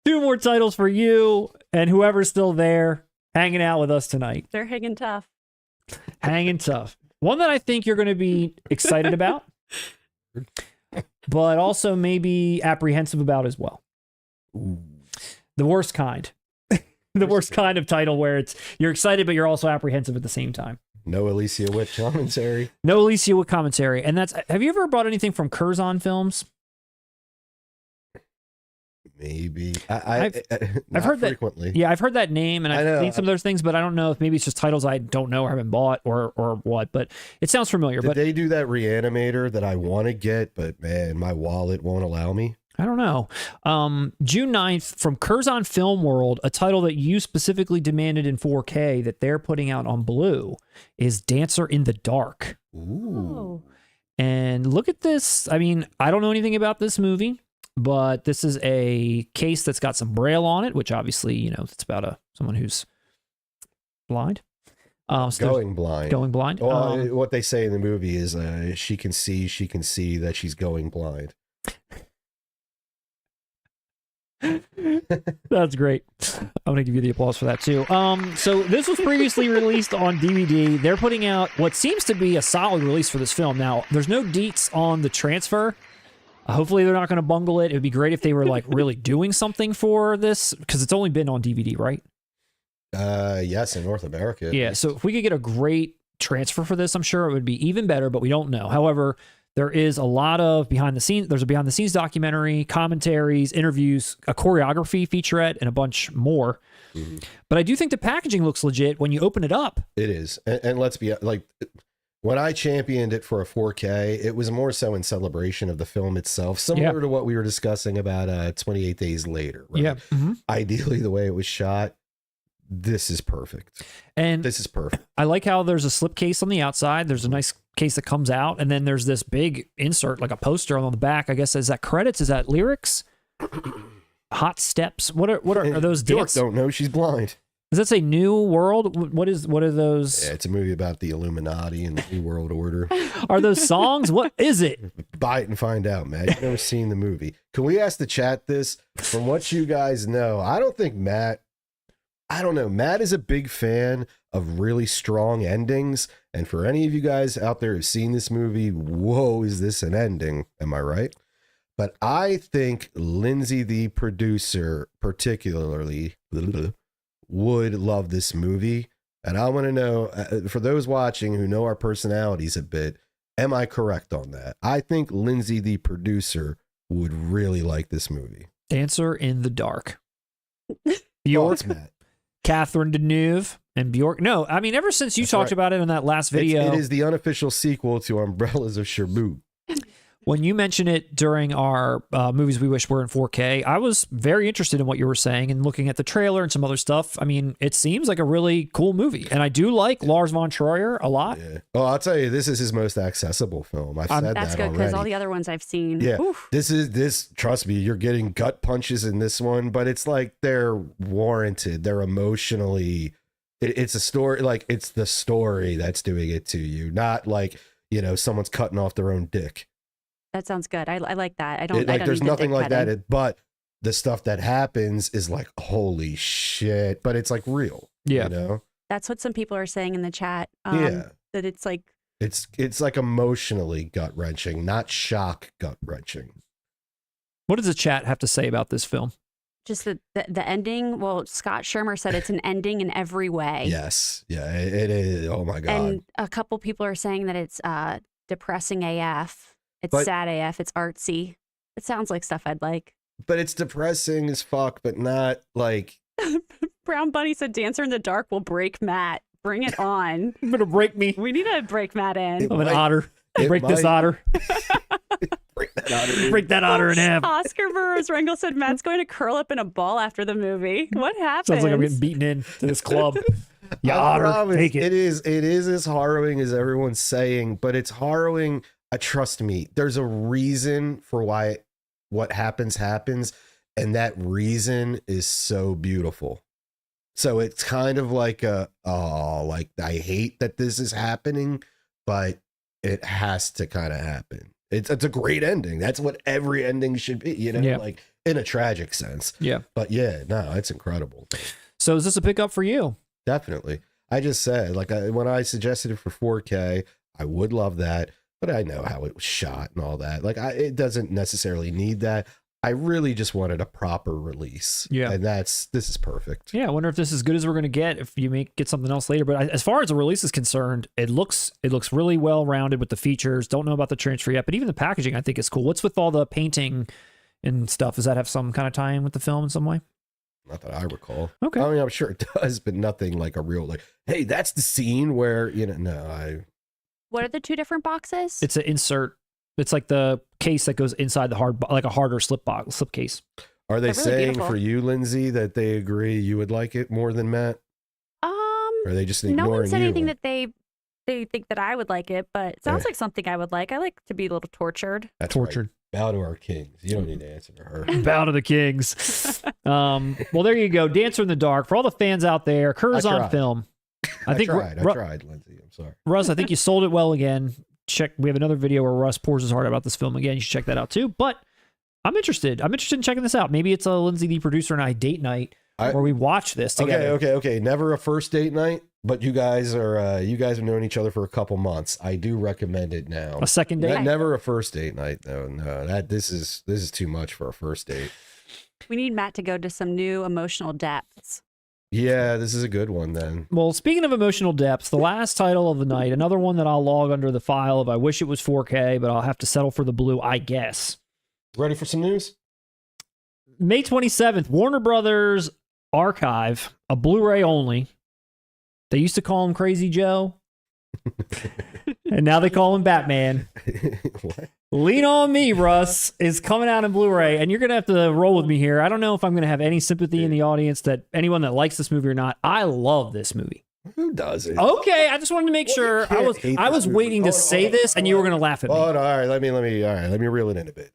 2 more titles for you and whoever's still there hanging out with us tonight. They're hanging tough. Hanging tough. One that I think you're going to be excited about, but also maybe apprehensive about as well. Ooh. The worst kind. The worst kind of title where you're excited, but you're also apprehensive at the same time. No Alicia Witt commentary. No Alicia Witt commentary. And have you ever bought anything from Curzon Films? Maybe. I've heard frequently. that. Yeah, I've heard that name, and I've seen some of those things, but I don't know if maybe it's just titles I don't know or haven't bought or what. But it sounds familiar. Did they do that Reanimator that I want to get, but man, my wallet won't allow me? I don't know. June 9th from Curzon Film World, a title that you specifically demanded in 4K that they're putting out on Blue is Dancer in the Dark. Ooh. And look at this. I mean, I don't know anything about this movie, but this is a case that's got some braille on it, which obviously, it's about someone who's blind. Going blind. Going blind. Well, what they say in the movie is she can see that she's going blind. That's great. I'm going to give you the applause for that too. So this was previously released on DVD. They're putting out what seems to be a solid release for this film. Now, there's no deets on the transfer. Hopefully they're not going to bungle it. It would be great if they were like really doing something for this because it's only been on DVD, right? Yes, in North America. Yeah. So if we could get a great transfer for this, I'm sure it would be even better, but we don't know. However, there is a lot of behind the scenes. There's a behind the scenes documentary, commentaries, interviews, a choreography featurette, and a bunch more. Mm-hmm. But I do think the packaging looks legit when you open it up. It is. And let's be like, when I championed it for a 4K, it was more so in celebration of the film itself, similar to what we were discussing about 28 Days Later. Right? Yeah. Mm-hmm. Ideally, the way it was shot, this is perfect. And this is perfect. I like how there's a slipcase on the outside. There's a nice case that comes out, and then there's this big insert, like a poster on the back. I guess is that credits? Is that lyrics? Hot Steps. What are those? Bjork don't know she's blind. Does that say New World? What are those? Yeah, it's a movie about the Illuminati and the New World Order. Are those songs? What is it? Buy it and find out, man. You've never seen the movie. Can we ask the chat this? From what you guys know, I don't know. Matt is a big fan of really strong endings. And for any of you guys out there who've seen this movie, whoa, is this an ending? Am I right? But I think Lindsay, the producer, particularly, would love this movie. And I want to know, for those watching who know our personalities a bit, am I correct on that? I think Lindsay, the producer, would really like this movie. Dancer in the Dark. Bjork, Catherine Deneuve, and Bjork. No, I mean, ever since you talked about it in that last video. It is the unofficial sequel to Umbrellas of Cherbourg. When you mentioned it during our movies we wish were in 4K, I was very interested in what you were saying and looking at the trailer and some other stuff. I mean, it seems like a really cool movie, and I do like Lars von Trier a lot. Yeah. Well, I'll tell you, this is his most accessible film. I've said that's that good because already. all the other ones I've seen. Yeah, oof. this. Trust me, you're getting gut punches in this one, but it's like they're warranted. They're emotionally. It's a story. Like it's the story that's doing it to you, not like someone's cutting off their own dick. That sounds good. I like that. I don't. There's nothing like cutting. that. But the stuff that happens is like, holy shit. But it's like real. Yeah. That's what some people are saying in the chat. Yeah. That it's like. It's like emotionally gut wrenching, not shock gut wrenching. What does the chat have to say about this film? Just the ending. Well, Scott Shermer said it's an ending in every way. Yes. Yeah. It is. Oh my God. And a couple people are saying that it's depressing AF. It's sad AF. It's artsy. It sounds like stuff I'd like. But it's depressing as fuck, but not like. Brown Bunny said Dancer in the Dark will break Matt. Bring it on. You're going to break me. We need to break Matt in. I'm an otter. Break this otter. Break that otter. Break that otter in half. Oscar Burroughs Rangel said Matt's going to curl up in a ball after the movie. What happened? Sounds like I'm getting beaten in to this club. Yeah, otter. Take it. It is as harrowing as everyone's saying, but it's harrowing. Trust me, there's a reason for why what happens, and that reason is so beautiful. So it's kind of like I hate that this is happening, but it has to kind of happen. It's a great ending. That's what every ending should be, like in a tragic sense. Yeah. But yeah, no, it's incredible. So is this a pickup for you? Definitely. I just said, when I suggested it for 4K, I would love that. But I know how it was shot and all that. It doesn't necessarily need that. I really just wanted a proper release. Yeah. And this is perfect. Yeah. I wonder if this is as good as we're going to get if you get something else later. But as far as the release is concerned, it looks really well rounded with the features. Don't know about the transfer yet, but even the packaging I think is cool. What's with all the painting and stuff? Does that have some kind of tie in with the film in some way? Not that I recall. Okay. I mean, I'm sure it does, but nothing like a real, hey, that's the scene where, What are the two different boxes? It's an insert. It's like the case that goes inside the like a harder slip case. Are they They're really saying beautiful. for you, Lindsay, that they agree you would like it more than Matt? Or are they just ignoring no one said you? anything that they think that I would like it, but it sounds like something I would like. I like to be a little tortured. That's tortured. Right. Bow to our kings. You don't need to answer to her. Bow to the kings. Well, there you go. Dancer in the Dark. For all the fans out there, Curzon film. I tried, Lindsay. I'm sorry. Russ, I think you sold it well again. We have another video where Russ pours his heart about this film again. You should check that out too. But I'm interested. I'm interested in checking this out. Maybe it's a Lindsay, the producer, and I date night where we watch this together. Okay. Never a first date night, but you guys have known each other for a couple months. I do recommend it now. A second date? Never a first date night though. No, this is too much for a first date. We need Matt to go to some new emotional depths. Yeah, this is a good one then. Well, speaking of emotional depths, the last title of the night, another one that I'll log under the file of I wish it was 4K, but I'll have to settle for the blue, I guess. Ready for some news? May 27th, Warner Brothers Archive, a Blu-ray only. They used to call him Crazy Joe. And now they call him Batman. What? Lean on Me, Russ, is coming out in Blu-ray, and you're going to have to roll with me here. I don't know if I'm going to have any sympathy in the audience that anyone that likes this movie or not. I love this movie. Who doesn't? Okay, I just wanted to make sure. I was waiting to say this, and you were going to laugh at me. Oh, no, all right, let me reel it in a bit.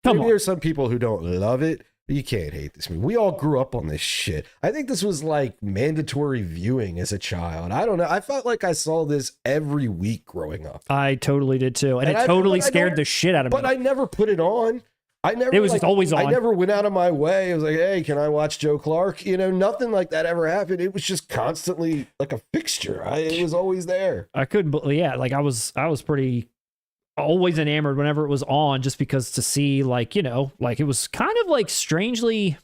Come on. There's some people who don't love it. You can't hate this movie. We all grew up on this shit. I think this was like mandatory viewing as a child. I don't know. I felt like I saw this every week growing up. I totally did too. And it totally scared the shit out of me. But I never put it on. It was just always on. I never went out of my way. It was like, hey, can I watch Joe Clark? You know, nothing like that ever happened. It was just constantly like a fixture. It was always there. I couldn't believe, yeah, like I was pretty always enamored whenever it was on, just because to see, like, you know, like it was kind of like strangely,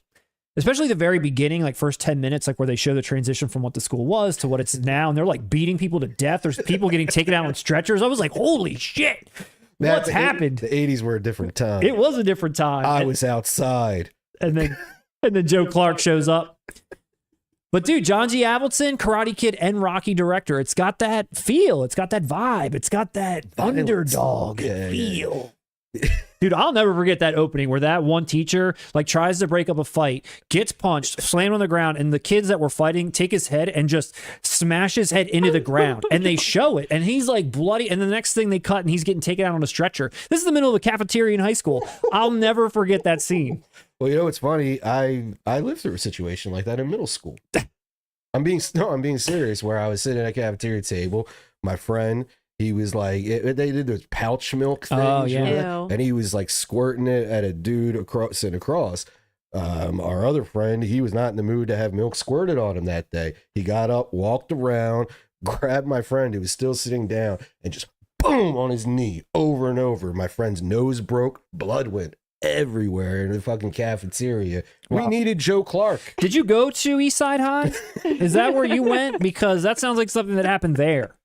especially the very beginning, like first 10 minutes, like where they show the transition from what the school was to what it's now, and they're like beating people to death. There's people getting taken out on stretchers. I was like, holy shit, what's happened? The 80s were a different time. It was a different time. I was outside. And then Joe Clark shows up. But dude, John G. Avildsen, Karate Kid and Rocky director. It's got that feel. It's got that vibe. It's got that underdog feel. Dude, I'll never forget that opening where that one teacher like tries to break up a fight, gets punched, slammed on the ground, and the kids that were fighting take his head and just smash his head into the ground. And they show it, and he's like bloody. And the next thing they cut, and he's getting taken out on a stretcher. This is the middle of a cafeteria in high school. I'll never forget that scene. Well, you know what's funny? I lived through a situation like that in middle school. I'm being serious. Where I was sitting at a cafeteria table, my friend, he was like, they did those pouch milk things, oh yeah, and he was like squirting it at a dude sitting across. Our other friend, he was not in the mood to have milk squirted on him that day. He got up, walked around, grabbed my friend who was still sitting down, and just boom on his knee over and over. My friend's nose broke, blood went everywhere in the fucking cafeteria. Wow. We needed Joe Clark. Did you go to East Side High? Is that where you went? Because that sounds like something that happened there.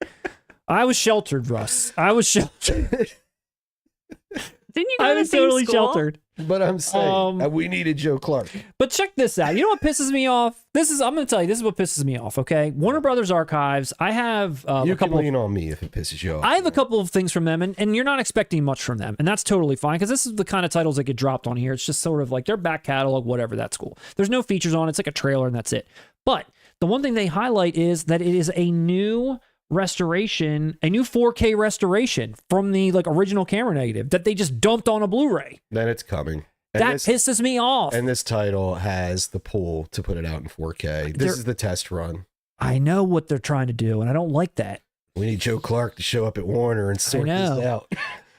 I was sheltered, Russ. I was sheltered. Didn't you go I to the was same totally school? sheltered. But I'm saying we needed Joe Clark. But check this out. You know what pisses me off? I'm going to tell you, this is what pisses me off, okay? Warner Brothers Archives, I have you can lean on me if it pisses you off. I have a couple of things from them, and you're not expecting much from them, and that's totally fine, because this is the kind of titles that get dropped on here. It's just sort of like their back catalog, whatever, that's cool. There's no features on it. It's like a trailer, and that's it. But the one thing they highlight is that it is a new restoration, a new 4K restoration from the like original camera negative that they just dumped on a Blu-ray. Then it's coming. And that pisses me off. And this title has the pull to put it out in 4K. This is the test run. I know what they're trying to do, and I don't like that. We need Joe Clark to show up at Warner and sort this out.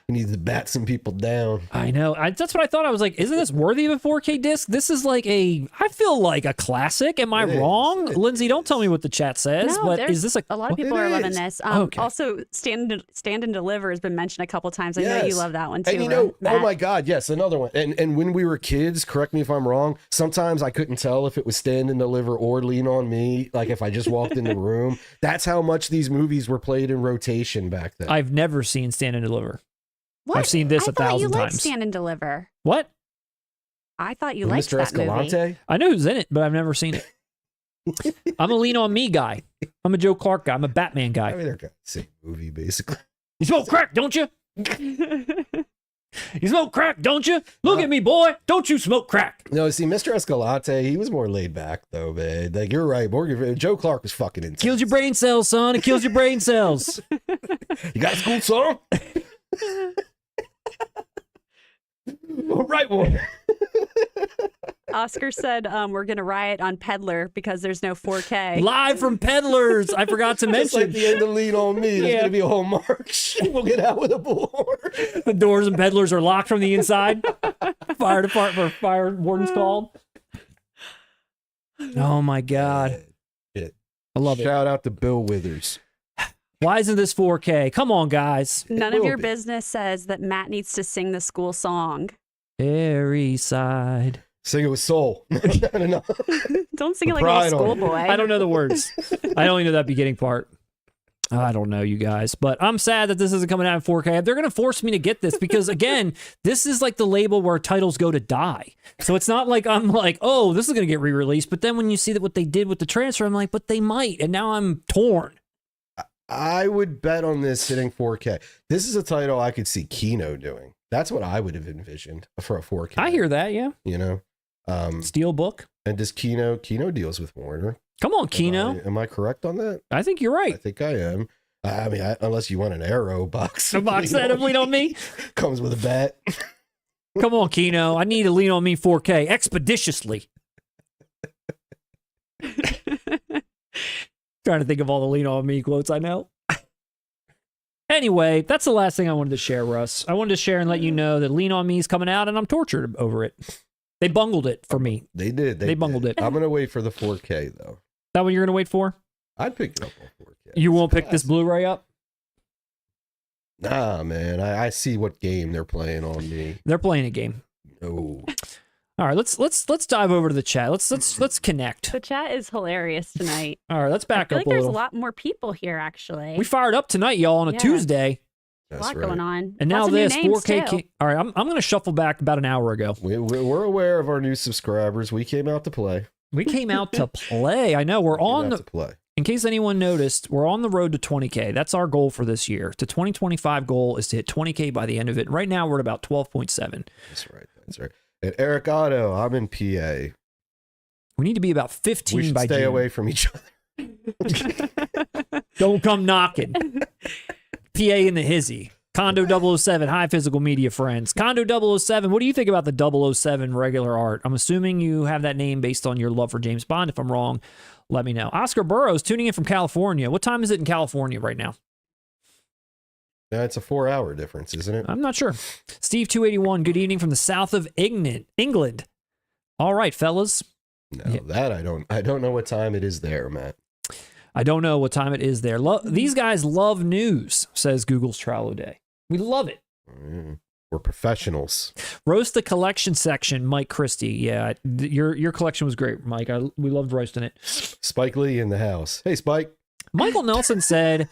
We need to bat some people down. I know. That's what I thought. I was like, isn't this worthy of a 4K disc? This is like I feel like a classic. Am I wrong? Lindsay, don't tell me what the chat says, No, but is this a lot of people are loving this. Okay. Also, Stand and Deliver has been mentioned a couple times. I know you love that one too. And you know, Matt. oh my God, yes, another one. And when we were kids, correct me if I'm wrong, sometimes I couldn't tell if it was Stand and Deliver or Lean on Me, like if I just walked in the room. That's how much these movies were played in rotation back then. I've never seen Stand and Deliver. What? I've seen this 1,000 I thought you liked times. Stand and Deliver. What? I thought you With liked Mr. that movie. Escalante? I know who's in it, but I've never seen it. I'm a Lean on Me guy. I'm a Joe Clark guy. I'm a Batman guy. I mean, they're the same movie, basically. You smoke crack, don't you? You smoke crack, don't you? Look at me, boy. Don't you smoke crack. No, see, Mr. Escalante, he was more laid back, though, man. Like, you're right. Joe Clark was fucking intense. Kills your brain cells, son. It kills your brain cells. You got a school song? All right, one. Oscar said we're going to riot on Peddler because there's no 4K. Live from Peddlers. I forgot to It's mention. like the end of Lean on Me. There's going to be a whole march. We'll get out with a bullhorn. The doors and Peddlers are locked from the inside. Fire department or fire warden's called. Oh my God. Shit. I love it. Shout out to Bill Withers. Why isn't this 4K? Come on, guys. None of will your be. business says that Matt needs to sing the school song. Berry side. Sing it with soul. No. Don't sing it Put like a pride little on it. schoolboy. I don't know the words. I only know that beginning part. I don't know, you guys, but I'm sad that this isn't coming out in 4K. They're going to force me to get this because, again, this is like the label where titles go to die. So it's not like I'm like, oh, this is going to get re-released. But then when you see that what they did with the transfer, I'm like, but they might. And now I'm torn. I would bet on this hitting 4K. This is a title I could see Kino doing. That's what I would have envisioned for a 4K. I hear that, yeah. You know? Steelbook. And does Kino deals with Warner? Come on, Kino. Am I correct on that? I think you're I right. think I am. I mean, unless you want an arrow box. A box set of Lean On Me. Comes with a bat. Come on, Kino. I need to Lean On Me 4K expeditiously. Trying to think of all the Lean On Me quotes I know. Anyway, that's the last thing I wanted to share, Russ. I wanted to share and let you know that Lean On Me is coming out and I'm tortured over it. They bungled it for me. They did. They bungled it. I'm going to wait for the 4K, though. That what you're going to wait for? I'd pick it up on 4K. You won't pick this Blu-ray up? Nah, man. I see what game they're playing on me. They're playing a game. Oh. All right, let's dive over to the chat. Let's connect. The chat is hilarious tonight. All right, let's I back feel up like a there's little. a lot more people here, actually. We fired up tonight, y'all, on a Yeah. Tuesday. a That's lot right. going on. And now Lots of new this names, 4K. too. All right, I'm going to shuffle back about an hour ago. We're aware of our new subscribers. We came out to play. We came out to play. I know we're on Came out the. to play. In case anyone noticed, we're on the road to 20K. That's our goal for this year. The 2025 goal is to hit 20K by the end of it. Right now, we're at about 12.7. That's right. That's right. And Eric Otto, I'm in PA. We need to be about 15 We should by stay June. away from each other. Don't come knocking. PA in the hizzy. Condo 007, hi physical media friends. Condo 007, what do you think about the 007 regular art? I'm assuming you have that name based on your love for James Bond. If I'm wrong, let me know. Oscar Burroughs tuning in from California. What time is it in California right now? Yeah, it's a 4-hour difference, isn't it? I'm not sure. Steve 281, good evening from the south of England. All right, fellas. No, Yeah. that I don't know what time it is there, Matt. I don't know what time it is there. These guys love news, says Google's Trello Day. We love it. We're professionals. Roast the collection section, Mike Christie. Yeah, your collection was great, Mike. We loved roasting it. Spike Lee in the house. Hey, Spike. Michael Nelson said,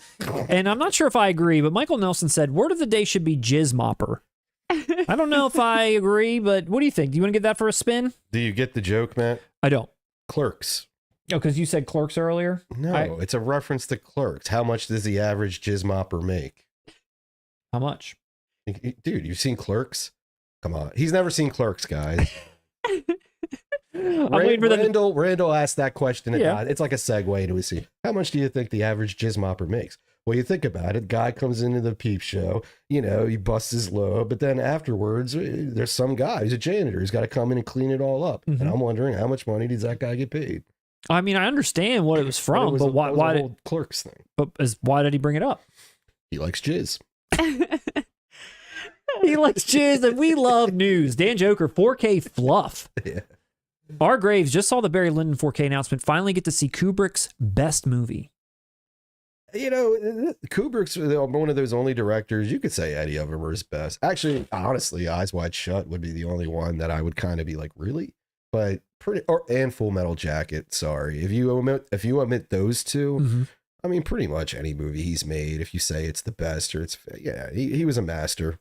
and I'm not sure if I agree, but Michael Nelson said, word of the day should be Jizz Mopper. I don't know if I agree, but what do you think? Do you want to give that for a spin? Do you get the joke, Matt? I don't. Clerks. Oh, because you said Clerks earlier? No, it's a reference to Clerks. How much does the average jizz mopper make? How much? Dude, you've seen Clerks? Come on. He's never seen Clerks, guys. I'm waiting for them. Randall asked that question. Yeah. It's like a segue to a scene. How much do you think the average jizz mopper makes? Well, you think about it. Guy comes into the peep show. You know, he busts his load. But then afterwards, there's some guy who's a janitor who's got to come in and clean it all up. Mhm. And I'm wondering, how much money does that guy get paid? I mean, I understand what it was from, but That was why a did whole Clerks thing. why did he bring it up? He likes jizz. He likes jizz, and we love news. Dan Joker, 4K fluff. Yeah. R. Graves just saw the Barry Lyndon 4K announcement. Finally get to see Kubrick's best movie. You know, Kubrick's one of those only directors, you could say any of them are his best. Actually, honestly, Eyes Wide Shut would be the only one that I would kind of be like, really? But and Full Metal Jacket, sorry. If you omit those two, Mm-hmm. I mean, pretty much any movie he's made, if you say it's the best or he was a master.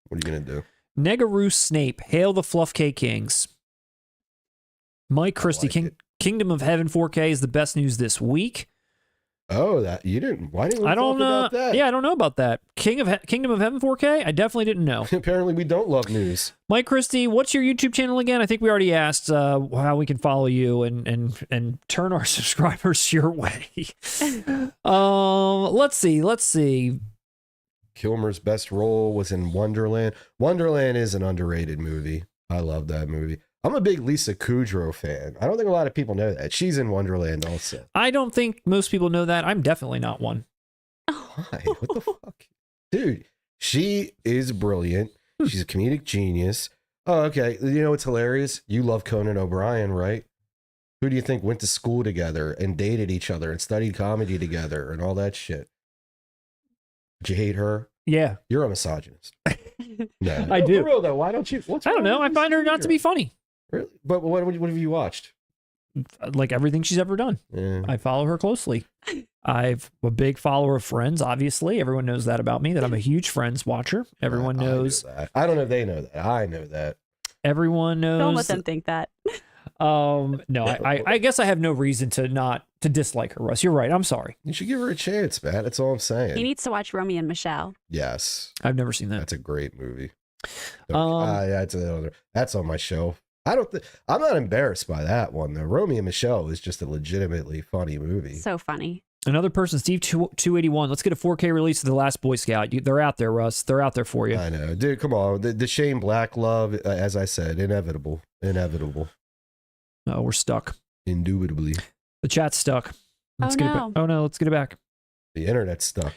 What are you going to do? Negaroo Snape, hail the Fluff K Kings. Mike Christie, like it. Kingdom of Heaven 4K is the best news this week. Oh, why didn't we I don't talk know. about that? Yeah, I don't know about that. Kingdom of Heaven 4K? I definitely didn't know. Apparently we don't love news. Mike Christie, what's your YouTube channel again? I think we already asked how we can follow you and turn our subscribers your way. Let's see. Kilmer's best role was in Wonderland. Wonderland is an underrated movie. I love that movie. I'm a big Lisa Kudrow fan. I don't think a lot of people know that. She's in Wonderland also. I don't think most people know that. I'm definitely not one. Why? What the fuck? Dude, she is brilliant. She's a comedic genius. Oh, okay. You know what's hilarious? You love Conan O'Brien, right? Who do you think went to school together and dated each other and studied comedy together and all that shit? Did you hate her? Yeah. You're a misogynist. No. I do. For real though, why don't you? I don't know. I find her not to be funny. Really? But what have you watched? Like everything she's ever done. Yeah. I follow her closely. I'm a big follower of Friends, obviously. Everyone knows that about me, that I'm a huge Friends watcher. Everyone knows. I don't know if they know that. I know that. Everyone knows. Don't let them think that. No, I guess I have no reason to dislike her, Russ. You're right. I'm sorry. You should give her a chance, Matt. That's all I'm saying. He needs to watch Romeo and Michelle. Yes. I've never seen that. That's a great movie. That's on my shelf. I'm not embarrassed by that one though. Romeo and Michelle is just a legitimately funny movie. So funny. Another person, Steve 281. Let's get a 4K release of The Last Boy Scout. They're out there, Russ. They're out there for you. I know, dude. Come on, the Shane Black love, as I said, inevitable. Oh, we're stuck. Indubitably. The chat's stuck. Let's Oh, get it no. back. Oh no, let's get it back. The internet's stuck.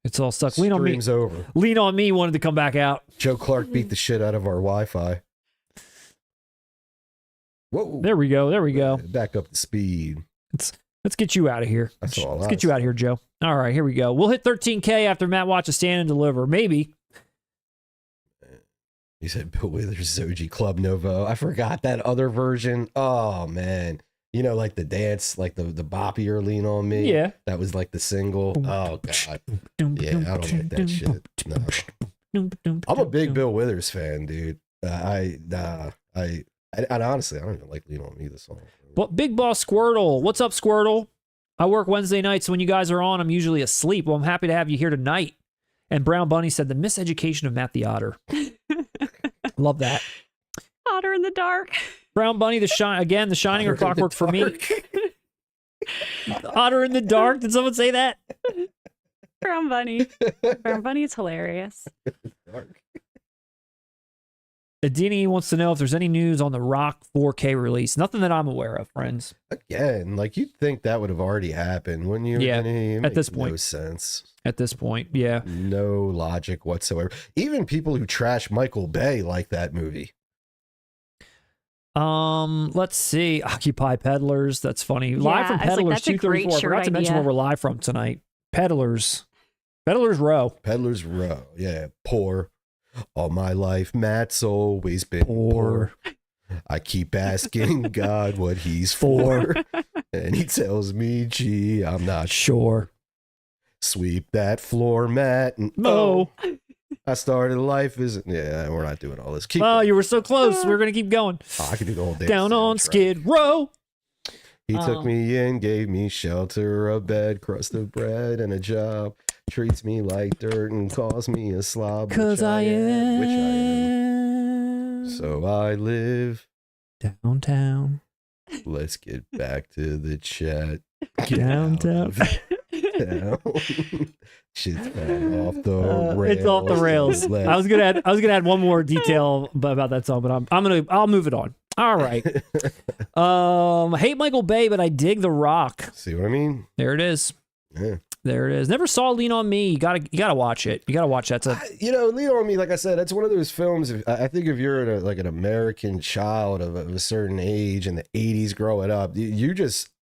It's all stuck. Lean on me. Stream's over. Lean on me wanted to come back out. Joe Clark beat the shit out of our Wi-Fi. Whoa. There we go. Back up the speed. Let's get you out of here. That's all. Let's get you out of here, Joe. All right, here we go. We'll hit 13K after Matt watches Stand and Deliver. Maybe. You said Bill Withers, Zoji Club Novo. I forgot that other version. Oh man. You know, like the dance, like the boppier Lean on Me. Yeah. That was like the single. Oh god. Yeah, I don't like that shit. No. I'm a big Bill Withers fan, dude. I honestly, I don't even like Lean on Me, the song. But Big Boss Squirtle, what's up, Squirtle? I work Wednesday nights. So when you guys are on, I'm usually asleep. Well, I'm happy to have you here tonight. And Brown Bunny said the miseducation of Matt the Otter. Love that. Otter in the dark. Brown Bunny, the Shining or Clockwork for me. Otter in the dark. Did someone say that? Brown Bunny. Brown Bunny is hilarious. Adini wants to know if there's any news on the Rock 4K release. Nothing that I'm aware of, friends. Again, like you'd think that would have already happened, wouldn't you? Yeah, It at this makes point. no sense. At this point, yeah. No logic whatsoever. Even people who trash Michael Bay like that movie. Let's see. Occupy Peddlers. That's funny. Live Yeah, from I was like, Peddlers that's a great 234. I forgot to mention shirt where we're live from tonight. Peddlers. Peddlers Row. Peddler's Row. Yeah. Poor. All my life, Matt's always been Poor. I keep asking God what he's for. And he tells me, gee, I'm not Sure. Sweep that floor, Matt. And, Mo. I started life as... Yeah, we're not doing all this. Keep Oh, going. you were so close. We're going to keep going. Oh, I could do the whole day. Down on Skid Row. He took me in, gave me shelter, a bed, crust of bread, and a job. Treats me like dirt and calls me a slob. Because I am. Which I am. So I live. Downtown. Let's get back to the chat. Downtown. Down. Shit's fell off the rails. It's off the rails. Let's- I was gonna add one more detail about that song, but I'll move it on. All right. Hate Michael Bay, but I dig The Rock. See what I mean? There it is. Yeah. There it is. Never saw Lean on Me. You gotta watch it. You gotta watch that. Lean on Me, like I said, that's one of those films. I think if you're an American child of a certain age in the 80s growing up,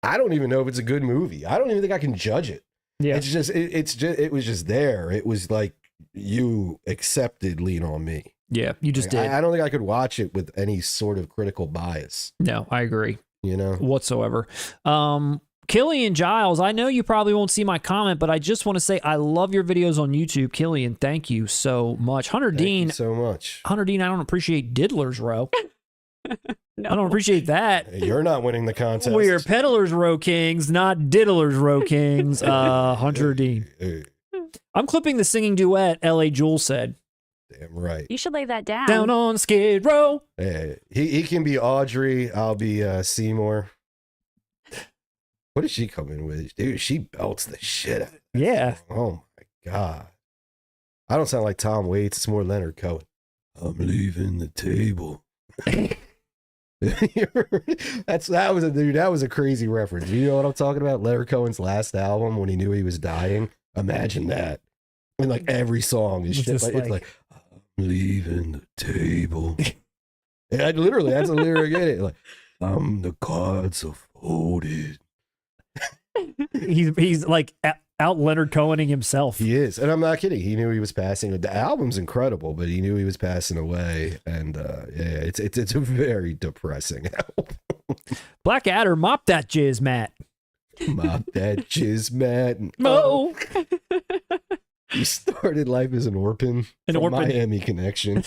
I don't even know if it's a good movie. I don't even think I can judge it. Yeah. It was just there. It was like you accepted Lean on Me. Yeah, you just did. I don't think I could watch it with any sort of critical bias, No, I agree. Whatsoever. Killian Giles, I know you probably won't see my comment, but I just want to say I love your videos on YouTube. Killian, thank you so much. Hunter Dean, so much. Hunter Dean, I don't appreciate Diddler's Row. No. I don't appreciate that. You're not winning the contest. We're Peddler's Row Kings, not Diddler's Row Kings. Hunter Dean. I'm clipping the singing duet, L.A. Jewel said. Damn right. You should lay that down. Down on Skid Row. Hey, he can be Audrey. I'll be Seymour. What is she coming with? Dude, she belts the shit out of that Yeah. song. Oh my God. I don't sound like Tom Waits. It's more Leonard Cohen. I'm leaving the table. That was a crazy reference. You know what I'm talking about? Leonard Cohen's last album when he knew he was dying. Imagine that. And like every song is It's shit. just It's like I'm leaving the table. And literally, that's a lyric in it. Like, The cards are folded. He's like out Leonard Cohening himself. He is, and I'm not kidding. He knew he was passing. The album's incredible, but he knew he was passing away, and yeah, it's a very depressing album. Blackadder, mop that jizz, Matt. Mop that jizz, Matt. Mo. He started life as an orphan. Miami Connection.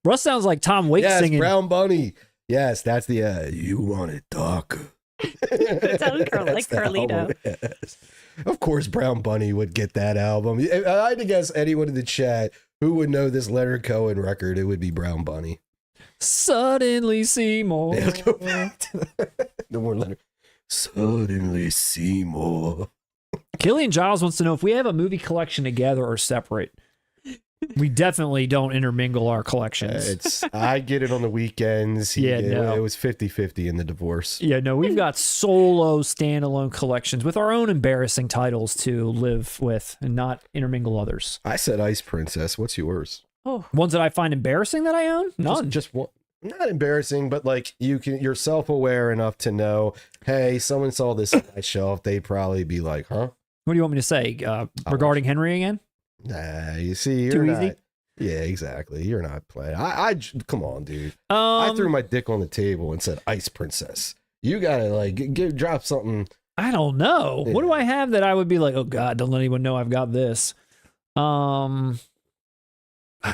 Russ sounds like Tom Waits singing. Brown Bunny. Yes, that's the you want it darker. It sounded like Carlito. Yes. Of course, Brown Bunny would get that album. I had to guess anyone in the chat who would know this Leonard Cohen record, it would be Brown Bunny. Suddenly Seymour. Yeah, let's go back to no more Leonard. Suddenly Seymour. Killian Giles wants to know if we have a movie collection together or separate. We definitely don't intermingle our collections. I get it on the weekends. It was 50-50 in the divorce. Yeah, no, we've got solo standalone collections with our own embarrassing titles to live with and not intermingle others. I said Ice Princess. What's yours? Oh, Ones that I find embarrassing that I own? None. Just one. Not embarrassing, but like you're self-aware enough to know, hey, someone saw this on my shelf. They'd probably be like, huh? What do you want me to say? Regarding Henry again? Nah, you see, you're Too not. easy? Yeah, exactly. You're not playing. I come on, dude. I threw my dick on the table and said Ice Princess. You gotta like drop something. I don't know. Yeah. What do I have that I would be like, oh God, don't let anyone know I've got this? I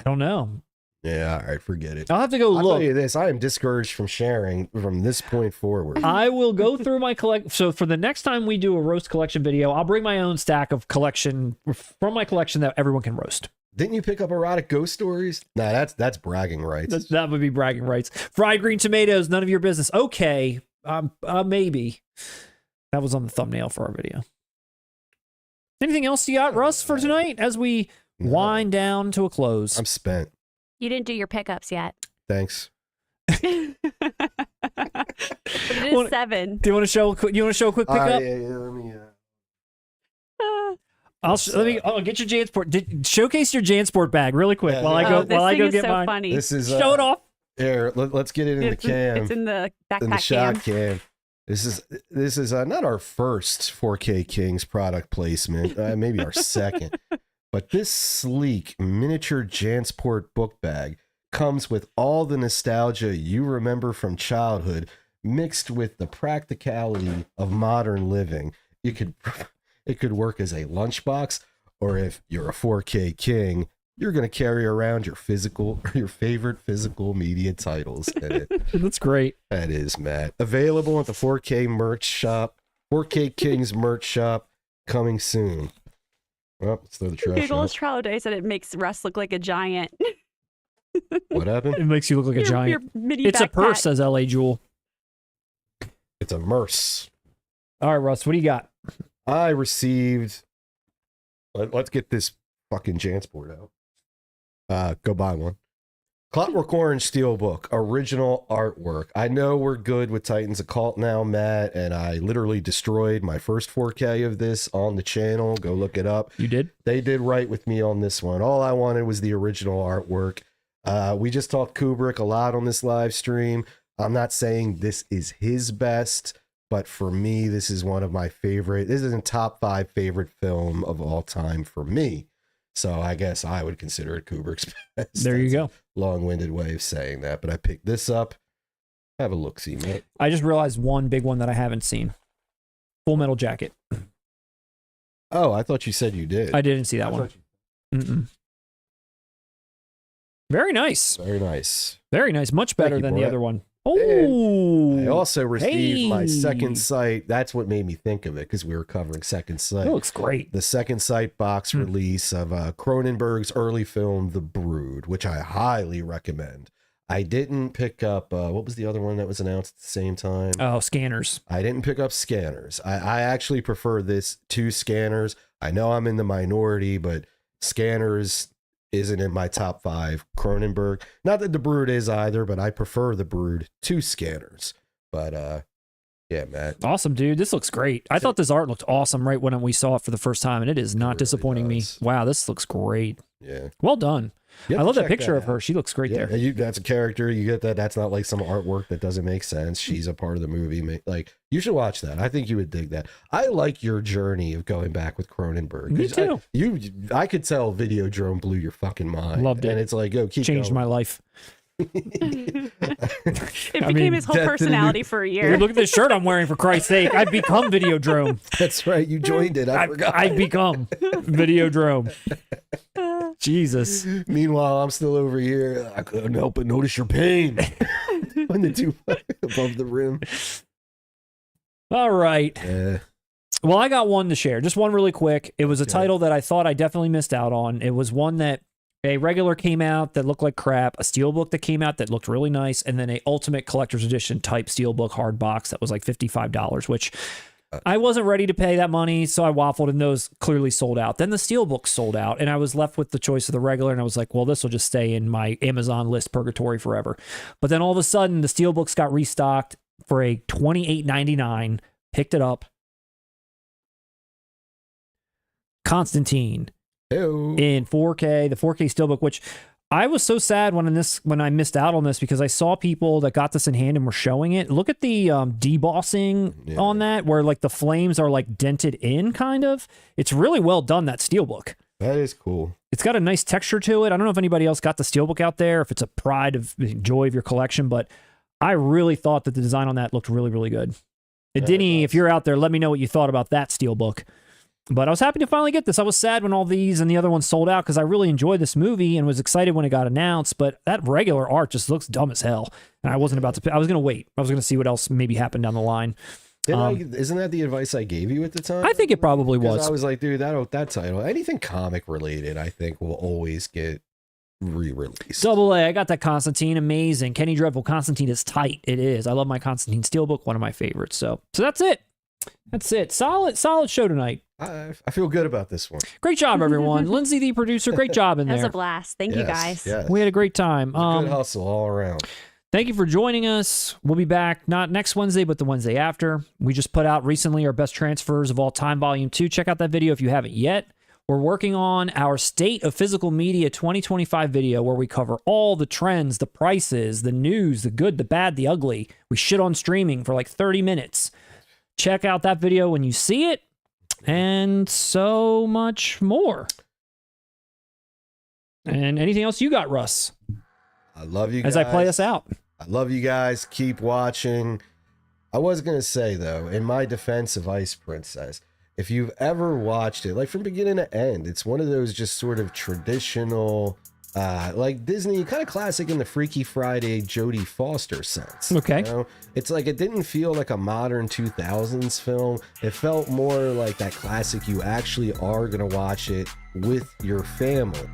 don't know. Yeah, all right, forget it. I'll have to go I'll look. tell you this: I am discouraged from sharing from this point forward. I will go through my collect. So for the next time we do a roast collection video, I'll bring my own stack of collection from my collection that everyone can roast. Didn't you pick up erotic ghost stories? Nah, that's bragging rights. That would be bragging rights. Fried green tomatoes, none of your business. Okay, maybe. That was on the thumbnail for our video. Anything else you got, Russ, for tonight as we wind down to a close? I'm spent. you didn't do your pickups yet. Thanks. It is 7. Do you want to show? You want to show a quick pickup? Yeah, let me. I'll get your JANSPORT. Showcase your JANSPORT bag really quick while I go. This While I thing go is get so mine. funny. This is Show it off. Here, let's get it in the cam. It's in the backpack in the cam. shot cam. This is not our first 4K Kings product placement, maybe our second, but this sleek miniature JANSPORT book bag comes with all the nostalgia you remember from childhood, mixed with the practicality of modern living. It could work as a lunchbox, or if you're a 4K King, you're going to carry around your favorite physical media titles in it. That's great. That is, Matt. Available at the 4K merch shop, 4K Kings merch shop, coming soon. Well, let's throw the trash Google's out. trial day said it makes Russ look like a giant. What happened? It makes you look like a giant. Your mini It's a purse, backpack. says LA Jewel. It's a merce. All right, Russ, what do you got? I received. Let's get this fucking JANSPORT out. Go buy one. Clockwork Orange Steelbook, original artwork. I know we're good with Titans Occult now, Matt, and I literally destroyed my first 4K of this on the channel. Go look it up. You did? They did right with me on this one. All I wanted was the original artwork. We just talked Kubrick a lot on this live stream. I'm not saying this is his best, but for me, this is one of my favorite. This is in top 5 favorite film of all time for me. So I guess I would consider it Kubrick's best. There you go. Long-winded way of saying that, but I picked this up. Have a look-see, mate. I just realized one big one that I haven't seen. Full Metal Jacket. Oh, I thought you said you did. I didn't see that one. Mm-mm. Very nice. Very nice. Very nice. Much better you, than the boy. other one. Oh, I also received my Hey. Second Sight. That's what made me think of it, because we were covering Second Sight. That looks great. The Second Sight box release of Cronenberg's early film, The Brood, which I highly recommend. I didn't pick up, what was the other one that was announced at the same time? Oh, Scanners. I didn't pick up Scanners. I actually prefer this to Scanners. I know I'm in the minority, but Scanners isn't in my top 5. Cronenberg, not that The Brood is either, but I prefer The Brood to Scanners. But Yeah, Matt. Awesome, dude. This looks great. I thought this art looked awesome right when we saw it for the first time, and it is not really disappointing does. me. Wow, this looks great. Yeah. Well done. You have I to love that check picture of out. her. She looks great Yeah, there. that's a character. You get that. That's not like some artwork that doesn't make sense. She's a part of the movie. Like, you should watch that. I think you would dig that. I like your journey of going back with Cronenberg. Me too. I could tell Videodrome blew your fucking mind. Loved it. And it's like, yo, keep Changed going. my life. It I became mean, his whole death to the personality for a Dude, year. look at this shirt I'm wearing, for Christ's sake. I've become Videodrome. That's right. You joined it. I forgot. I've become Videodrome. Jesus. Meanwhile, I'm still over here. I couldn't help but notice your pain on the two above the rim. All right. Yeah. Well, I got one to share. Just one really quick. It was a Okay. title that I thought I definitely missed out on. It was one that a regular came out that looked like crap, a Steelbook that came out that looked really nice, and then a Ultimate Collector's Edition type Steelbook hard box that was like $55, which I wasn't ready to pay that money, so I waffled, and those clearly sold out. Then the Steelbooks sold out, and I was left with the choice of the regular, and I was like, well, this will just stay in my Amazon list purgatory forever. But then all of a sudden, the Steelbooks got restocked for a $28.99. Picked it up. Constantine Ew. in 4K, the 4K Steelbook, which I was so sad when I missed out on this, because I saw people that got this in hand and were showing it. Look at the debossing on that, where like the flames are like dented in, kind of. It's really well done, that Steelbook. That is cool. It's got a nice texture to it. I don't know if anybody else got the Steelbook out there, if it's a pride of joy of your collection, but I really thought that the design on that looked really, really good. Denny, if you're out there, let me know what you thought about that Steelbook. But I was happy to finally get this. I was sad when all these and the other ones sold out, because I really enjoyed this movie and was excited when it got announced. But that regular art just looks dumb as hell. And I wasn't about to pay. I was going to wait. I was going to see what else maybe happened down the line. Isn't that the advice I gave you at the time? I think it probably 'Cause was. I was like, dude, that title, anything comic related, I think will always get re-released. Double A. I got that Constantine. Amazing. Kenny Dreadful. Constantine is tight. It is. I love my Constantine Steelbook. One of my favorites. So that's it. That's it. Solid show tonight. I feel good about this one. Great job, everyone. Lindsay, the producer, great job in That was there. a blast. Thank you, guys. Yes. We had a great time. Good hustle all around. Thank you for joining us. We'll be back not next Wednesday, but the Wednesday after. We just put out recently our best transfers of all time, Volume 2. Check out that video if you haven't yet. We're working on our State of Physical Media 2025 video, where we cover all the trends, the prices, the news, the good, the bad, the ugly. We shit on streaming for like 30 minutes. Check out that video when you see it, and so much more. And anything else you got, Russ? I love you guys. As I play us out. I love you guys. Keep watching. I was going to say, though, in my defense of Ice Princess, if you've ever watched it, like from beginning to end, it's one of those just sort of traditional, like Disney, kind of classic in the Freaky Friday Jodie Foster sense. Okay. You know? It's like it didn't feel like a modern 2000s film. It felt more like that classic you actually are going to watch it with your family.